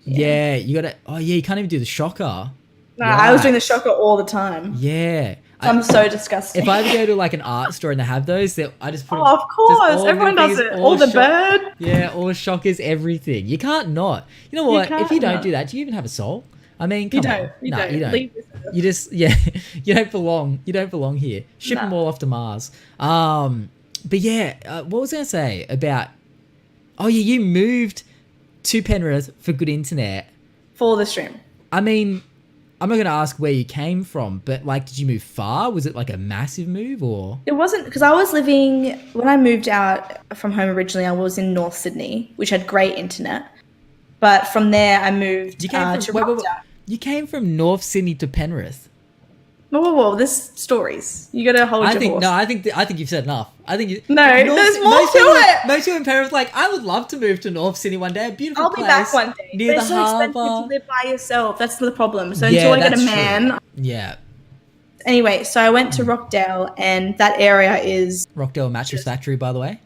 yeah, you gotta. Oh yeah, you can't even do the shocker. No, I was doing the shocker all the time. Yeah. So I'm so disgusting. If I ever go to like an art store and they have those, I just put. Oh, of course, everyone does it. All the bird. Yeah, all shockers, everything. You can't not. You know what? If you don't do that, do you even have a soul? I mean, come on. You don't. You just you don't belong. You don't belong here. Ship them all off to Mars. But yeah, what was I gonna say about? Oh yeah, you moved to Penrith for good internet for the stream. I mean, I'm not going to ask where you came from, but like, did you move far? Was it like a massive move or? It wasn't, because I was living, when I moved out from home originally, I was in North Sydney, which had great internet. But from there, I moved to Rockdale. You came from North Sydney to Penrith. Whoa, there's stories. You got to hold your horse. No, I think you've said enough. I think there's more to it. Most people in Penrith like, I would love to move to North Sydney one day. A beautiful place. I'll be back one day. Near the it's so harbour. expensive to live by yourself. That's the problem. So until I get a man. True. Yeah. Anyway, so I went to Rockdale, and that area is Rockdale Mattress Factory, by the way.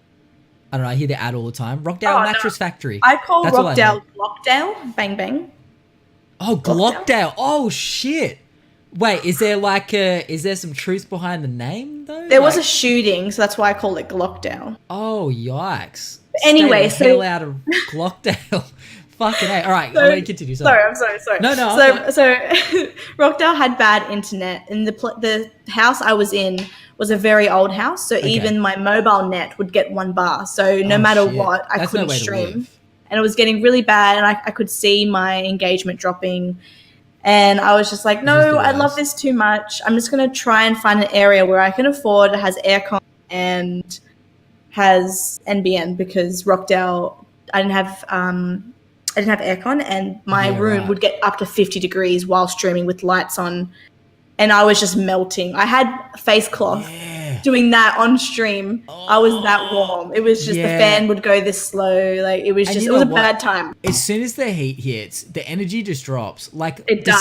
I don't know. I hear the ad all the time. Rockdale Mattress Factory. I call Rockdale Glockdale. Bang bang. Oh, Glockdale. Oh shit. Wait, is there some truth behind the name though? There was a shooting, so that's why I called it Glockdale. Oh, yikes. But anyway, Stay the hell out of Glockdale. Fucking A. All right, I'll continue. Sorry, I'm sorry. No. So Rockdale had bad internet, and the house I was in was a very old house, so even my mobile net would get 1 bar. So no matter what, I couldn't stream. And it was getting really bad, and I could see my engagement dropping. And I was just like, no, I love this too much. I'm just going to try and find an area where I can afford, has aircon and has NBN, because Rockdale, I didn't have aircon, and my room would get up to 50 degrees while streaming with lights on. And I was just melting. I had face cloth doing that on stream. I was that warm. It was just the fan would go this slow. Like it was a bad time. As soon as the heat hits, the energy just drops. Like it does.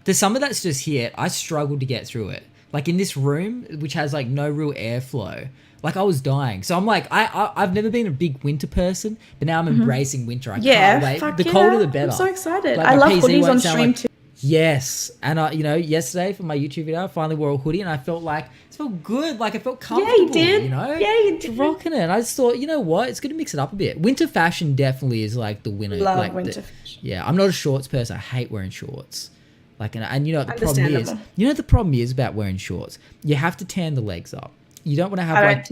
There's some of that's just hit. I struggled to get through it. Like in this room, which has like no real airflow. Like I was dying. So I'm like, I've never been a big winter person, but now I'm embracing winter. I can't wait. The colder the better. I'm so excited. Like, I love hoodies on stream too. Yes, and yesterday for my YouTube video, I finally wore a hoodie, and I felt good. Like I felt comfortable. Yeah, you did. You know, yeah, you did. Rocking it. I just thought, you know what, it's going to mix it up a bit. Winter fashion definitely is like the winner. Love winter fashion. Yeah, I'm not a shorts person. I hate wearing shorts. Like, and you know what the problem is. You know what the problem is about wearing shorts. You have to tan the legs up. You don't want to have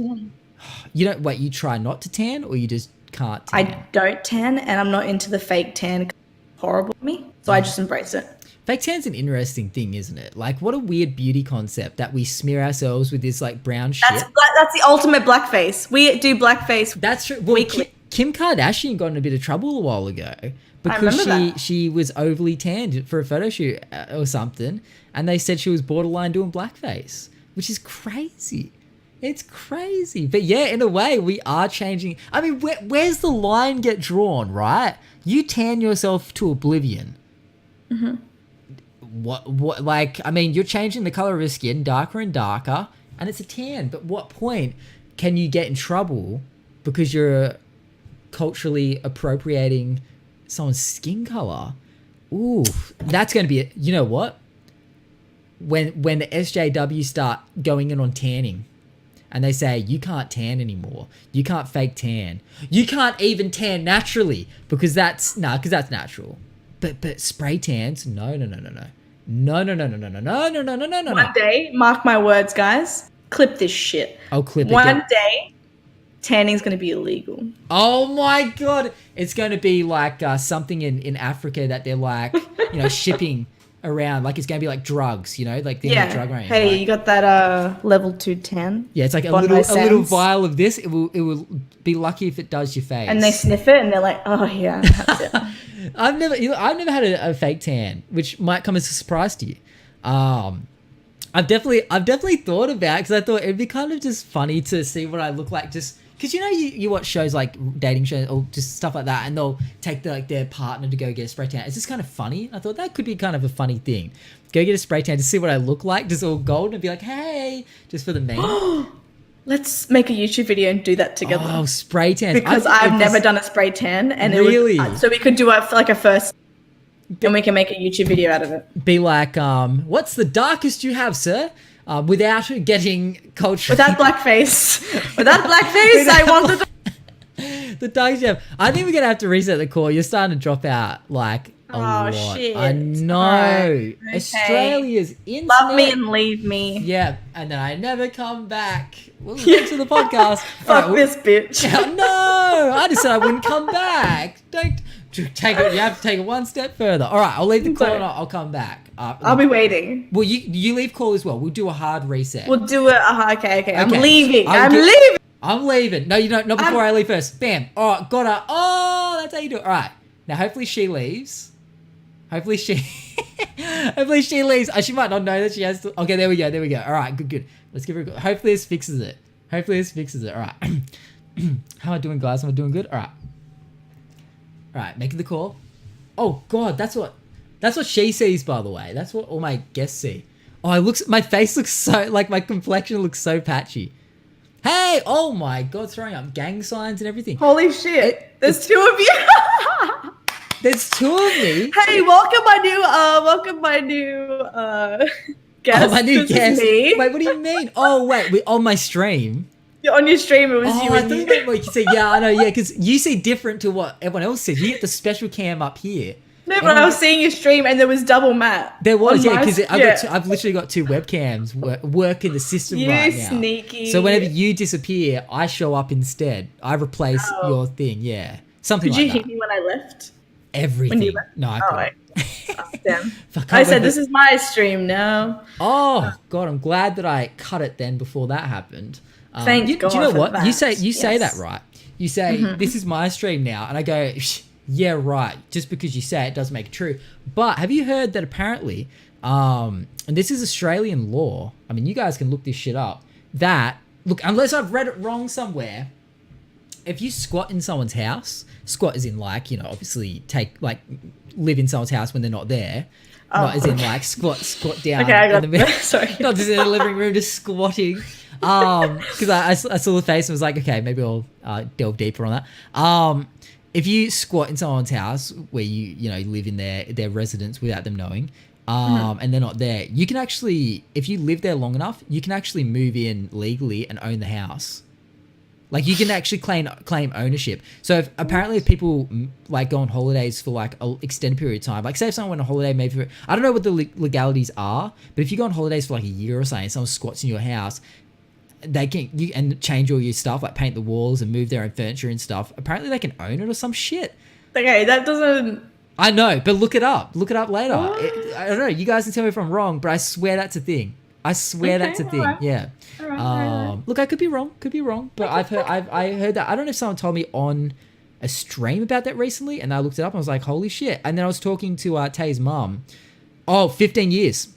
You don't wait. You try not to tan, or you just can't tan. I don't tan, and I'm not into the fake tan. It's horrible to me, so I just embrace it. Fake tan's an interesting thing, isn't it? Like, what a weird beauty concept that we smear ourselves with this like brown shit. That's the ultimate blackface. We do blackface. That's true. Well, Kim Kardashian got in a bit of trouble a while ago because she was overly tanned for a photo shoot or something, and they said she was borderline doing blackface, which is crazy. It's crazy. But yeah, in a way, we are changing. I mean, where's the line get drawn, right? You tan yourself to oblivion. Mm-hmm. what, like, I mean, you're changing the color of your skin darker and darker, and it's a tan. But what point can you get in trouble because you're culturally appropriating someone's skin color? Ooh, that's going to be, you know what? When the SJW start going in on tanning, and they say, you can't tan anymore. You can't fake tan. You can't even tan naturally because that's natural. But spray tans, no. One day, mark my words, guys. Clip this shit. I'll clip it. One day, tanning's going to be illegal. Oh my God. It's going to be like something in Africa that they're like, shipping around, like it's going to be like drugs, like the drug range. Hey, like, you got that level 2 tan? Yeah, it's like a little vial of this. It will be lucky if it does your face. And they sniff it and they're like, oh yeah, that's it. I've never had a fake tan, which might come as a surprise to you. I've definitely thought about it because I thought it'd be kind of just funny to see what I look like, just because you watch shows like dating shows or just stuff like that, and they'll take their partner to go get a spray tan. It's just kind of funny. I thought that could be kind of a funny thing. Go get a spray tan to see what I look like, just all gold, and be like, hey, just for the meme. Let's make a YouTube video and do that together. Oh, spray tan! Because I've never done a spray tan, and really, so we could do it for like a first. And we can make a YouTube video out of it. Be like, what's the darkest you have, sir? Without getting culture. Without blackface. I wanted the darkest you have. I think we're going to have to reset the call. You're starting to drop out like a lot. Shit. I know. Right. Okay. Australia's internet. Love me and leave me. Yeah. And then I never come back. We'll get to the podcast. Fuck this bitch. No. I just said I wouldn't come back. Don't. Take it. You have to take it one step further. All right, I'll leave the call and I'll come back. I'll be waiting. Well, you leave call as well. We'll do a hard reset. We'll do it. Okay. I'm leaving. I'm leaving. No, you don't. Not before I leave first. Bam. All right, got her. Oh, that's how you do it. All right. Now, hopefully she leaves. Hopefully she leaves. She might not know that she has to. Okay, there we go. All right, good. Let's give her a go. Hopefully this fixes it. All right. How am I doing, guys? Am I doing good? All right. All right, making the call. Oh God, that's what she sees, by the way. That's what all my guests see. Oh, my face looks so, like my complexion looks so patchy. Hey, oh my God, throwing up gang signs and everything. Holy shit, there's two of you. There's two of me. Hey, welcome my new guest. Oh, my new guest. Wait, what do you mean? Oh wait, on my stream. On your stream, it was you and me. You say, yeah, I know, yeah, because you see different to what everyone else sees. You get the special cam up here. No, but I was seeing your stream and there was double Matt. There was, yeah, because I've literally got two webcams work in the system right now. You sneaky. So whenever you disappear, I show up instead. I replace your thing, yeah. Something like that. Did you hear me when I left? Everything. When you left? No, I couldn't. Oh, damn. I said, this is my stream now. Oh, God, I'm glad that I cut it then before that happened. Thank God. Do you know what? That. You say that right. You say, this is my stream now. And I go, yeah, right. Just because you say it does make it true. But have you heard that apparently, and this is Australian law. I mean, you guys can look this shit up. That, look, unless I've read it wrong somewhere, if you squat in someone's house, squat as in like, obviously live in someone's house when they're not there. Not as in like squat down. Okay, I got in the middle. Sorry. Not just in the living room, just squatting. Because I saw the face and was like, okay, maybe I'll delve deeper on that. If you squat in someone's house where you live in their residence without them knowing, and they're not there, you can actually, if you live there long enough, you can actually move in legally and own the house. Like you can actually claim ownership. So apparently if people like go on holidays for like an extended period of time, like say if someone went on holiday maybe for, I don't know what the legalities are, but if you go on holidays for like a year or something, someone squats in your house, they can and change all your stuff, like paint the walls and move their own furniture and stuff. Apparently they can own it or some shit. Okay, that doesn't. I know, but look it up. Look it up later. I don't know. You guys can tell me if I'm wrong, but I swear that's a thing. That's a thing. Right. Yeah. All right. Look, I could be wrong, but I heard that. I don't know if someone told me on a stream about that recently, and I looked it up and I was like, holy shit. And then I was talking to Tay's mum. 15 years.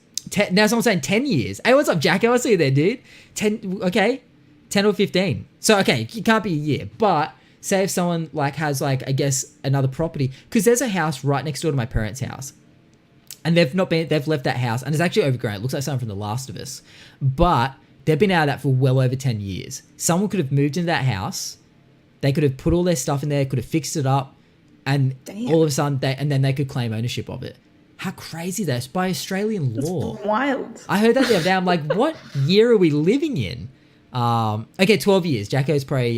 Now someone's saying 10 years. Hey, what's up, Jacko? I see you there, dude. 10, okay. 10 or 15. So, okay, it can't be a year. But say if someone like has like, I guess, another property, because there's a house right next door to my parents' house. and they've left that house, and it's actually overgrown. It looks like something from The Last of Us, but they've been out of that for well over 10 years. Someone could have moved into that house. They could have put all their stuff in there, could have fixed it up, and all of a sudden, then they could claim ownership of it. How crazy that is by Australian law. That's wild. I heard that the other day. I'm like, what year are we living in? Okay, 12 years. Jacko's probably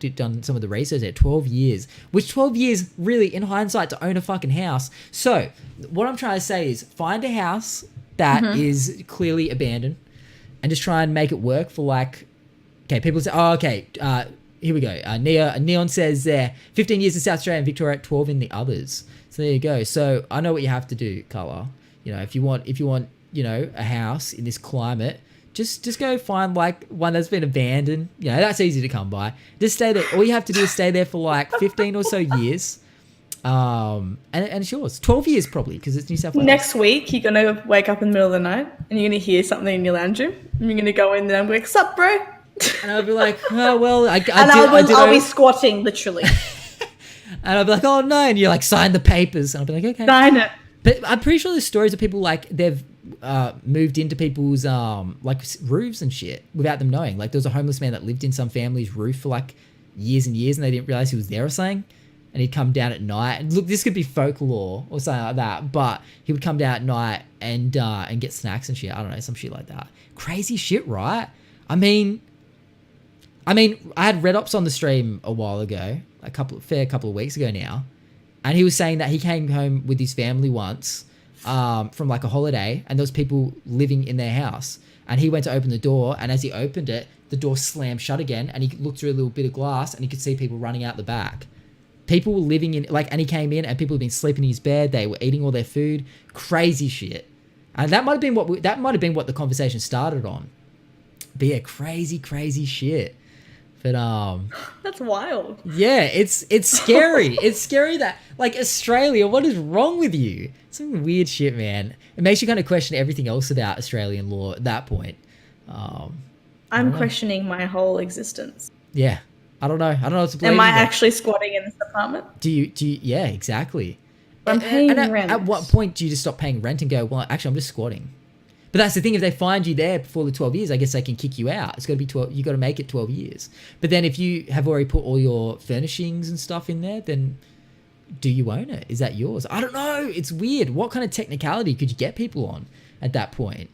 done some of the research there. 12 years. Which 12 years, really, in hindsight, to own a fucking house. So, what I'm trying to say is find a house that is clearly abandoned and just try and make it work for like... Okay, people say, oh, okay, here we go. Neon says there, 15 years in South Australia and Victoria, 12 in the others. So there you go. So I know what you have to do, Carla. You know, if you want, you know, a house in this climate, just go find like one that's been abandoned. You know, that's easy to come by. Just stay there. All you have to do is stay there for like 15 or so years. And it's yours. 12 years probably, because it's New South Wales. Next week, you're going to wake up in the middle of the night and you're going to hear something in your lounge room. And you're going to go in there and be like, sup, bro? And I'll be like, oh, well, I'll be squatting, literally. And I'll be like, oh, no. And you're like, sign the papers. And I'll be like, okay. Sign it. But I'm pretty sure there's stories of people like they've moved into people's like roofs and shit without them knowing. Like there was a homeless man that lived in some family's roof for like years and years and they didn't realize he was there or something. And he'd come down at night. And look, this could be folklore or something like that. But he would come down at night and get snacks and shit. I don't know, some shit like that. Crazy shit, right? I mean, I had Red Ops on the stream a while ago, a couple of weeks ago now, and he was saying that he came home with his family once from like a holiday, and there was people living in their house, and he went to open the door, and as he opened it, the door slammed shut again, and he looked through a little bit of glass, and he could see people running out the back. People were living in and he came in, and people had been sleeping in his bed. They were eating all their food. Crazy shit, and that might have been what the conversation started on. But yeah, crazy shit. But that's wild. Yeah, it's scary. It's scary that like Australia, what is wrong with you? Some weird shit, man. It makes you kind of question everything else about Australian law at that point. I'm questioning my whole existence. Yeah. I don't know what to blame. Am I actually squatting in this apartment? Do you yeah, exactly. I'm paying rent. At what point do you just stop paying rent and go, well, actually I'm just squatting? But that's the thing, if they find you there before the 12 years, I guess they can kick you out. It's got to be 12, you got to make it 12 years. But then if you have already put all your furnishings and stuff in there, then do you own it? Is that yours? I don't know. It's weird. What kind of technicality could you get people on at that point?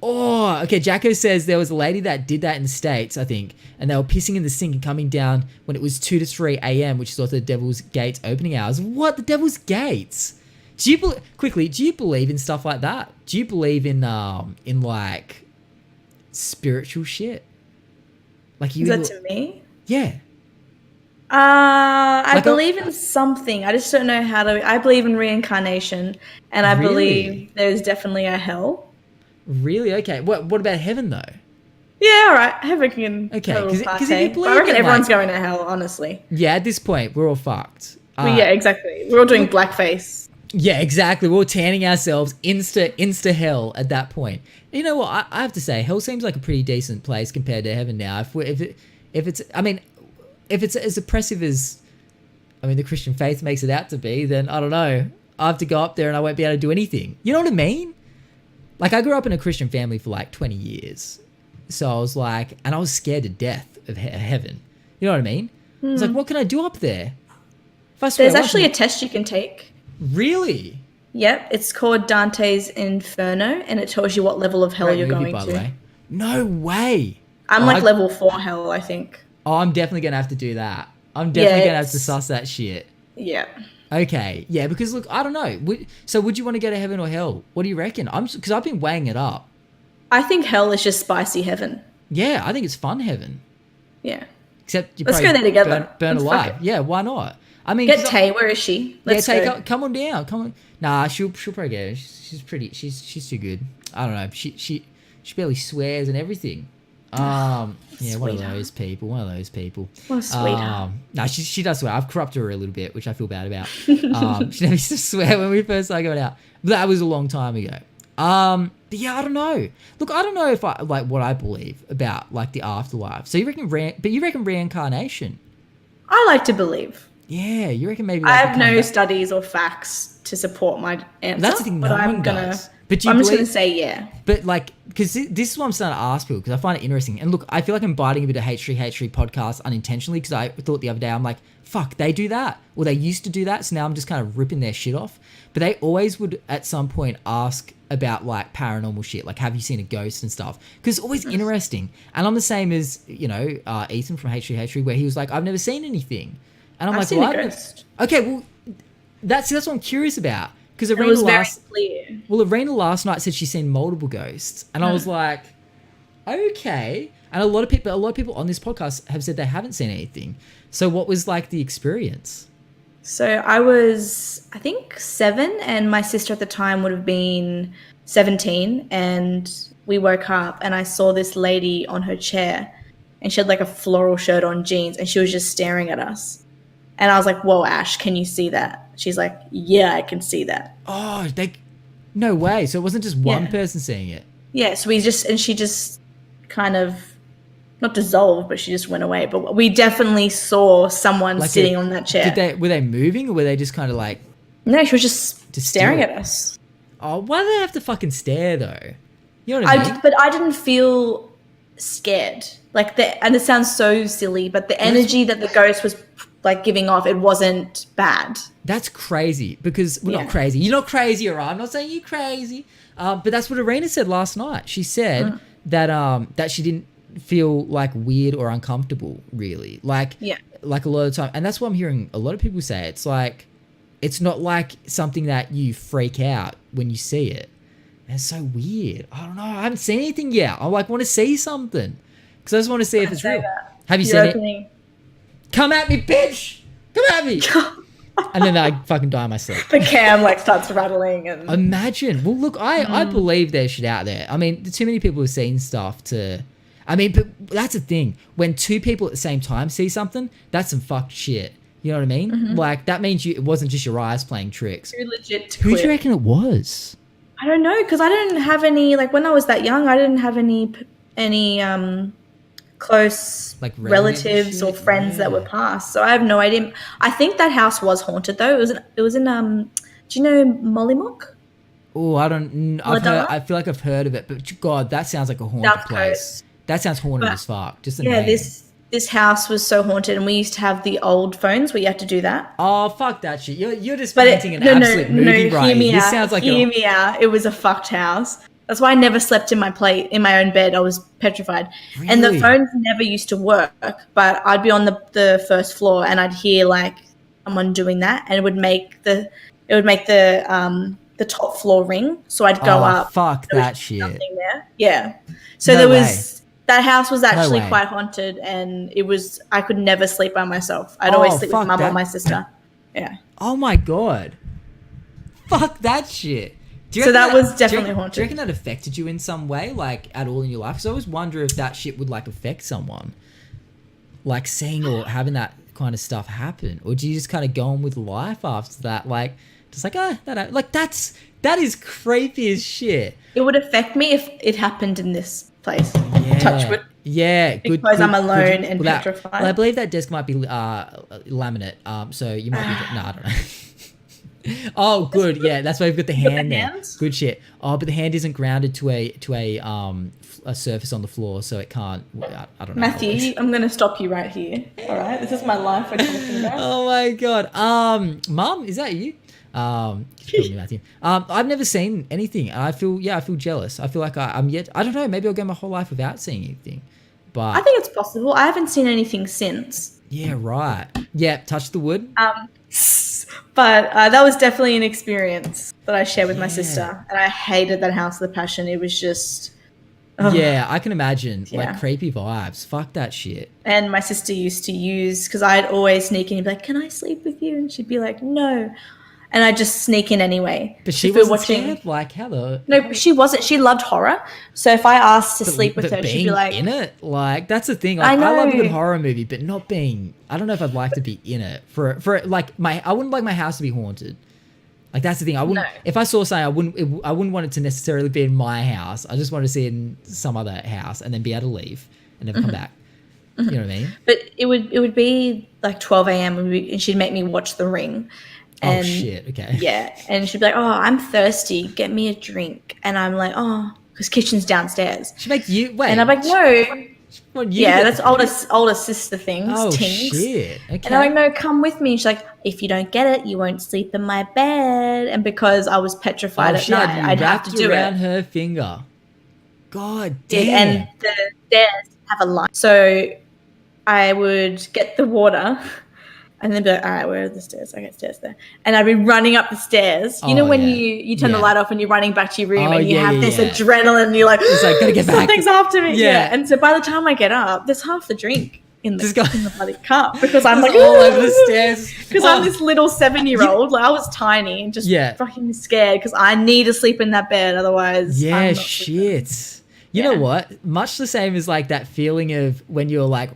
Okay, Jacko says there was a lady that did that in the States, I think, and they were pissing in the sink and coming down when it was 2 to 3 a.m., which is also the Devil's Gates opening hours. What? The Devil's Gates? Do you believe in stuff like that? Do you believe in like spiritual shit? Like you? Is that to me? Yeah. I believe in something. I just don't know how to. I believe in reincarnation, and I believe there's definitely a hell. Really? Okay. What about heaven though? Yeah, all right. Heaven can. Okay, because if you believe, I reckon everyone's going to hell. Honestly. Yeah, at this point, we're all fucked. Yeah, exactly. We're all doing blackface. Yeah, exactly. We're all tanning ourselves insta hell at that point. You know what? I have to say, hell seems like a pretty decent place compared to heaven now. If it's as oppressive as, the Christian faith makes it out to be, then I don't know. I have to go up there and I won't be able to do anything. You know what I mean? Like I grew up in a Christian family for like 20 years, so I was like, and I was scared to death of heaven. You know what I mean? I was like, what can I do up there? There's actually a test you can take. Really? Yep, it's called Dante's Inferno, and it tells you what level of hell you're going to. The way. No way. I'm like level 4 hell, I think. Oh, I'm definitely going to have to do that. I'm definitely going to have to suss that shit. Yeah. Okay. Yeah, because look, I don't know. So would you want to go to heaven or hell? What do you reckon? Because I've been weighing it up. I think hell is just spicy heaven. Yeah, I think it's fun heaven. Yeah. Except you Let's go there together. Burn alive. Yeah, why not? Get Tay. Where is she? Let's go. Come on down. Come on. Nah, she'll probably go. She's pretty. She's too good. I don't know. She barely swears and everything. Yeah, one of those people. What a sweetheart. No, she does swear. I've corrupted her a little bit, which I feel bad about. She never used to swear when we first started going out. But that was a long time ago. But yeah, I don't know. Look, I don't know if I like what I believe about like the afterlife. So you reckon reincarnation? I like to believe. Yeah, you reckon maybe I like have no studies or facts to support my answer. That's the thing, no one does. But I'm just going to say yeah. But like, because this is what I'm starting to ask people, because I find it interesting. And look, I feel like I'm biting a bit of H3 podcast unintentionally, because I thought the other day, I'm like, fuck, they do that. Or they used to do that. So now I'm just kind of ripping their shit off. But they always would at some point ask about like paranormal shit. Like, have you seen a ghost and stuff? Because it's always interesting. And I'm the same as, Ethan from H3, where he was like, I've never seen anything. And I'm I've like, seen what? a ghost. Okay, well, that's what I'm curious about. Because it was very clear. Well, Arena last night said she's seen multiple ghosts, and I was like, okay. And a lot of people on this podcast have said they haven't seen anything. So, what was like the experience? So I was, I think, 7, and my sister at the time would have been 17, and we woke up, and I saw this lady on her chair, and she had like a floral shirt on, jeans, and she was just staring at us. And I was like, whoa, Ash, can you see that? She's like, yeah, I can see that. Oh, no way. So it wasn't just one person seeing it. Yeah, so she just kind of, not dissolved, but she just went away. But we definitely saw someone like sitting on that chair. Were they moving, or were they just kind of like... No, she was just staring at us. Oh, why do they have to fucking stare though? You know what I mean? But I didn't feel scared. And it sounds so silly, but the energy that the ghost was like giving off, it wasn't bad. That's crazy, because we're not crazy. You're not crazy, all right? I'm not saying you're crazy. But that's what Arena said last night. She said that she didn't feel like weird or uncomfortable, really. Like a lot of the time. And that's what I'm hearing a lot of people say. It's like, it's not like something that you freak out when you see it. And it's so weird. I don't know. I haven't seen anything yet. I like want to see something, because I just want to see if it's real. Have you seen it? Come at me, bitch! Come at me! And then I fucking die in my sleep. The cam like starts rattling and... Imagine. Well, look, I believe there's shit out there. I mean, too many people have seen stuff to... I mean, but that's the thing. When 2 people at the same time see something, that's some fucked shit. You know what I mean? Mm-hmm. Like, that means it wasn't just your eyes playing tricks. Too legit to Who do you reckon it was? I don't know, because I didn't have any... Like, when I was that young, I didn't have any close like relatives or friends that were passed, so I have no idea. I think that house was haunted though. It was in do you know Mollymook? Oh, I don't. I feel like I've heard of it, but God, that sounds like a haunted place. That sounds haunted as fuck. Just this house was so haunted, and we used to have the old phones where you had to do that. Oh, fuck that shit! You're just painting an absolute movie, right? This sounds like hear me out. It was a fucked house. That's why I never slept in my own bed. I was petrified. Really? And the phones never used to work, but I'd be on the first floor and I'd hear like someone doing that, and it would make the top floor ring. So I'd go up. Fuck that shit. Nothing there. Yeah. So that house was actually quite haunted, and I could never sleep by myself. I'd always sleep with mum or my sister. Yeah. Oh my God. Fuck that shit. So that was definitely haunted. Do you reckon that affected you in some way, like at all in your life? Because I always wonder if that shit would like affect someone, like seeing or having that kind of stuff happen, or do you just kind of go on with life after that, like just like that is creepy as shit. It would affect me if it happened in this place. Yeah. Touch wood. Yeah, good. Because I'm alone and petrified. Well, I believe that desk might be laminate. So you might be. No, I don't know. Oh, good. Yeah, that's why we've got the hand there. Good shit. Oh, but the hand isn't grounded to a surface on the floor, so it can't. I don't know. Matthew, I'm going to stop you right here. All right, this is my life we're talking about. Oh my God. Mum, is that you? Call me Matthew. I've never seen anything, and I feel jealous. I feel like I'm yet. I don't know. Maybe I'll go my whole life without seeing anything. But I think it's possible. I haven't seen anything since. Yeah. Right. Yeah. Touch the wood. But that was definitely an experience that I shared with my sister, and I hated that house with a passion. It was just... Yeah, I can imagine. Like, creepy vibes. Fuck that shit. And my sister used to use... Because I'd always sneak in and be like, can I sleep with you? And she'd be like, no. And I'd just sneak in anyway. But she wasn't scared? Like, how the... No, she wasn't. She loved horror. So if I asked to sleep with her, she'd be like... in it? Like, that's the thing. Like, I love a good horror movie, but not being... I don't know if I'd like to be in it. I wouldn't like my house to be haunted. Like, that's the thing. I wouldn't... No. If I saw something, I wouldn't want it to necessarily be in my house. I just want to see it in some other house and then be able to leave and never come back. You know what I mean? But it would be like 12 a.m. and she'd make me watch The Ring. And, oh shit! Okay. Yeah, and she'd be like, "Oh, I'm thirsty. Get me a drink." And I'm like, "Oh, because kitchen's downstairs." She make you wait. And I'm like, "No." What, you Yeah, that's older sister things. Oh tinks. shit! Okay. And I'm like, "No, come with me." She's like, "If you don't get it, you won't sleep in my bed." And because I was petrified at night, I'd have to do around it. her finger. God Yeah, damn. and the stairs have a line, so I would get the water. And then be like, all right, where are the stairs? I get stairs there. And I'd be running up the stairs. You know when you turn the light off and you're running back to your room and you have this adrenaline and you're like, it's like, gotta get back. Something's after me. Yeah. And so by the time I get up, there's half the drink in the bloody cup because I'm like, all over the stairs. Because I'm this little 7-year-old. Like, I was tiny and just fucking scared because I need to sleep in that bed. Otherwise, yeah, I'm not shit. sleeping. You know what? Much the same as like that feeling of when you're like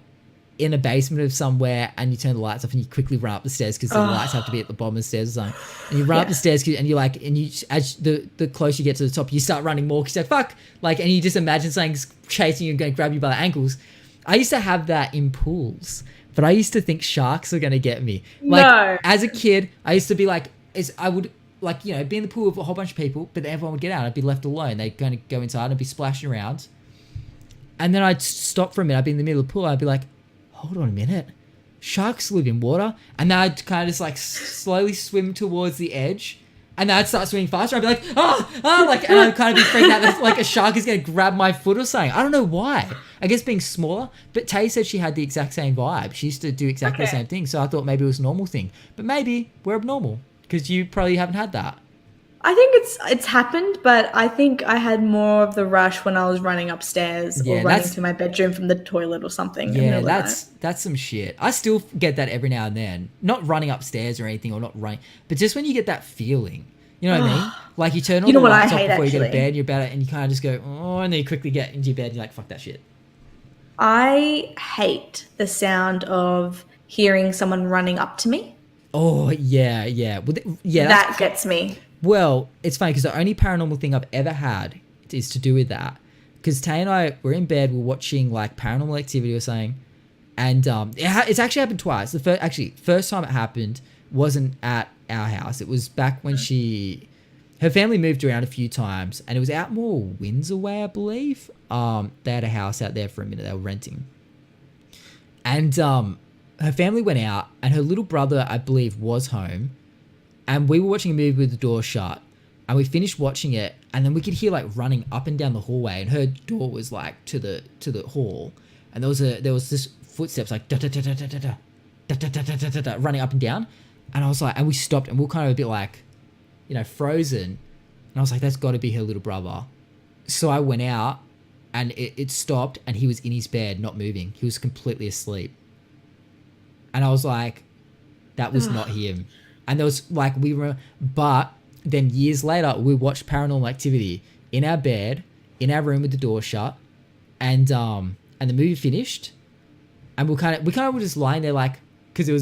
in a basement of somewhere and you turn the lights off and you quickly run up the stairs because the lights have to be at the bottom of the stairs or something. And you run up the stairs and you're like, and you as the closer you get to the top, you start running more because you're like, fuck. Like, and you just imagine something's chasing you and going to grab you by the ankles. I used to have that in pools, but I used to think sharks were going to get me. Like, as a kid, I used to be like, I would like, you know, be in the pool with a whole bunch of people, but then everyone would get out. I'd be left alone. They'd kind of go inside and I'd be splashing around. And then I'd stop for a minute. I'd be in the middle of the pool. I'd be like, hold on a minute. Sharks live in water. And then I'd kind of just like slowly swim towards the edge. And then I'd start swimming faster. I'd be like, like, and I'd kind of be freaked out that like a shark is going to grab my foot or something. I don't know why. I guess being smaller. But Tay said she had the exact same vibe. She used to do exactly the same thing. So I thought maybe it was a normal thing. But maybe we're abnormal because you probably haven't had that. I think it's happened, but I think I had more of the rush when I was running upstairs or running to my bedroom from the toilet or something. Yeah, that's some shit. I still get that every now and then. Not running upstairs or anything, or not running, but just when you get that feeling. You know what I mean? Like you turn on the lights off before you go to bed, you're about it, and you kind of just go, oh, and then you quickly get into your bed and you're like, fuck that shit. I hate the sound of hearing someone running up to me. Oh, yeah. Well, that gets me. Well, it's funny because the only paranormal thing I've ever had is to do with that. Because Tay and I were in bed, we're watching like Paranormal Activity or something, and it's actually happened twice. The first time it happened wasn't at our house. It was back when her family moved around a few times, and it was out more Windsor way, I believe. They had a house out there for a minute. They were renting, and her family went out, and her little brother, I believe, was home. And we were watching a movie with the door shut, and we finished watching it, and then we could hear like running up and down the hallway, and her door was like to the hall, and there was this footsteps like da da da da da da da da da da da da da running up and down, and I was like, and we stopped, and we were kind of a bit like, you know, frozen, and I was like, that's got to be her little brother. So I went out, and it stopped, and he was in his bed, not moving. He was completely asleep, and I was like, that was not him. And there was like, but then years later, we watched Paranormal Activity in our bed, in our room with the door shut, and the movie finished, and we kind of were just lying there like, because the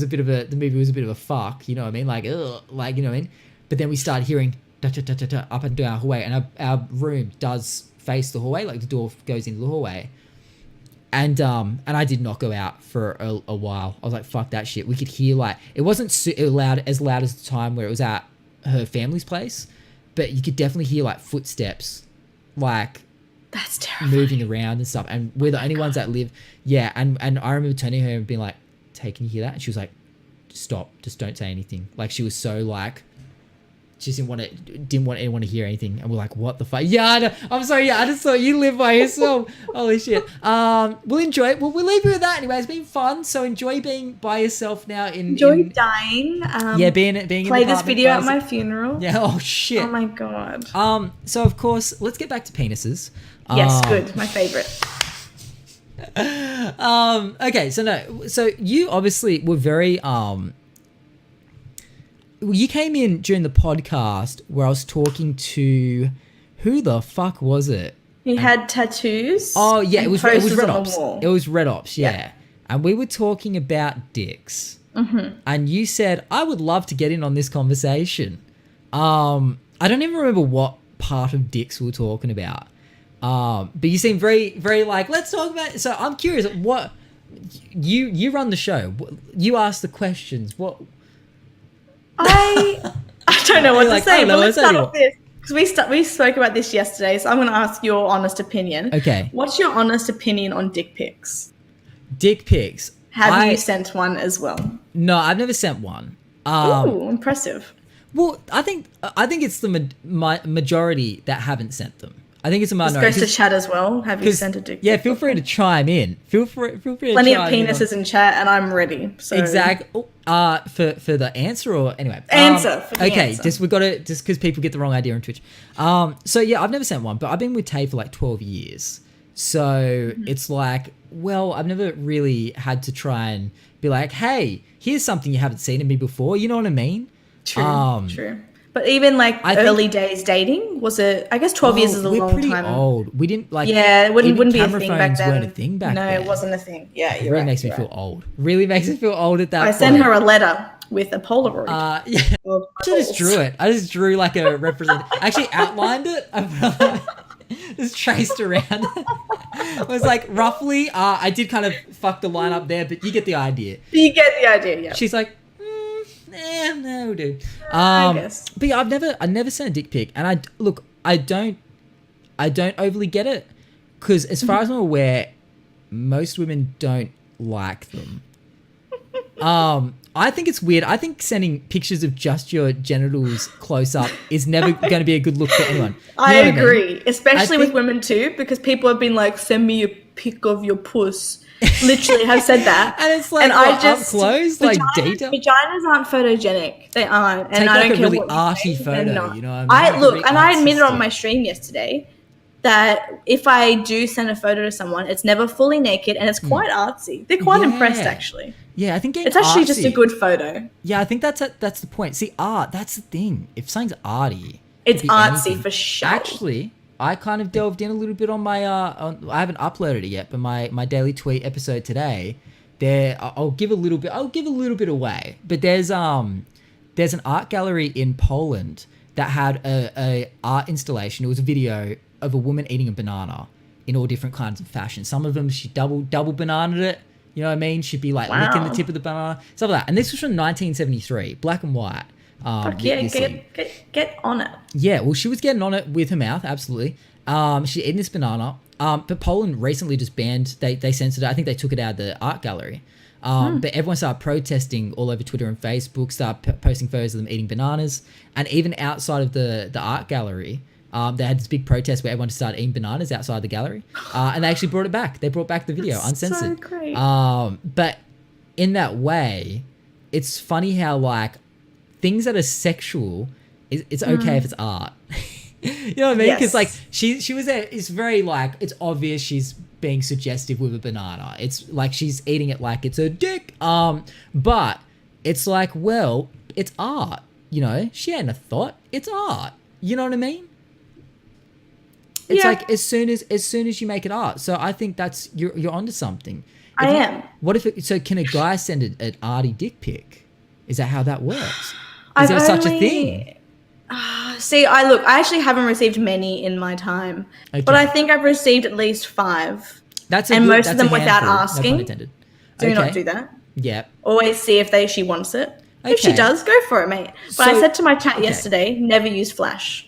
movie was a bit of a fuck, you know what I mean? Like, ugh, like, you know what I mean? But then we started hearing da da da da da up and down our hallway, and our room does face the hallway, like the door goes into the hallway. And I did not go out for a while. I was like, fuck that shit. We could hear like, it wasn't as loud as the time where it was at her family's place, but you could definitely hear like footsteps, like that's terrifying, moving around and stuff. And we're the only ones that live. Yeah. And I remember turning to her and being like, Tay, can you hear that? And she was like, stop, just don't say anything. Like she was so like, she didn't want anyone to hear anything, and we're like, what the fuck? Yeah, I know. I'm sorry. Yeah, I just thought you live by yourself. Holy shit. We'll enjoy it. We'll leave you with that anyway. It's been fun. So enjoy being by yourself now. Enjoy dying. Being play this video at my funeral. Yeah. Oh shit. Oh my god. So of course, let's get back to penises. Yes, good. My favorite. Okay. So you obviously were very you came in during the podcast where I was talking to, who the fuck was it? He had tattoos. Oh yeah, it was Red Ops. It was Red Ops, yeah. Yeah. And we were talking about dicks. Mm-hmm. And you said, I would love to get in on this conversation. I don't even remember what part of dicks we were talking about. But you seem very, very like, let's talk about it. So I'm curious, You run the show. You ask the questions. What? I don't know what to say. Well, let's start off this. Because we spoke about this yesterday, so I'm going to ask your honest opinion. Okay. What's your honest opinion on dick pics? Dick pics. Have you sent one as well? No, I've never sent one. Ooh, impressive. Well, I think it's the majority that haven't sent them. I think it's a minority. This goes to chat as well. Have you sent a dick pic? Yeah, feel free to chime in. Feel free Plenty of penises in chat, and I'm ready. So. Exactly. For the answer or anyway. Answer. Just because people get the wrong idea on Twitch. So yeah, I've never sent one, but I've been with Tay for like 12 years. So it's like, well, I've never really had to try and be like, hey, here's something you haven't seen in me before. You know what I mean? True. But even like early days dating, was it? I guess 12 years is a long time. We're pretty old. We didn't like. Yeah, it wouldn't be a thing back then. Weren't a thing back then. No, it wasn't a thing. Yeah, it really makes me feel old. Really makes me feel old at that point. I sent her a letter with a Polaroid. Yeah. I just drew it. I just drew like a represent. I actually outlined it. I just traced around it. It was like roughly. I did kind of fuck the line up there, but you get the idea. You get the idea. Yeah. She's like. No, dude. I guess. But yeah, I never sent a dick pic, and I don't overly get it, because as far as I'm aware, most women don't like them. I think it's weird. I think sending pictures of just your genitals close up is never going to be a good look for anyone. I agree, especially with women too, because people have been like, "Send me a pic of your puss." Literally have said that, and it's like, I just up close, like detail. Vaginas aren't photogenic; they aren't, and take I don't like a care really what arty photo. You know, I look, and I admitted on my stream yesterday that if I do send a photo to someone, it's never fully naked, and it's quite artsy. They're quite impressed, actually. Yeah, I think it's actually just a good photo. Yeah, I think that's the point. See, art, that's the thing. If something's arty, it's artsy for sure. Actually, I kind of delved in a little bit on my I haven't uploaded it yet, but my daily tweet episode today, I'll give a little bit away. But there's an art gallery in Poland that had a art installation. It was a video of a woman eating a banana in all different kinds of fashion. Some of them she double bananaed it. You know what I mean? She'd be like licking the tip of the banana, stuff like that. And this was from 1973, black and white. Get on it. Yeah, well, she was getting on it with her mouth, absolutely. She'd eaten this banana. But Poland recently just banned, they censored it. I think they took it out of the art gallery. But everyone started protesting all over Twitter and Facebook, started posting photos of them eating bananas. And even outside of the art gallery, they had this big protest where everyone started eating bananas outside the gallery. And they actually brought it back. They brought back the video, uncensored. So great. But in that way, it's funny how, like, things that are sexual, it's okay if it's art. You know what I mean? Because like she was there. It's very like, it's obvious she's being suggestive with a banana. It's like she's eating it like it's a dick. But it's like, well, it's art. You know, she hadn't a thought. It's art. You know what I mean? It's like as soon as you make it art. So I think that's you're onto something. I am. What if so? Can a guy send an arty dick pic? Is that how that works? Is there such a thing? See, I actually haven't received many in my time, but I think I've received at least 5. Most of them without asking. Do not do that. Yeah. Always see if she wants it. Okay. If she does, go for it, mate. But I said to my chat yesterday, never use flash.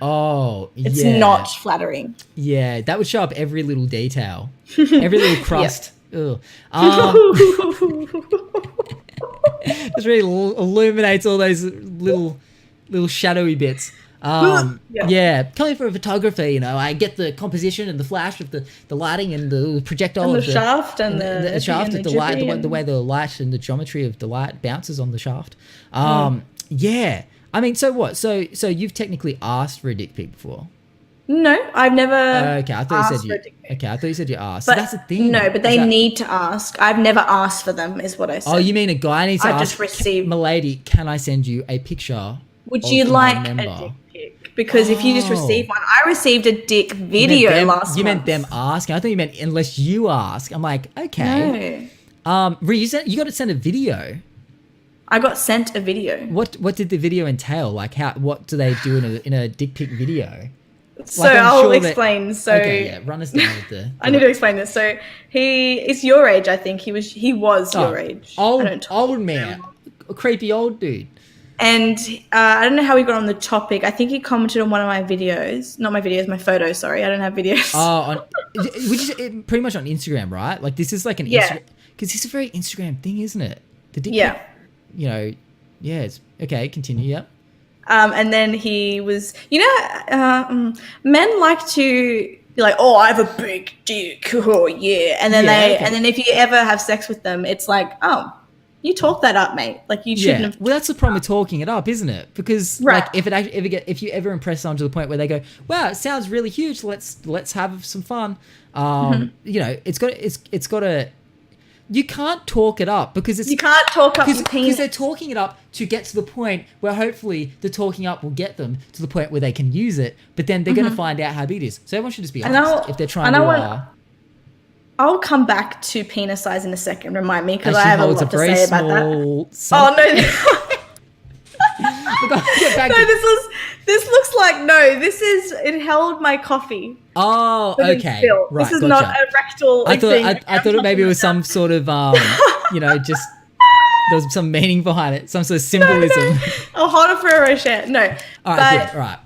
Oh, it's not flattering. Yeah, that would show up every little detail, every little crust. Ugh. Just really illuminates all those little shadowy bits. Yeah, coming from a photographer, you know, I get the composition and the flash of the lighting and the projectile and the shaft and the shaft of the light, the way the light and the geometry of the light bounces on the shaft. Yeah, I mean, so what? So you've technically asked for a dick pic before? No, I've never. Okay, I thought you said you. Okay, I thought you said you asked. But so that's the thing. No, but they need to ask. I've never asked for them, is what I said. Oh, you mean a guy needs to ask? I've just received. Milady, can I send you a picture? Would you like a dick pic? Because if you just receive one, I received a dick video last month. You meant them asking. I thought you meant unless you ask. I'm like, okay. No. You got to send a video. I got sent a video. What did the video entail? Like what do they do in a dick pic video? So I'll explain. So okay, yeah, run us down with the. I need to explain this. So he is your age, I think. He was your age. Old man, a creepy old dude. And I don't know how he got on the topic. I think he commented on one of my videos. Not my videos, my photos, sorry. I don't have videos. Oh, which is pretty much on Instagram, right? Like, this is like an Instagram... Because it's a very Instagram thing, isn't it? The dick pic, you know... Yeah, it's... Okay, continue, yep. And then he was... You know, men like to be like, oh, I have a big dick. Oh, yeah. And then and then if you ever have sex with them, it's like, oh... You talk that up, mate. Like, you shouldn't have. Well, that's the problem with talking it up, isn't it? Because like, if you ever impress someone to the point where they go, "Wow, it sounds really huge. Let's have some fun." You know, it's got to. You can't talk it up because you can't talk up your penis because they're talking it up to get to the point where hopefully the talking up will get them to the point where they can use it. But then they're going to find out how big it is. So everyone should just be honest if they're trying to. I'll come back to penis size in a second. Remind me, because I have a lot to say about that. Oh no! This looks like it held my coffee. Oh, okay. Right, this is not a rectal thing. I thought maybe it was some sort of you know, just there was some meaning behind it, some sort of symbolism. No. I'll hold it for a Rochette. No, all right, good. All right.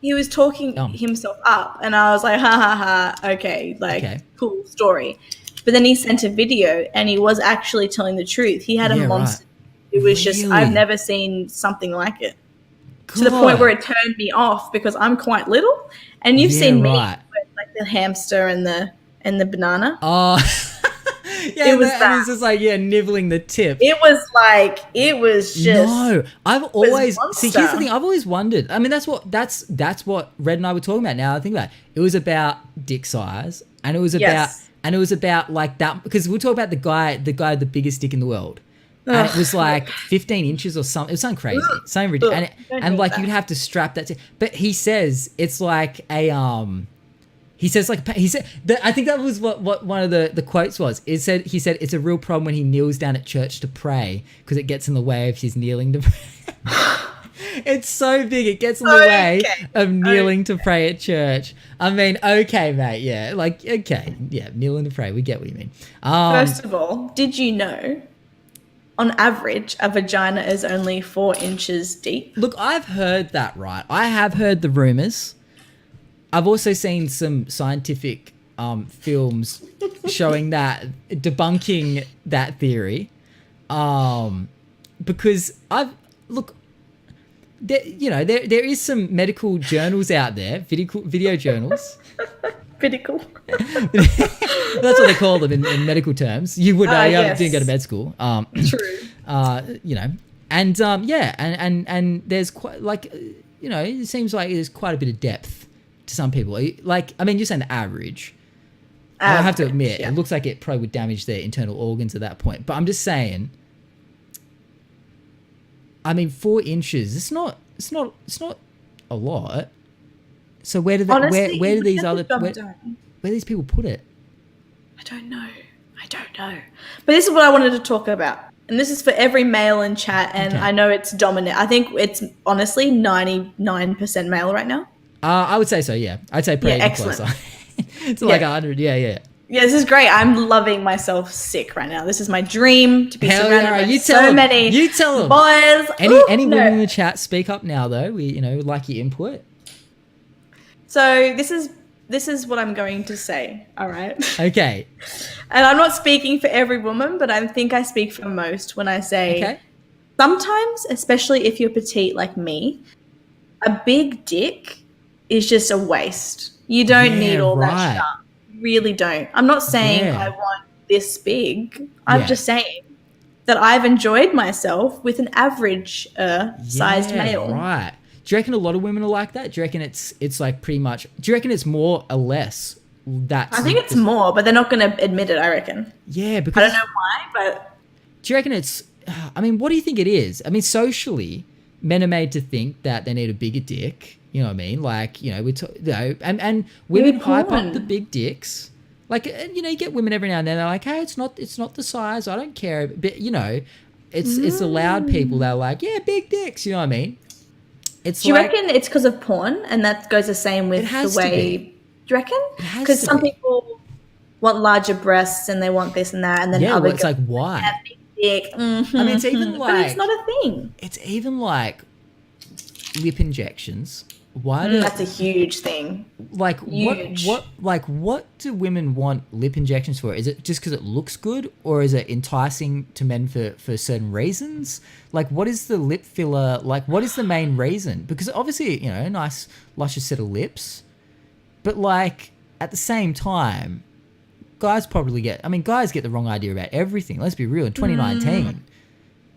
He was talking himself up, and I was like, ha ha ha, okay, cool story. But then he sent a video, and he was actually telling the truth. He had a monster. Right. It was just, I've never seen something like it. God. To the point where it turned me off because I'm quite little, and you've seen me with like the hamster and the banana. Oh. Yeah, it was and it's just like nibbling the tip. It was just no. I've always see. Here's the thing. I've always wondered. I mean, that's what Red and I were talking about. Now I think about it. It was about dick size, and it was about like that because we'll talk about the guy with the biggest dick in the world, and it was like 15 inches or something. It was something crazy, something ridiculous, and like you'd have to strap that. But he says it's like a He said I think that was what one of the quotes was. He said it's a real problem when he kneels down at church to pray because it gets in the way of his kneeling to pray. It's so big it gets in the way of kneeling to pray at church. I mean, okay, mate, yeah, like okay, yeah, kneeling to pray. We get what you mean. First of all, did you know, on average, a vagina is only 4 inches deep? Look, I've heard that, right? I have heard the rumors. I've also seen some scientific films showing that, debunking that theory. Because there is some medical journals out there, video journals. Medical. That's what they call them in medical terms. You would know, you didn't go to med school. True. You know, and there's quite it seems like there's quite a bit of depth to some people. Like, I mean, you're saying the average. I have to admit, it looks like it probably would damage their internal organs at that point. But I'm just saying, I mean, 4 inches, it's not a lot. So where do these people put it? I don't know. But this is what I wanted to talk about. And this is for every male in chat, and I know it's dominant. I think it's honestly 99% male right now. I would say so, yeah. I'd say pretty closer. It's like 100, yeah. Yeah, this is great. I'm loving myself sick right now. This is my dream, to be surrounded by so many you tell them. Boys. Any women in the chat, speak up now, though. We, would like your input. So this is what I'm going to say, all right? Okay. And I'm not speaking for every woman, but I think I speak for most when I say sometimes, especially if you're petite like me, a big dick is just a waste. You don't need all that stuff. You really don't. I'm not saying I want this big. I'm just saying that I've enjoyed myself with an average sized male. Right. Do you reckon a lot of women are like that? Do you reckon it's like pretty much... Do you reckon it's more or less? I think it's more, but they're not going to admit it, I reckon. Yeah, because... I don't know why, but... Do you reckon it's... I mean, what do you think it is? I mean, socially, men are made to think that they need a bigger dick. You know what I mean? Like, and women hype up the big dicks. Like, you get women every now and then. They're like, hey, it's not the size. I don't care. But it's the loud people that are like, yeah, big dicks. You know what I mean? It's Do you reckon it's because of porn, and that goes the same with the way? Do you reckon? Because some people want larger breasts and they want this and that, and then other it's like why? Dick. Mm-hmm. I mean, it's even like, but it's not a thing. It's even like lip injections. Why? That's a huge thing. Like huge. what do women want lip injections for? Is it just because it looks good, or is it enticing to men for certain reasons? Like, what is the lip filler? Like, what is the main reason? Because obviously, you know, a nice luscious set of lips, but like at the same time, guys get the wrong idea about everything. Let's be real. In 2019,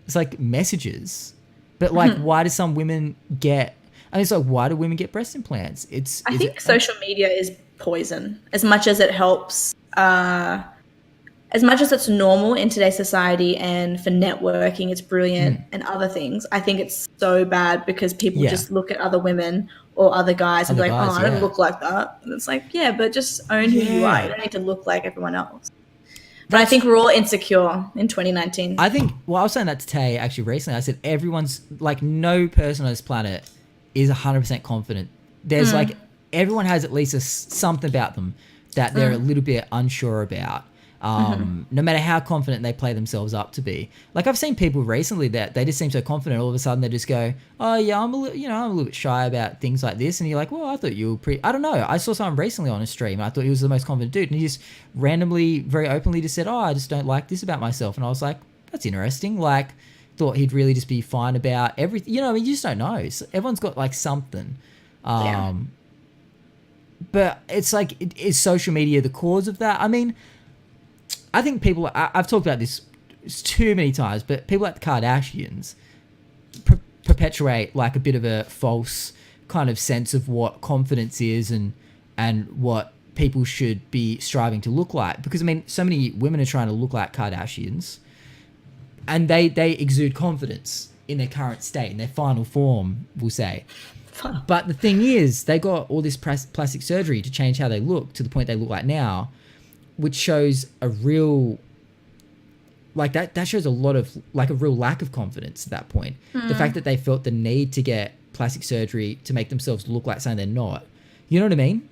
it's like messages, but like, why do some women get? I mean, it's like, why do women get breast implants? I think social media is poison. As much as it helps, as much as it's normal in today's society, and for networking, it's brilliant, and other things. I think it's so bad because people just look at other women or other guys and be like, I don't look like that. And it's like, yeah, but just own who you are. You don't need to look like everyone else. But I think we're all insecure in 2019. I think, well, I was saying that to Tay actually recently. I said, everyone's like, no person on this planet is 100% confident. There's like, everyone has at least something about them that they're a little bit unsure about. No matter how confident they play themselves up to be. Like, I've seen people recently that they just seem so confident, all of a sudden they just go, oh yeah, I'm a little bit shy about things like this. And you're like, well, I thought you were pretty, I don't know. I saw someone recently on a stream, and I thought he was the most confident dude. And he just randomly, very openly just said, oh, I just don't like this about myself. And I was like, that's interesting. Like, thought he'd really just be fine about everything. You know, I mean, you just don't know. So everyone's got like something. But it's like, is social media the cause of that? I mean, I think people, I've talked about this too many times, but people like the Kardashians perpetuate like a bit of a false kind of sense of what confidence is and what people should be striving to look like. Because, I mean, so many women are trying to look like Kardashians, and they exude confidence in their current state, in their final form, we'll say. But the thing is, they got all this plastic surgery to change how they look to the point they look like now, which shows a real, like, that shows a lot of, like, a real lack of confidence at that point. The fact that they felt the need to get plastic surgery to make themselves look like something they're not. You know what I mean?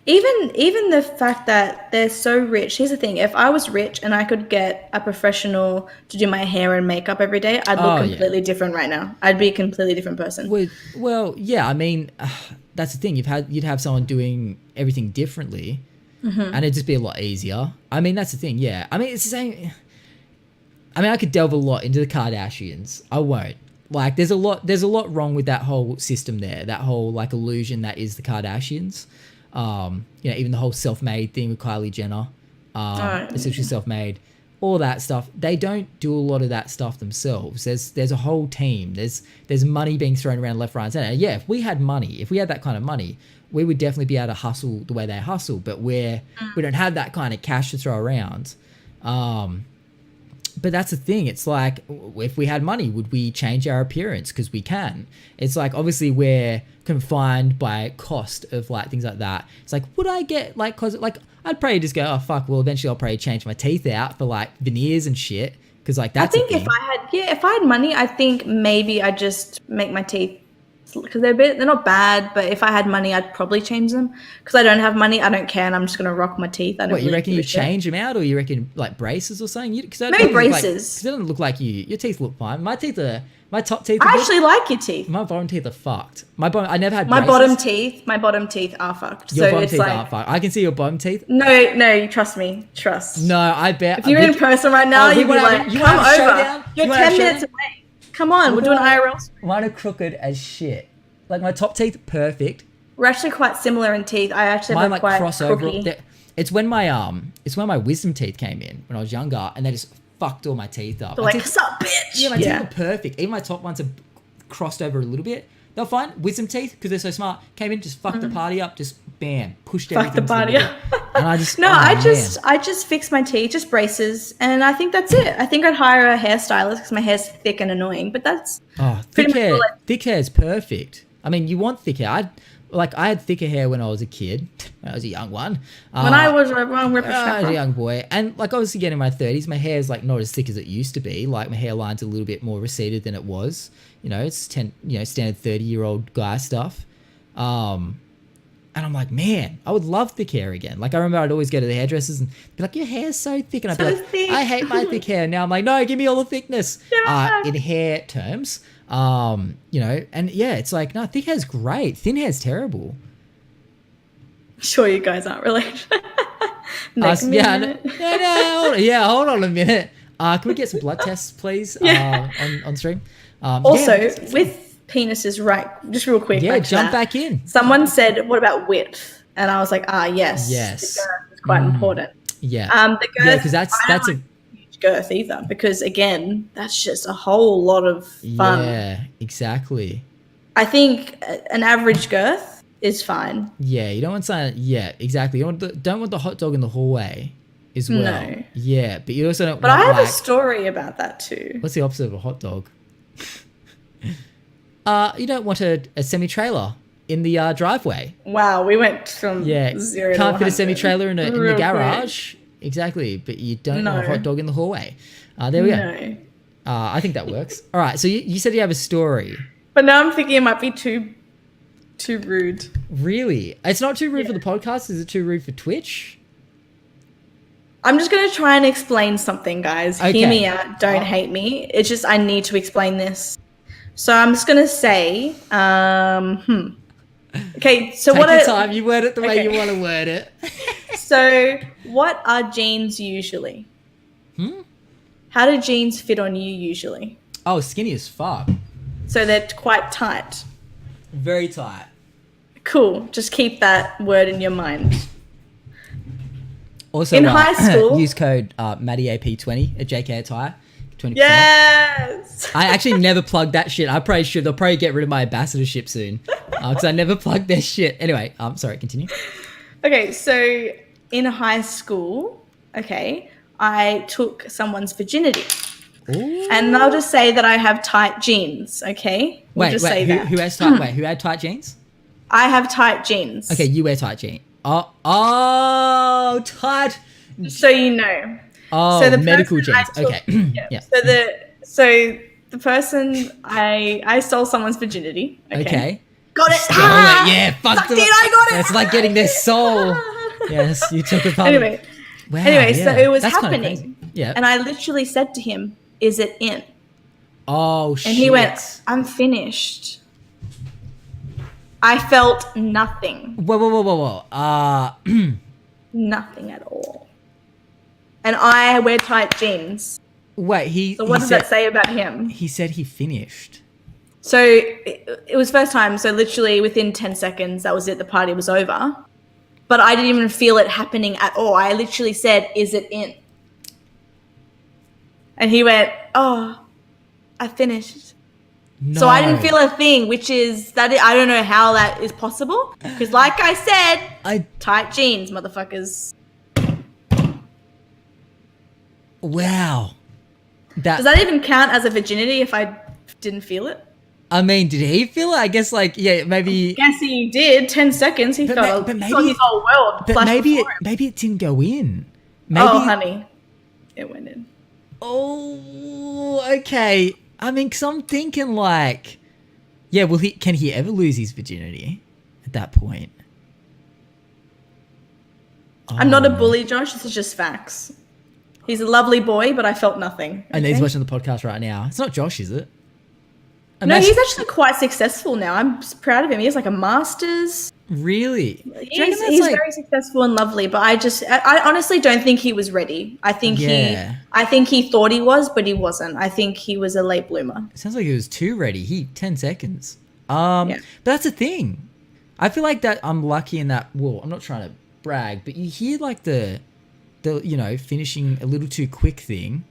Even the fact that they're so rich. Here's the thing: if I was rich and I could get a professional to do my hair and makeup every day, I'd look completely different right now. I'd be a completely different person. Well, yeah. I mean, that's the thing. You'd have someone doing everything differently, and it'd just be a lot easier. I mean, that's the thing. Yeah. I mean, it's the same. I mean, I could delve a lot into the Kardashians. I won't. Like, there's a lot wrong with that whole system there. That whole, like, illusion that is the Kardashians. You know, even the whole self-made thing with Kylie Jenner, essentially self-made, all that stuff. They don't do a lot of that stuff themselves. There's a whole team. There's money being thrown around left, right, and center. Yeah, if we had that kind of money, we would definitely be able to hustle the way they hustle. But we don't have that kind of cash to throw around. But that's the thing. It's like, if we had money, would we change our appearance? Because we can. It's like, obviously we're confined by cost of like things like that. It's like, would I get like, cause like I'd probably just go, oh fuck, well eventually I'll probably change my teeth out for like veneers and shit. Cause like that's, I think if I had money, I think maybe I'd just make my teeth, because they're not bad, but if I had money, I'd probably change them. Because I don't have money, I don't care, and I'm just gonna rock my teeth. I don't. What, you reckon you change them out, or you reckon like braces or something? Maybe braces. Because they don't look like you. Your teeth look fine. My top teeth. I actually like your teeth. My bottom teeth are fucked. I never had. My bottom teeth are fucked. Your bottom teeth are fucked. I can see your bottom teeth. No, trust me. No, I bet. If you're in person right now, you'd be like, come over. You're 10 minutes away. Come on, we're doing IRL. Mine are crooked as shit. Like, my top teeth, perfect. We're actually quite similar in teeth. I actually have quite crooky. It's when my wisdom teeth came in when I was younger, and they just fucked all my teeth up. They're like, what's up, bitch? Yeah, my teeth are perfect. Even my top ones are crossed over a little bit. They're fine. Wisdom teeth, because they're so smart, came in, just fucked the party up, just bam, pushed everything. Fucked the party up. And I just I just fix my teeth, just braces, and I think that's it. I think I'd hire a hairstylist because my hair's thick and annoying, but that's thick hair. Thick hair is perfect. I mean, you want thick hair. like I had thicker hair when I was a kid. I was a young one. When I was a young boy, and like obviously getting in my 30s, my hair is like not as thick as it used to be. Like my hairline's a little bit more receded than it was. You know, it's standard 30-year-old guy stuff. And I'm like, man, I would love thick hair again. Like I remember I'd always go to the hairdressers and be like, your hair's so thick, and I'd be like, thick. I hate my thick hair. Now I'm like, no, give me all the thickness. In hair terms, and yeah, it's like, no, thick hair's great. Thin hair's terrible. Sure, you guys aren't related. Hold on a minute. Can we get some blood tests, please, on stream? With penises, right? Just real quick. Yeah, jump back in. Someone said, "What about width?" And I was like, yes. The girth is quite important. Yeah. The girth. Because that's a huge girth either. Because again, that's just a whole lot of fun. Yeah, exactly. I think an average girth is fine. Yeah, you don't want something. Yeah, exactly. You don't want the hot dog in the hallway as well. No. Yeah, but you also don't. But I have a story about that too. What's the opposite of a hot dog? You don't want a semi-trailer in the driveway. Wow, we went from 0 to 100. Can't fit a semi-trailer in the garage. Quick. Exactly, but you don't want a hot dog in the hallway. There we go. I think that works. All right, so you said you have a story. But now I'm thinking it might be too rude. Really? It's not too rude for the podcast? Is it too rude for Twitch? I'm just going to try and explain something, guys. Okay. Hear me out. Don't hate me. It's just I need to explain this. So I'm just going to say, okay, so Take your time. You word it the way you want to word it. So what are jeans usually? How do jeans fit on you usually? Oh, skinny as fuck. So they're quite tight. Very tight. Cool. Just keep that word in your mind. Also, in high school, use code MattyAP20 at JK Attire. 20%. Yes. I actually never plugged that shit. I probably should. They'll probably get rid of my ambassadorship soon because I never plugged their shit. Anyway, sorry. Continue. Okay, so in high school, I took someone's virginity. Ooh. And I'll just say that I have tight jeans. Okay. Who had tight jeans? I have tight jeans. Okay, you wear tight jeans. Oh, tight. So you know. Oh, so the medical jeans. Okay. Yeah. So the person I stole someone's virginity. Okay. Got it. Yeah, fucked it. I got it. It's like getting their soul. Yes, you took it. Anyway. Wow, so it was happening. Kind of yeah. And I literally said to him, "Is it in?" Oh shit. And he went, "I'm finished." I felt nothing. Whoa. Nothing at all. And I wear tight jeans. Wait, So what does that say about him? He said he finished. So it was first time. So literally within 10 seconds, that was it. The party was over. But I didn't even feel it happening at all. I literally said, "Is it in?" And he went, "Oh, I finished." No. So I didn't feel a thing, which is that I don't know how that is possible. Because like I said, tight jeans, motherfuckers. Wow. Does that even count as a virginity if I didn't feel it? I mean, did he feel it? I guess maybe. I guess he did. 10 seconds. He felt his whole world. But maybe it didn't go in. Maybe, oh, honey. It went in. Oh, okay. I mean, because I'm thinking can he ever lose his virginity at that point? I'm not a bully, Josh. This is just facts. He's a lovely boy, but I felt nothing. Okay? And he's watching the podcast right now. It's not Josh, is it? No, he's actually quite successful now. I'm proud of him. He has like a master's. Really? He's very successful and lovely, but I honestly don't think he was ready. I think he thought he was, but he wasn't. I think he was a late bloomer. It sounds like he was too ready. 10 seconds. But that's the thing. I feel like that I'm lucky in that. Well, I'm not trying to brag, but you hear like the finishing a little too quick thing.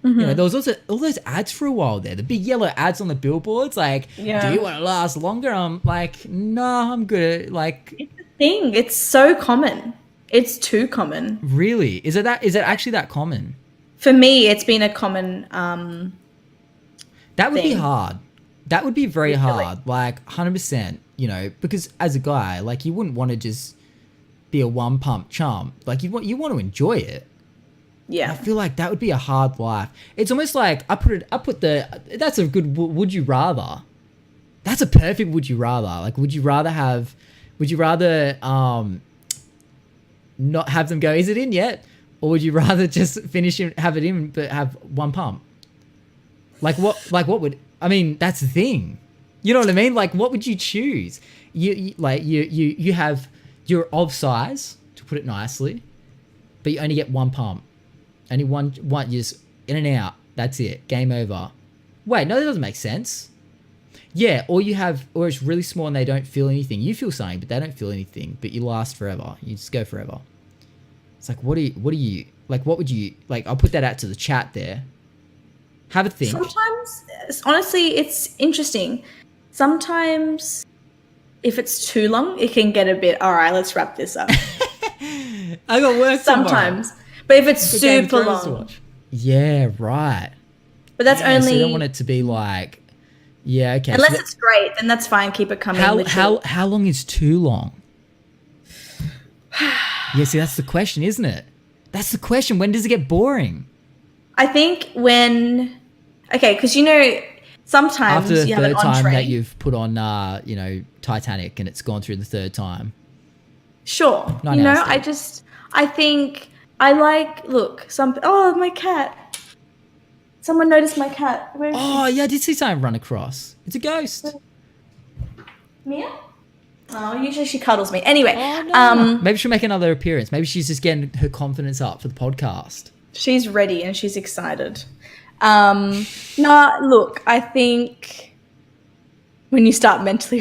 Mm-hmm. There was also all those ads for a while there. The big yellow ads on the billboards, do you want to last longer? I'm like, no, I'm good. Like, it's a thing. It's so common. It's too common. Really? Is it actually that common? For me, it's been a common. That would be hard. That would be very hard. Like 100%. you know, because as a guy, like, you wouldn't want to just be a one pump chump. Like, you want to enjoy it. Yeah. I feel like that would be a hard life. It's almost like that's a good would you rather. That's a perfect would you rather. Like, would you rather not have them go, is it in yet? Or would you rather just finish it, have it in, but have one pump? Like what would, I mean, that's the thing. You know what I mean? Like, what would you choose? You you're of size, to put it nicely, but you only get one pump. Only one, just in and out. That's it. Game over. Wait, no, that doesn't make sense. Yeah, or it's really small and they don't feel anything. You feel something, but they don't feel anything. But you last forever. You just go forever. It's like, what would you, like, I'll put that out to the chat there. Have a think. Sometimes, honestly, it's interesting. Sometimes, if it's too long, it can get a bit, all right, let's wrap this up. I got work sometimes. But if it's super long. Yeah, right. But that's only... So you don't want it to be like... Yeah, okay. Unless it's great, then that's fine. Keep it coming. How long is too long? Yeah, see, that's the question, isn't it? That's the question. When does it get boring? I think when... Okay, because, you know, sometimes after the you have an third time entree. that you've put on, you know, Titanic and it's gone through the third time. Sure. You know, I think... I like, look, oh, my cat. Someone noticed my cat. Where is she? Yeah, I did see something run across. It's a ghost. Mia? Oh, usually she cuddles me. Anyway. Oh, no. Maybe she'll make another appearance. Maybe she's just getting her confidence up for the podcast. She's ready and she's excited. No, look, I think when you start mentally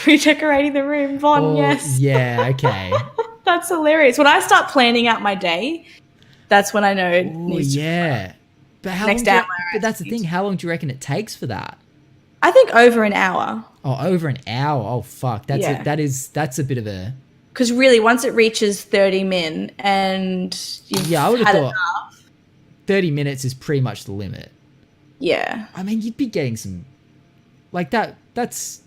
redecorating the room, Von, yes. Yeah, okay. That's hilarious. When I start planning out my day, that's when I know it needs to But how long but that's the thing. How long do you reckon it takes for that? I think over an hour. Oh, over an hour. Oh, fuck. That's a bit of a... Because really, once it reaches 30 min and you've I would have had thought enough, 30 minutes is pretty much the limit. Yeah. I mean, you'd be getting some... Like, that's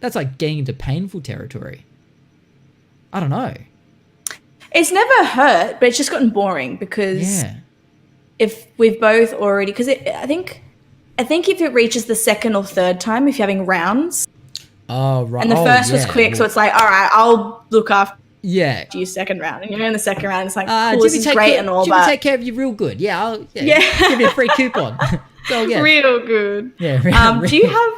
like getting into painful territory. I don't know. It's never hurt, but it's just gotten boring because if we've both already... Because I think if it reaches the second or third time, if you're having rounds... Oh, right. And the first was quick, so it's like, all right, I'll look after you second round. And you're in the second round, it's like, cool, this is great and all, Jimmy but... take care of you real good. Yeah, I'll give you a free coupon. Go again. Real good. Yeah, do you have...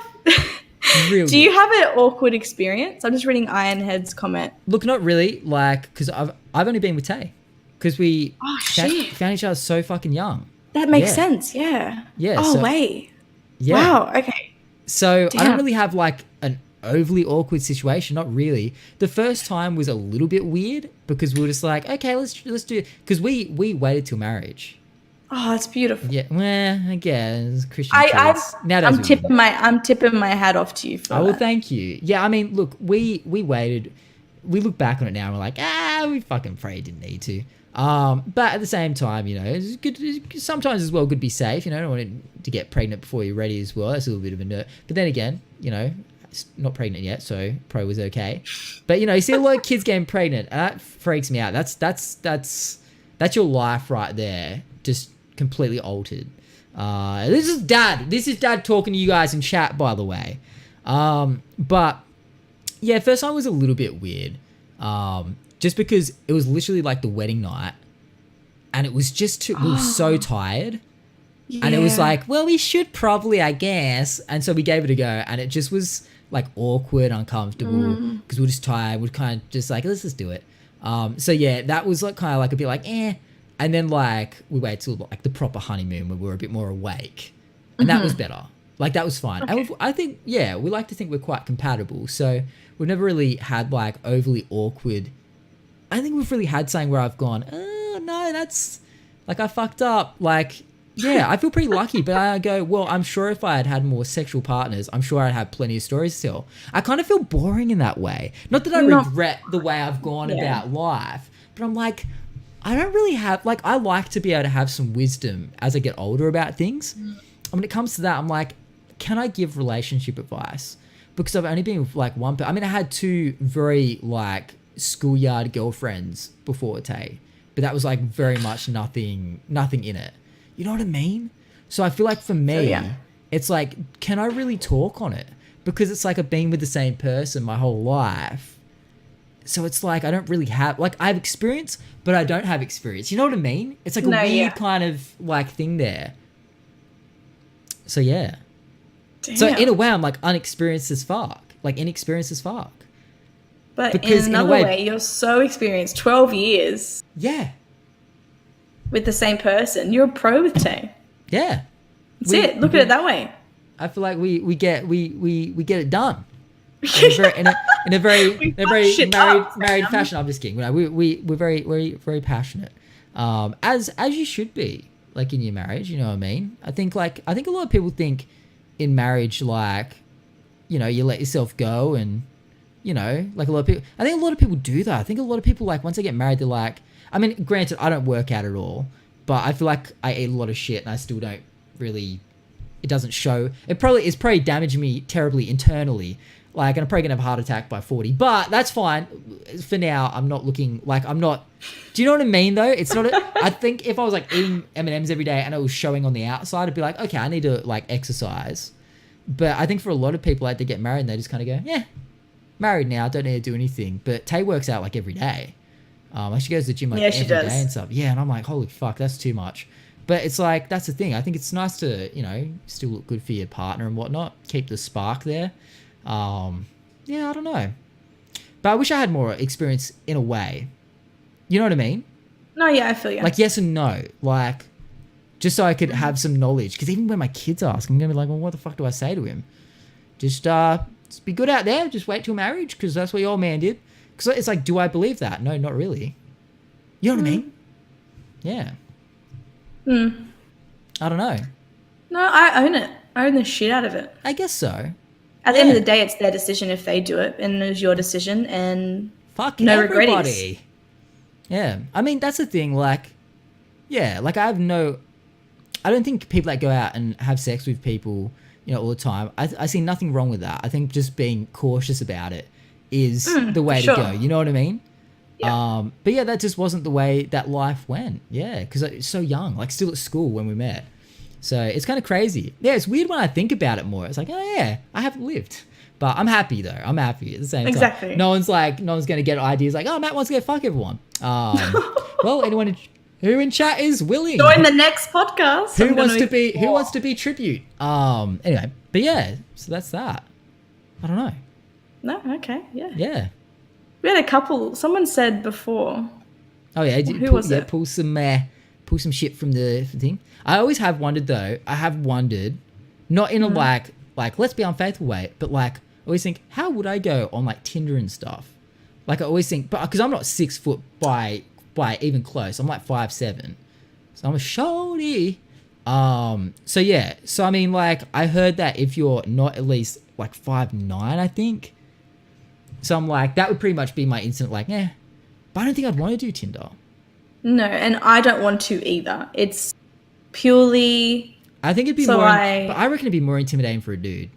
Do you have an awkward experience? I'm just reading Ironhead's comment. Look, not really, like, because I've only been with Tay. Because we found each other so fucking young. That makes sense, yeah. Yeah. Oh, wait. Yeah. Wow, okay. So I don't really have, like, an overly awkward situation, not really. The first time was a little bit weird because we were just like, okay, let's do it. Because we waited till marriage. Oh, that's beautiful. Yeah, well, I guess Christian kids. I'm tipping my hat off to you for that. Well, thank you. Yeah, I mean, look, we waited. We look back on it now and we're like, we fucking probably didn't need to. But at the same time, you know, it's good. Sometimes as well, good to be safe. You know, I don't want to get pregnant before you're ready as well. That's a little bit of a nerd. But then again, you know, not pregnant yet, so probably was okay. But you know, you see a lot of kids getting pregnant, and that freaks me out. That's your life right there, just completely altered. This is dad talking to you guys in chat, by the way. But yeah, first time was a little bit weird, just because it was literally like the wedding night and it was just we were so tired. Yeah. And it was like, well, we should probably, I guess. And so we gave it a go and it just was like awkward, uncomfortable because we were just tired. We're kind of just like, let's just do it. So yeah, that was like kind of like a bit like, And then, like, we waited till, like, the proper honeymoon where we were a bit more awake. And that was better. Like, that was fine. Okay. And I think, we like to think we're quite compatible. So we've never really had, like, overly awkward... I think we've really had something where I've gone, oh, no, that's... Like, I fucked up. Like, yeah, I feel pretty lucky. But I go, well, I'm sure if I had more sexual partners, I'm sure I'd have plenty of stories to tell. I kind of feel boring in that way. Not that I regret the way I've gone about life. But I'm like... I don't really have, like, I like to be able to have some wisdom as I get older about things. And when it comes to that, I'm like, can I give relationship advice? because I've only been with like one. I mean, I had two very like schoolyard girlfriends before Tay, but that was like very much nothing in it. You know what I mean? So I feel like for me, it's like, can I really talk on it? Because it's like I've been with the same person my whole life. So it's like I don't really have, like I have experience, but I don't have experience. You know what I mean? It's like a weird kind of like thing there. So yeah. Damn. So in a way, I'm like unexperienced as fuck. Like inexperienced as fuck. But because in another way, you're so experienced. 12 years. Yeah. With the same person. You're a pro with Tay. Yeah. That's it. Look at it that way. I feel like we get it done in a very married fashion. I'm just kidding. We're very passionate, as you should be, like in your marriage. You know what I mean? I think a lot of people think in marriage, like, you know, you let yourself go, and you know, like a lot of people. I think a lot of people do that. I think a lot of people, like, once they get married, they're like, I mean, granted, I don't work out at all, but I feel like I eat a lot of shit, and I still don't really. It doesn't show. It's probably damaging me terribly internally. Like, and I'm probably gonna have a heart attack by 40. But that's fine. For now, I'm not looking like I'm not. Do you know what I mean? Though it's not. I think if I was like eating M&Ms every day and it was showing on the outside, I'd be like, okay, I need to like exercise. But I think for a lot of people, like, they get married and they just kind of go, yeah, married now, don't need to do anything. But Tay works out like every day. Like she goes to the gym like every day and stuff. Yeah, and I'm like, holy fuck, that's too much. But it's like, that's the thing. I think it's nice to, you know, still look good for your partner and whatnot. Keep the spark there. Yeah, I don't know. But I wish I had more experience in a way. You know what I mean? No, yeah, I feel you. Like, yes and no. Like, just so I could have some knowledge. Because even when my kids ask, I'm going to be like, well, what the fuck do I say to him? Just be good out there. Just wait till marriage, because that's what your old man did. Because it's like, do I believe that? No, not really. You know what I mean? Yeah. I don't know. No, I own it. I own the shit out of it. I guess so. At the end of the day, it's their decision if they do it, and it was your decision, and fuck no everybody. Yeah, I mean, that's the thing. Like, yeah, like I don't think people that go out and have sex with people, you know, all the time. I see nothing wrong with that. I think just being cautious about it is the way to go. You know what I mean? Yeah. But yeah, that just wasn't the way that life went. Yeah, because I was so young, like still at school when we met. So it's kind of crazy. Yeah, it's weird when I think about it more. It's like, oh yeah, I haven't lived. But I'm happy though. I'm happy at the same time. Exactly. No one's going to get ideas like, oh, Matt wants to go fuck everyone. Well, anyone who in chat is willing. Join the next podcast. Who wants to be tribute? Anyway, but yeah, so that's that. I don't know. No, okay, yeah. Yeah. We had a couple. Someone said before. Oh yeah, who was it? Pull some shit from the thing. I always have wondered though. I have wondered, not in a like let's be unfaithful way, but like I always think, how would I go on like Tinder and stuff? Like I always think, but because I'm not 6 foot by even close. I'm like 5'7", so I'm a shorty. So yeah. So I mean, like I heard that if you're not at least like 5'9", I think. So I'm like, that would pretty much be my instant like, yeah. But I don't think I'd want to do Tinder. No, and I don't want to either. It's purely. I think it'd be but I reckon it'd be more intimidating for a dude.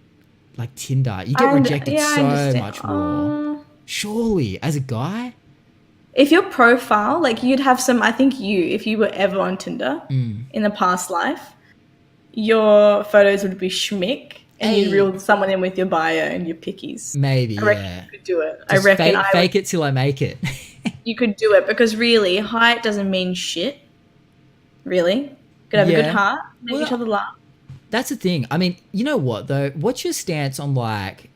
Like Tinder, you get rejected so much more. Surely, as a guy. If your profile, like you'd have some, I think if you were ever on Tinder in the past life, your photos would be schmick. And you reel someone in with your bio and your pickies. Maybe, I reckon you could do it. Just fake it till I make it. You could do it because really, height doesn't mean shit. Really. You could have a good heart, make each other laugh. That's the thing. I mean, you know what though? What's your stance on like,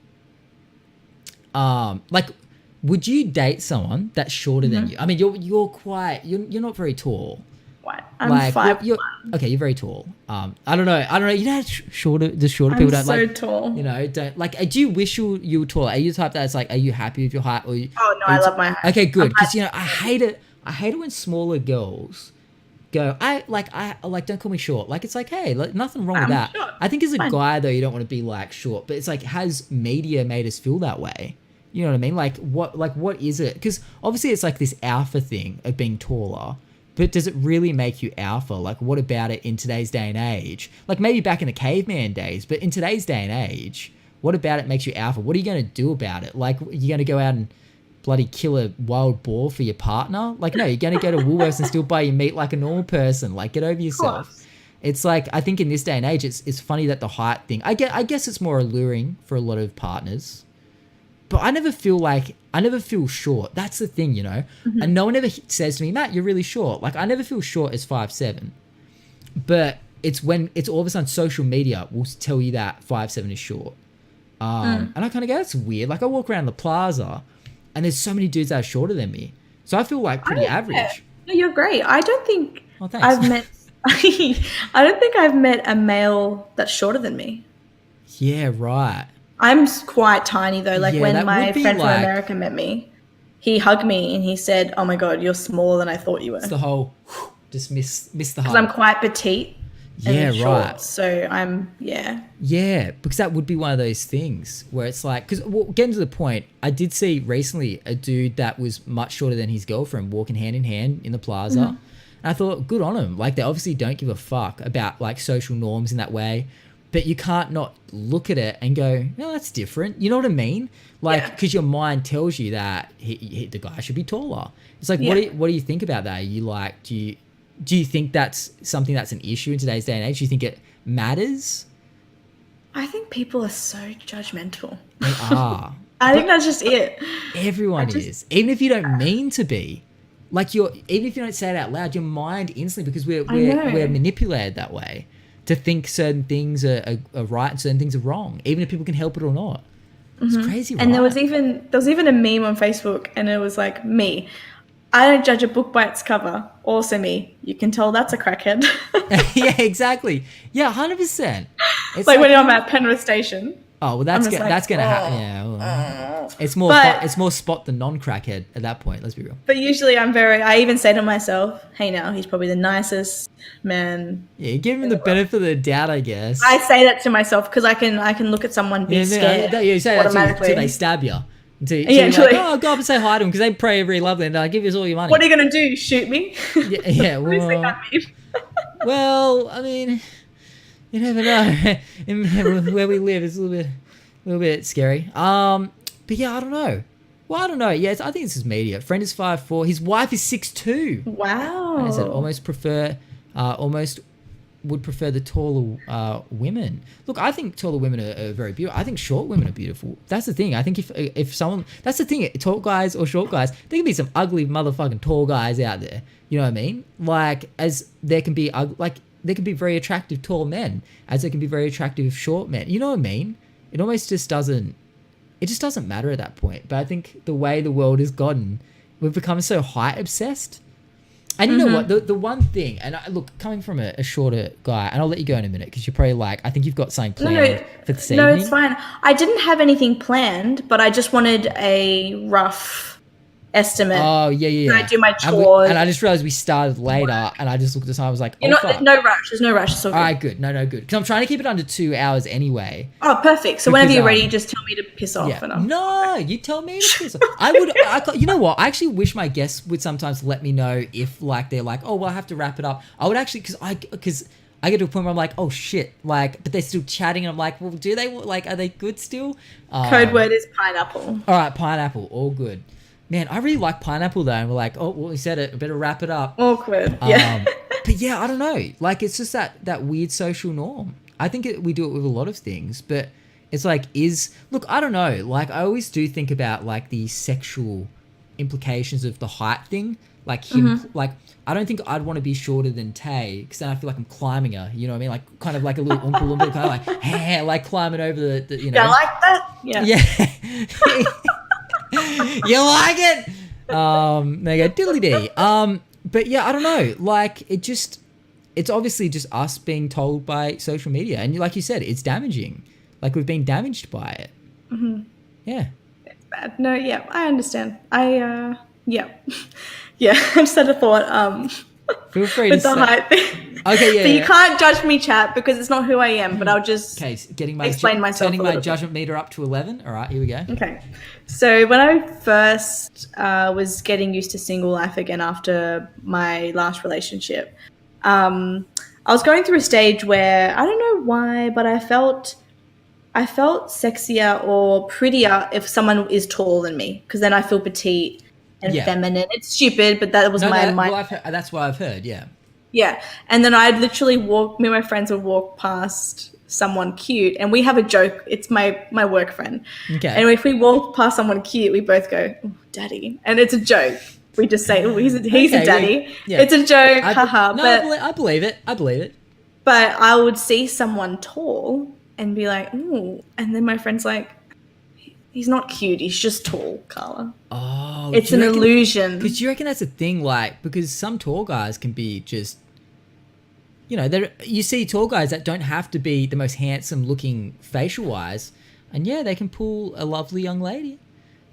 would you date someone that's shorter than you? I mean, you're not very tall. What? I'm like, 5'1". Okay, you're very tall. I don't know. You know, the shorter people don't like. I'm so tall. You know, don't like. Do you wish you were taller? Are you the type that's like, are you happy with your height? Or I love my height. Okay, good. Because you know, I hate it. I hate it when smaller girls go, I don't call me short. Like it's like, hey, like, nothing wrong with that. Short. I think as a guy though, you don't want to be like short, but it's like, has media made us feel that way? You know what I mean? Like what is it? Because obviously it's like this alpha thing of being taller. But does it really make you alpha? Like, what about it in today's day and age? Like, maybe back in the caveman days, but in today's day and age, What about it makes you alpha? What are you going to do about it? Like, you're going to go out and bloody kill a wild boar for your partner? Like, no, you're going to go to Woolworths and still buy your meat like a normal person. Like, get over yourself. It's like, I think in this day and age, it's funny that the height thing, I guess it's more alluring for a lot of partners, but I never feel short. That's the thing, you know? And no one ever says to me, Matt, you're really short. Like, I never feel short as 5'7", but it's when it's all of a sudden social media will tell you that 5'7" is short. And I kind of go, that's weird. Like, I walk around the plaza and there's so many dudes that are shorter than me. So I feel like pretty average. No, you're great. I don't think thanks. I don't think I've met a male that's shorter than me. Yeah, right. I'm quite tiny though. Like, when my friend from like, America met me, he hugged me and he said, "Oh my God, you're smaller than I thought you were." It's the whole just miss the hug. Because I'm quite petite. Yeah, short, right. So Yeah, because that would be one of those things where it's like, because getting to the point, I did see recently a dude that was much shorter than his girlfriend walking hand in hand in the plaza. And I thought, good on him. Like, they obviously don't give a fuck about like social norms in that way, but you can't not look at it and go, no, that's different. You know what I mean? Like, because your mind tells you that the guy should be taller. It's like, what do you think about that? Are you like, do you think that's something that's an issue in today's day and age? Do you think it matters? I think people are so judgmental. They are. I think that's just it. Everyone is. Even if you don't mean to be. Like, even if you don't say it out loud, your mind instantly, because we're manipulated that way to think certain things are right and certain things are wrong, even if people can help it or not. It's crazy, right? And there was even a meme on Facebook, and it was like, me, I don't judge a book by its cover. Also me, you can tell that's a crackhead. Yeah, exactly. Yeah, 100%. It's like when I'm at Penrith Station. Oh, well, that's going to happen. Yeah, well, it's more spot than non-crackhead at that point. Let's be real. But usually I even say to myself, hey, now he's probably the nicest man. Yeah, give him the benefit of the doubt, I guess. I say that to myself because I can look at someone be scared. You say that until they stab you. You're like, oh, go up and say hi to them because they pray very lovely and they'll give you all your money. What are you going to do? Shoot me? Yeah. Well, what does that mean? Well, I mean, you never know. Where we live, it's a little bit scary. But yeah, I don't know. Well, I don't know. Yeah, I think this is media. Friend is 5'4". His wife is 6'2". Wow. And I said almost would prefer the taller women. Look, I think taller women are very beautiful. I think short women are beautiful. That's the thing. I think if someone, that's the thing, tall guys or short guys, there can be some ugly motherfucking tall guys out there. You know what I mean? Like, as there can be there can be very attractive tall men, as there can be very attractive short men. You know what I mean? It almost just doesn't matter at that point. But I think the way the world has gotten, we've become so height obsessed. And you know what? The one thing, and look, coming from a shorter guy, and I'll let you go in a minute because you're probably like, I think you've got something planned for this evening. No, it's fine. I didn't have anything planned, but I just wanted a rough estimate. Oh, yeah. I do my chores. And I just realized we started later, and I just looked at the time. I was like, fuck. No rush. There's no rush. It's all good. All right, good. No, good. Because I'm trying to keep it under 2 hours anyway. Oh, perfect. So whenever you're ready, just tell me to piss off. Yeah. No, you tell me to piss off. You know what? I actually wish my guests would sometimes let me know if, like, they're like, oh, well, I have to wrap it up. I would actually, because I get to a point where I'm like, oh, shit. Like, but they're still chatting. And I'm like, well, do they, like, are they good still? Code word is pineapple. All right, pineapple. All good. Man, I really like pineapple though, and we're like, oh, well, we said it, I better wrap it up. Awkward. Yeah. But yeah, I don't know. Like, it's just that weird social norm. I think we do it with a lot of things, but it's like, look, I don't know. Like, I always do think about like the sexual implications of the height thing. Like him, like, I don't think I'd want to be shorter than Tay, because then I feel like I'm climbing her. You know what I mean? Like, kind of like a little oompa loompa, kind of like, hey, like climbing over the you know. Yeah, I like that. Yeah. Yeah. You like it? They go diddly dee. But yeah, I don't know. Like, it's obviously just us being told by social media, and like you said, it's damaging. Like, we've been damaged by it. Mm-hmm. Yeah. It's bad. No, yeah, I understand. Yeah. Yeah, I just had a thought. Feel free to say. Height thing. Okay, yeah. But you can't judge me, chat, because it's not who I am. But I'll just explain myself. Turning my judgment meter up to 11. All right, here we go. Okay. So when I first was getting used to single life again after my last relationship, I was going through a stage where I don't know why, but I felt I felt sexier or prettier if someone is taller than me, because then I feel petite and feminine. It's stupid, but that was my mind. Well, that's what I've heard. Yeah. Yeah, and then I'd literally walk. Me and my friends would walk past someone cute, and we have a joke. It's my work friend. Okay. And if we walk past someone cute, we both go, "Oh, daddy," and it's a joke. We just say, "Oh, he's a daddy." Yeah. It's a joke, haha. I believe it. But I would see someone tall and be like, "Ooh," and then my friend's like, "He's not cute. He's just tall, Carla." Oh, it's an illusion. Because you reckon that's a thing, like, because some tall guys can be just, you know, you see tall guys that don't have to be the most handsome looking facial wise, and yeah, they can pull a lovely young lady.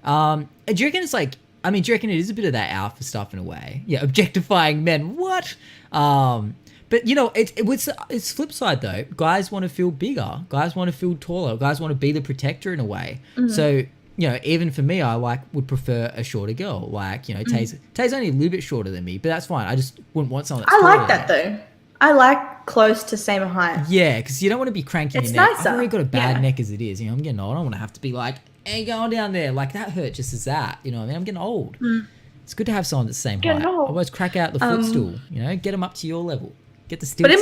Do you reckon it's like, I mean, do you reckon it is a bit of that alpha stuff in a way? Yeah, objectifying men. What? But you know, it's flip side though. Guys want to feel bigger. Guys want to feel taller. Guys want to be the protector in a way. Mm-hmm. So, you know, even for me, I would prefer a shorter girl. Like, you know, Tay's only a little bit shorter than me, but that's fine. I just wouldn't want someone that's I like that though. I like close to same height. Yeah, because you don't want to be cranking your neck. Nicer. I've already got a bad neck as it is. You know, I'm getting old. I don't want to have to be like, hey, going down there. Like, that hurt just as that. You know what I mean? I'm getting old. Mm. It's good to have someone that's the same height. Old. Otherwise, crack out the footstool. You know, get them up to your level. Get the stilts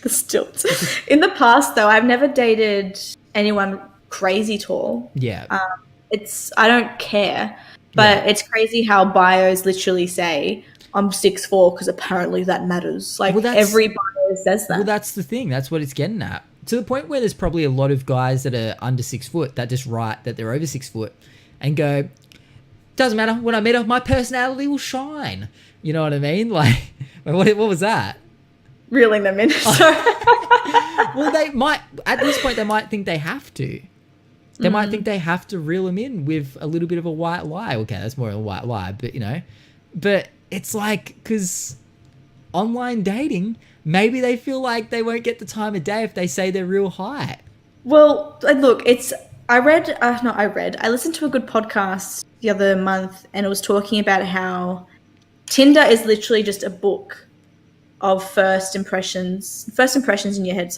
the stilts. In the past, though, I've never dated anyone crazy tall. Yeah. I don't care. But it's crazy how bios literally say, I'm 6'4" because apparently that matters. Like, every bio says that. Well, that's the thing. That's what it's getting at. To the point where there's probably a lot of guys that are under 6 foot that just write that they're over 6 foot and go, doesn't matter. When I meet her, my personality will shine. You know what I mean? Like, what was that? Reeling them in. Well, they might, at this point, they might think they have to. They might think they have to reel them in with a little bit of a white lie. Okay, that's more of a white lie, but you know. But it's like, because online dating, maybe they feel like they won't get the time of day if they say they're real high. Well, look, I listened to a good podcast the other month, and it was talking about how Tinder is literally just a book of first impressions in your head,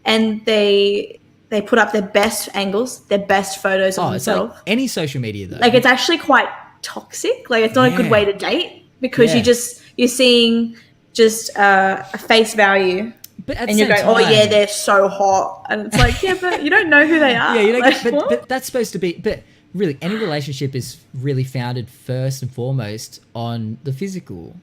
and they put up their best angles, their best photos of themselves. Like any social media though. Like, it's actually quite toxic. Like, it's not a good way to date, because you're seeing just a face value, and you're going, oh yeah, they're so hot, and it's like, yeah, but you don't know who they are. Yeah, you don't like, but that's supposed to be. But really, any relationship is really founded first and foremost on the physical.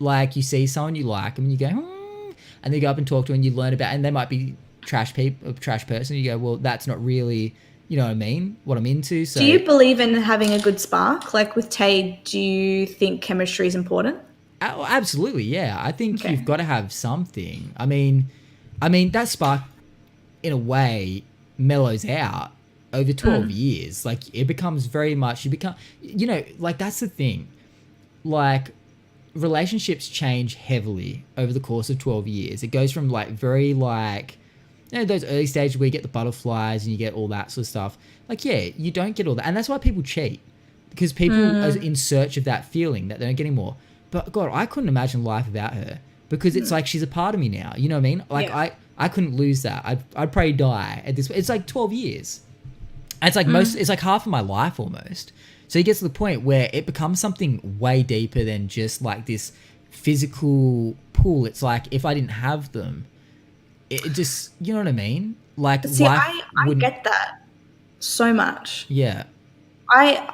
Like, you see someone you like them and you go, and they go up and talk to them and you learn about, and they might be a trash person. You go, well, that's not really, you know what I mean? What I'm into. So, do you believe in having a good spark? Like with Tay, do you think chemistry is important? Oh, absolutely, yeah. I think you've got to have something. I mean, that spark, in a way, mellows out over 12 years. Like, it becomes very much, you know, like, that's the thing. Like, relationships change heavily over the course of 12 years. It goes from, like, very, like, you know, those early stages where you get the butterflies and you get all that sort of stuff. Like, yeah, you don't get all that. And that's why people cheat. Because people are in search of that feeling that they don't get anymore. But, God, I couldn't imagine life without her. Because it's like she's a part of me now. You know what I mean? Like, I couldn't lose that. I'd probably die at this. It's like 12 years. And it's like it's like half of my life almost. So it gets to the point where it becomes something way deeper than just like this physical pull. It's like, if I didn't have them, it just, you know what I mean? Like, see, I get that so much. Yeah.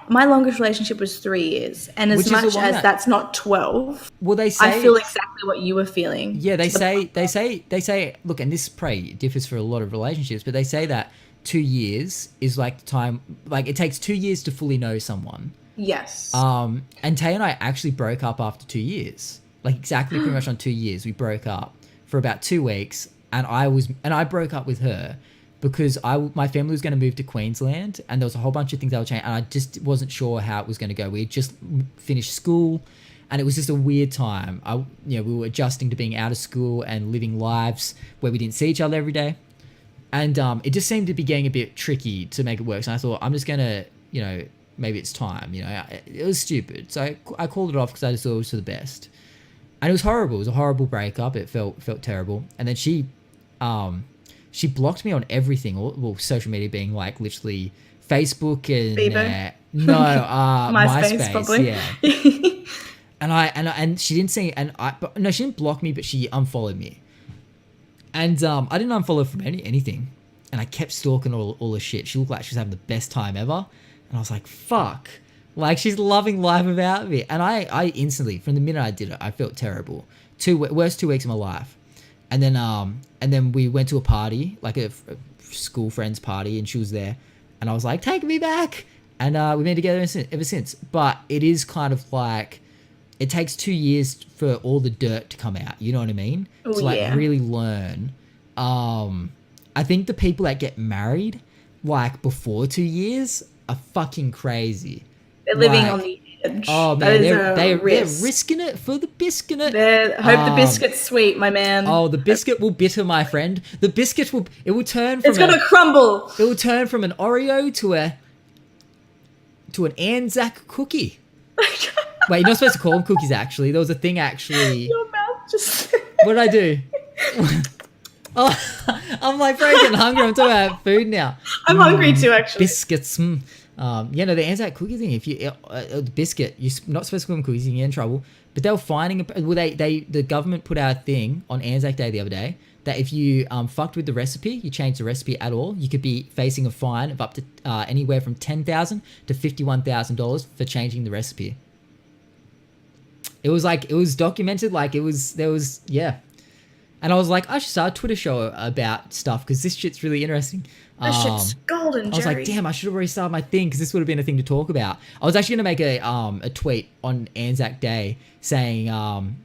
My longest relationship was 3 years, and as much as that's not 12, well, they say, I feel exactly what you were feeling. Yeah, they say. Look, and this probably differs for a lot of relationships, but they say that 2 years is like the time. Like, it takes 2 years to fully know someone. Yes. And Tay and I actually broke up after 2 years. Like, exactly, pretty much on 2 years, we broke up for about 2 weeks, and I broke up with her. Because my family was going to move to Queensland, and there was a whole bunch of things that would change, and I just wasn't sure how it was going to go. We had just finished school, and it was just a weird time. We were adjusting to being out of school and living lives where we didn't see each other every day, and it just seemed to be getting a bit tricky to make it work. So I thought, I'm just going to, maybe it's time. It was stupid, so I called it off because I just thought it was for the best, and it was horrible. It was a horrible breakup. It felt terrible, and then she she blocked me on everything. Well, social media being like literally Facebook and MySpace probably. Yeah. and she didn't say, she didn't block me, but she unfollowed me. And I didn't unfollow from anything. And I kept stalking all the shit. She looked like she was having the best time ever. And I was like, fuck. Like, she's loving life without me. And I instantly, from the minute I did it, I felt terrible. Worst 2 weeks of my life. And then we went to a party, like a school friend's party, and she was there. And I was like, take me back. And we've been together ever since. But it is kind of like, it takes 2 years for all the dirt to come out. You know what I mean? Oh, to like really learn. I think the people that get married like before 2 years are fucking crazy. They're living on the edge. Oh man, they're risking it for the biscuit. Hope the biscuit's sweet, my man. Oh, the biscuit will bitter, my friend. The biscuit will turn from it's gonna crumble. It will turn from an Oreo to an Anzac cookie. Wait, you're not supposed to call them cookies. Actually, there was a thing. Actually, your mouth just. What did I do? Oh, I'm like freaking hungry. I'm talking about food now. I'm hungry too, actually. Biscuits. The Anzac cookie thing. If you the biscuit, you're not supposed to call them cookies. You get in trouble. But they were finding. Well, the government put out a thing on Anzac Day the other day that if you fucked with the recipe, you changed the recipe at all, you could be facing a fine of up to anywhere from $10,000 to $51,000 for changing the recipe. It was documented. And I was like, I should start a Twitter show about stuff because this shit's really interesting. This shit's golden, Jerry. I was like, damn, I should have already started my thing because this would have been a thing to talk about. I was actually going to make a tweet on Anzac Day saying,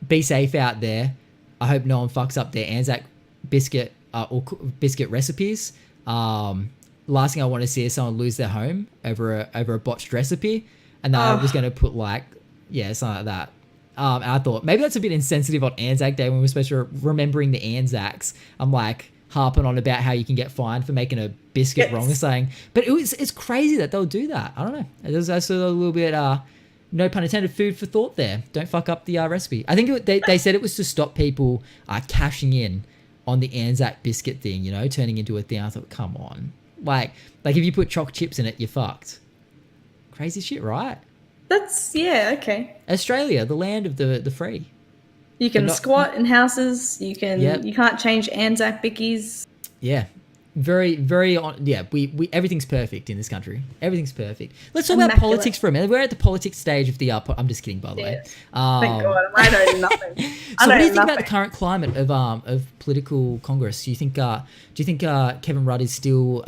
be safe out there. I hope no one fucks up their Anzac biscuit or biscuit recipes. Last thing I want to see is someone lose their home over a botched recipe. And then I was going to put something like that. And I thought maybe that's a bit insensitive on Anzac Day when we're supposed to remembering the Anzacs. I'm like harping on about how you can get fined for making a biscuit wrong or something. But it's crazy that they'll do that. I don't know. There's also a little bit, no pun intended, food for thought there. Don't fuck up the recipe. I think they said it was to stop people cashing in on the Anzac biscuit thing, turning into a thing. I thought, come on. Like if you put choc chips in it, you're fucked. Crazy shit, right? Okay. Australia, the land of the free. You can squat in houses. You can't change Anzac bickies. Yeah. Very, very we everything's perfect in this country. Everything's perfect. Let's talk about politics for a minute. We're at the politics stage of the I'm just kidding, by the way. Thank God. I know nothing. So what do you think about the current climate of political Congress? Do you think Kevin Rudd is still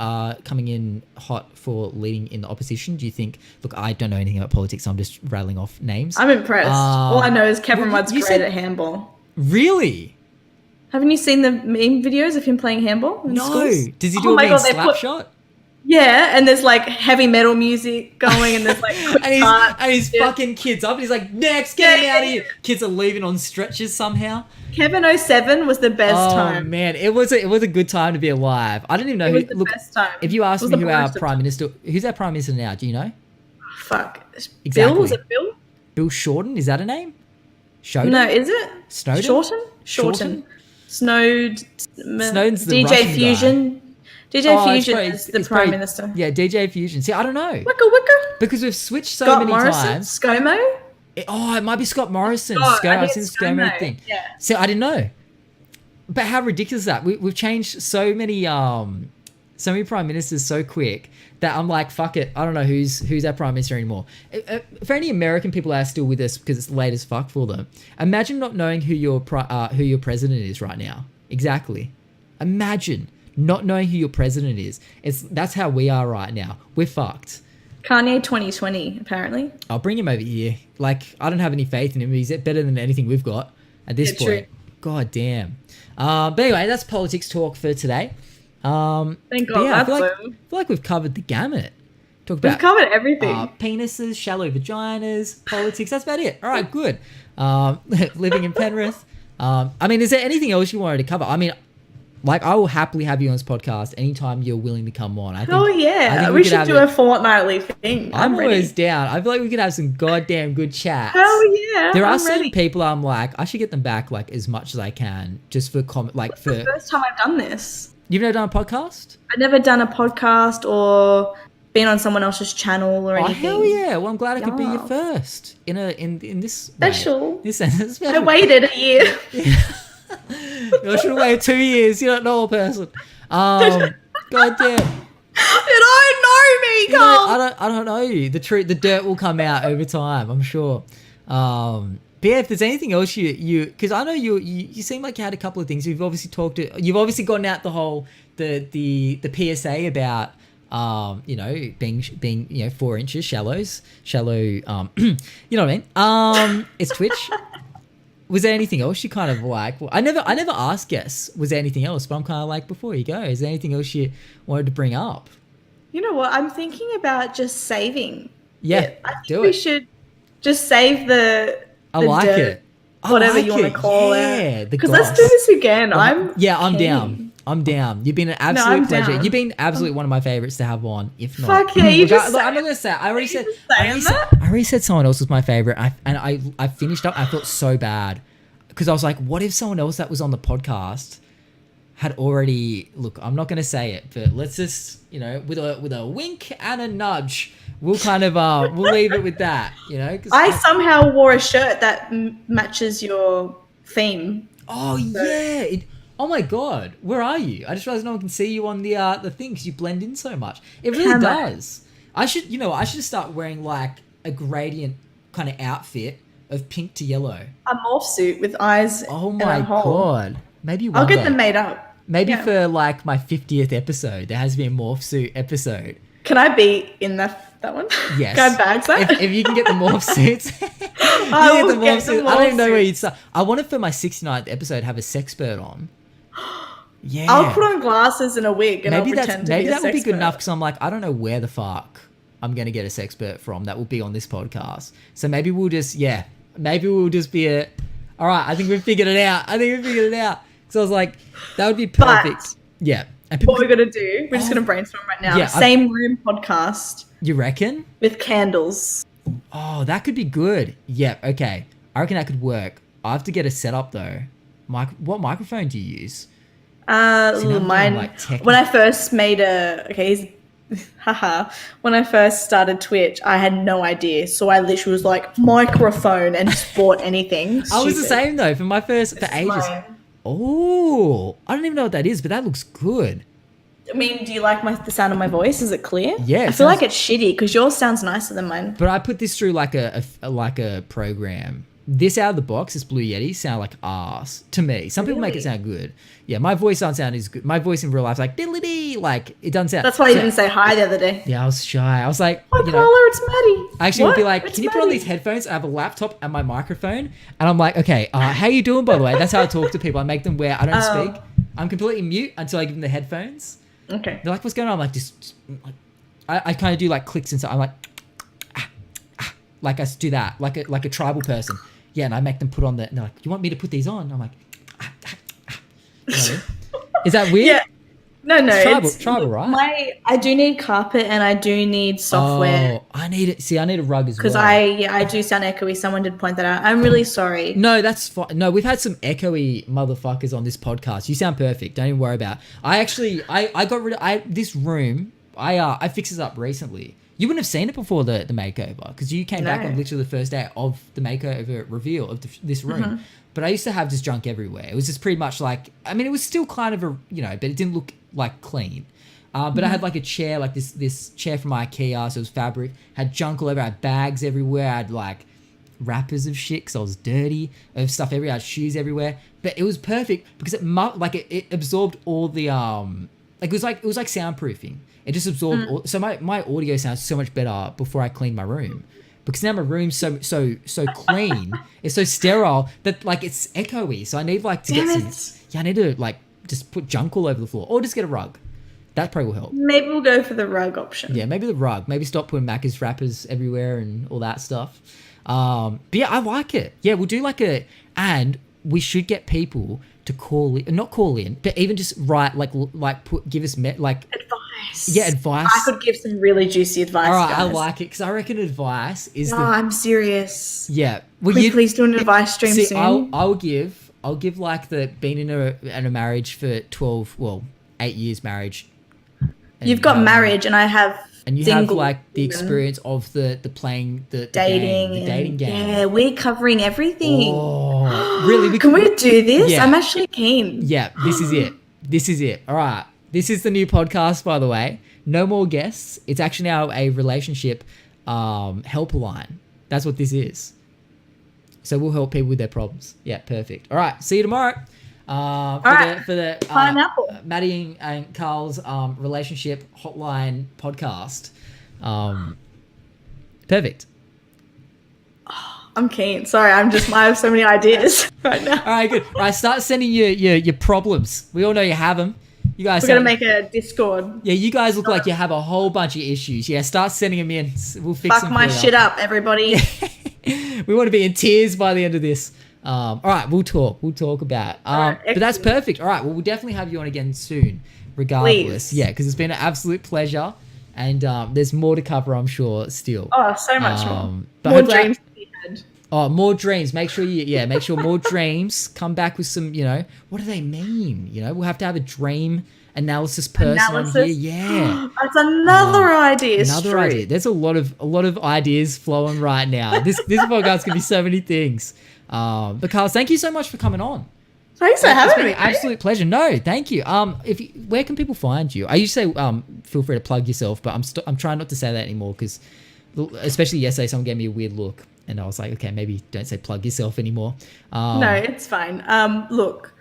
coming in hot for leading in the opposition? Do you think, look, I don't know anything about politics, so I'm just rattling off names. I'm impressed. All I know is Kevin Rudd's great at handball. Really? Haven't you seen the meme videos of him playing handball in schools? Does he do a slap shot? Yeah, and there's like heavy metal music going, and there's like and he's fucking kids up, and he's like, next, get him out of here. Kids are leaving on stretchers somehow. Kevin 07 was the best time. Oh man, it was a good time to be alive. I don't even know best time. If you ask me who's our prime minister now, do you know? Fuck. Exactly. Bill? Was it Bill? Bill Shorten, is that a name? Shorten? No, is it? Snowden? Shorten. Snowden's the DJ Russian Fusion. Guy. DJ Fusion is the Prime Minister. Yeah, DJ Fusion. See, I don't know. Wicka. Because we've switched so Scott many Morrison? times. ScoMo? It might be Scott Morrison. I've seen the ScoMo thing. Yeah. See, I didn't know. But how ridiculous is that? We've changed so many prime ministers so quick that I'm like, fuck it. I don't know who's our prime minister anymore. For any American people that are still with us because it's late as fuck for them, imagine not knowing who your president is right now. Exactly. Imagine not knowing who your president is. That's how we are right now. We're fucked. Kanye 2020, apparently. I'll bring him over here. Like, I don't have any faith in him. He's better than anything we've got at this point. True. God damn. But anyway, that's politics talk for today. Thank God. I feel like we've covered the gamut. We've covered everything. Penises, shallow vaginas, politics. That's about it. All right, good. Living in Penrith. Is there anything else you wanted to cover? I will happily have you on this podcast anytime you're willing to come on. We should do a fortnightly thing. I'm always down. I feel like we could have some goddamn good chats. Hell yeah. There are certain people I'm like, I should get them back like as much as I can just for comment. Like the first time I've done this. You've never done a podcast? I've never done a podcast or been on someone else's channel or anything. Hell yeah! Well, I'm glad I could be your first in this special. This special. I waited a year. You should have waited 2 years. You're not a normal person. God damn. You don't know me, Carl. I don't know you. The truth, the dirt will come out over time, I'm sure. But yeah, if there's anything else you because I know you seem like you had a couple of things. You've obviously gotten out the whole the PSA about being 4 inches shallow. You know what I mean? It's Twitch. Was there anything else you kind of like? Well, I never asked guests. Was there anything else? But I'm kind of like, before you go, is there anything else you wanted to bring up? You know what? I'm thinking about just saving. Yeah, I think we should just save the like dirt, it. Whatever you want to call it. Because let's do this again. I'm down. I'm down. You've been an absolute pleasure. Down. You've been absolutely one of my favorites to have on. If not, fuck yeah, I'm not gonna say. I already said someone else was my favorite. I finished up. I felt so bad because I was like, what if someone else that was on the podcast had already? Look, I'm not gonna say it, but let's just with a wink and a nudge, we'll kind of we'll leave it with that. I somehow wore a shirt that matches your theme. Oh so. Yeah. Oh my god, where are you? I just realized no one can see you on the thing because you blend in so much. It really does. I should start wearing like a gradient kind of outfit of pink to yellow. A morph suit with eyes. Oh my god. Maybe I'll get them made up. Maybe for like my 50th episode, there has to be a morph suit episode. Can I be in that one? Yes. Can I bag that? If you can get the morph suits. I don't even know where you'd start. I wanted for my 69th episode have a sexpert on. Yeah, I'll put on glasses and a wig and maybe I'll pretend to be maybe a that would be good sexpert. enough because I'm like, I don't know where the fuck I'm gonna get a sexpert from that will be on this podcast. So maybe we'll just be all right. I think we've figured it out. So I was like, that would be perfect. Yeah. And what we're gonna do? We're just gonna brainstorm right now. Yeah, same room podcast. You reckon? With candles. Oh, that could be good. Yeah. Okay. I reckon that could work. I have to get a setup though. What microphone do you use? Mine. When I first made when I first started Twitch, I had no idea, so I literally was like microphone and just bought anything. I was the same though for ages. Oh, I don't even know what that is, but that looks good. I mean, do you like the sound of my voice? Is it clear? Yeah. I feel like it's shitty because yours sounds nicer than mine. But I put this through like a program. This out of the box, this Blue Yeti, sound like arse to me. Some people make it sound good. Yeah, my voice doesn't sound as good. My voice in real life is like diddly-dee, like it doesn't sound. That's why you didn't say hi the other day. Yeah, I was shy. I was like, hi, Carla, it's Maddie. I actually would be like, can you put on these headphones? I have a laptop and my microphone, and I'm like, okay, how you doing? By the way, that's how I talk to people. I make them wear. I don't speak. I'm completely mute until I give them the headphones. Okay. They're like, what's going on? I'm like, just like, I kind of do like clicks and stuff. I'm like, like I do that, like a tribal person. Yeah, and I make them put on they're like, you want me to put these on? I'm like, You know what I mean? Is that weird? Yeah. No, it's tribal, right? I do need carpet and I do need software. Oh, I need it. See, I need a rug as well. Because I do sound echoey. Someone did point that out. I'm really sorry. No, that's fine. No, we've had some echoey motherfuckers on this podcast. You sound perfect. Don't even worry about it. I got rid of this room. I fixed this up recently. You wouldn't have seen it before the makeover because you came back on literally the first day of the makeover reveal of this room. Mm-hmm. But I used to have just junk everywhere. It was just pretty much like, I mean, it was still kind of but it didn't look like clean. But I had like a chair, like this chair from IKEA, so it was fabric. Had junk all over. I had bags everywhere. I had like wrappers of shit because I was dirty, of stuff everywhere. I had shoes everywhere. But it was perfect because it absorbed all the it was like soundproofing. It just absorbed so my audio sounds so much better before I clean my room. Because now my room's so clean, it's so sterile that like it's echoey. So I need like to I need to like just put junk all over the floor or just get a rug. That probably will help. Maybe we'll go for the rug option. Yeah, maybe the rug. Maybe stop putting Macca's wrappers everywhere and all that stuff. But yeah, I like it. Yeah, we'll do and we should get people to not call in, but even just write give us advice. Yeah, advice. I could give some really juicy advice. All right, guys. I like it because I reckon advice is. I'm serious. Yeah, well, please do an advice stream soon. I'll give like the been in a marriage for 12. Well, 8 years marriage. You've got marriage, and I have. And you have like the experience of the playing the dating game. Yeah, we're covering everything. Oh, really? Can we do this? Yeah. I'm actually keen. Yeah, this is it. This is it. All right. This is the new podcast, by the way. No more guests. It's actually now a relationship helpline. That's what this is. So we'll help people with their problems. Yeah, perfect. All right. See you tomorrow. For the Pineapple. Matty and Carl's relationship hotline podcast. Perfect. I'm keen. Sorry, I have so many ideas right now. All right, good. All right, start sending your problems. We all know you have them. You guys. We're gonna make a Discord. Yeah, you guys look like you have a whole bunch of issues. Yeah, start sending them in. We'll fix them. Fuck my shit up, everybody. We want to be in tears by the end of this. All right, we'll talk. We'll talk about it. But that's perfect. All right, well, we'll definitely have you on again soon, regardless. Please. Yeah, because it's been an absolute pleasure, and there's more to cover, I'm sure, still. Oh, so much more. More dreams to be had. Oh, more dreams. Make sure more dreams. Come back with some, what do they mean? We'll have to have a dream analysis person on here. Yeah. That's another idea. Another idea. There's a lot of ideas flowing right now. This podcast can be so many things. But Carl, thank you so much for coming on. Thanks for having me. Absolute pleasure. No, thank you. Where can people find you? I used to say feel free to plug yourself, but I'm trying not to say that anymore because, especially yesterday, someone gave me a weird look, and I was like, okay, maybe don't say plug yourself anymore. No, it's fine. Look,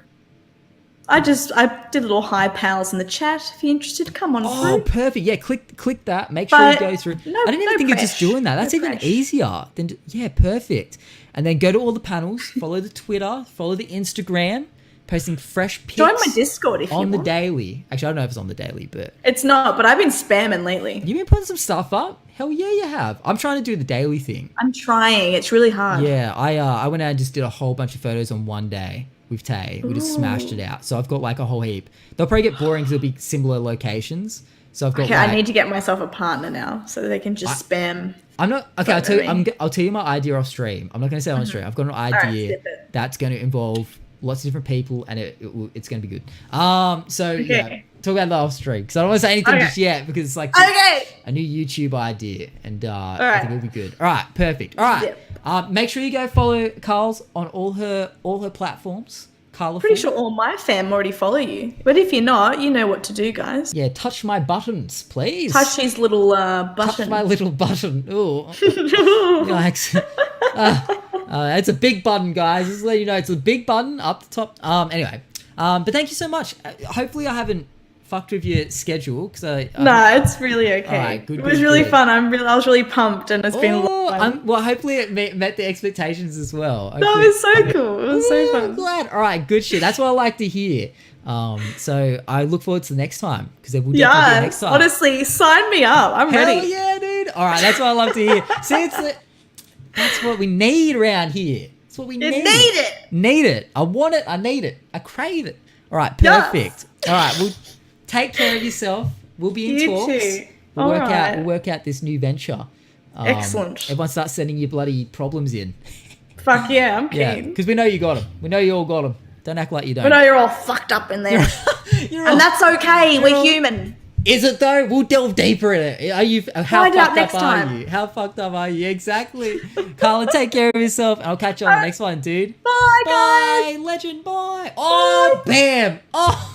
I did a little hi pals in the chat. If you're interested, come on. Oh, perfect. Yeah, click that. Make sure you go through. I didn't even think of just doing that. That's even easier than. Yeah, perfect. And then go to all the panels, follow the Twitter, follow the Instagram, posting fresh pics. Join my Discord if you want. On the daily. Actually, I don't know if it's on the daily, but... It's not, but I've been spamming lately. You've been putting some stuff up? Hell yeah, you have. I'm trying to do the daily thing. I'm trying. It's really hard. Yeah, I went out and just did a whole bunch of photos on one day with Tay. We just smashed it out. So I've got like a whole heap. They'll probably get boring because it'll be similar locations. So I've got I need to get myself a partner now so that they can just spam... I'm not okay. I'll tell you my idea off stream. I'm not going to say it on stream. I've got an idea that's going to involve lots of different people, and it's going to be good. Yeah, talk about that off stream because I don't want to say anything just yet because it's like a new YouTube idea, and I think it'll be good. All right, perfect. All right, make sure you go follow Carl's on all her platforms. Carlaful. Pretty sure all my fam already follow you. But if you're not, you know what to do, guys. Yeah, touch my buttons, please. Touch his little button. Touch my little button. Ooh. Yikes. It's a big button, guys. Just to let you know, it's a big button up the top. Anyway, but thank you so much. Hopefully I haven't fucked with your schedule because no, it's really okay. Right, good, it was really fun. I was really pumped, and it's been a lot of fun. Well, hopefully it met the expectations as well. Hopefully, no, it was so cool. It was so fun. Glad. All right, good shit. That's what I like to hear. So I look forward to the next time because there will definitely be a next time. Honestly, sign me up. I'm ready. Hell yeah, dude. All right, that's what I love to hear. See, that's what we need around here. That's what we need. Need it. I want it. I need it. I crave it. All right, perfect. All right, well, take care of yourself. We'll be in talks. Too. We'll work out this new venture. Excellent. Everyone start sending your bloody problems in. Fuck yeah, I'm keen. Yeah, because we know you got them. We know you all got them. Don't act like you don't. We know you're all fucked up in there. And that's okay. We're human. Is it though? We'll delve deeper in it. Are you? How Find out fucked next up time. are you? How fucked up are you? Exactly. Carla, take care of yourself, and I'll catch you on the next one, dude. Bye, guys. Bye, legend. Bye. Oh, bam. Oh.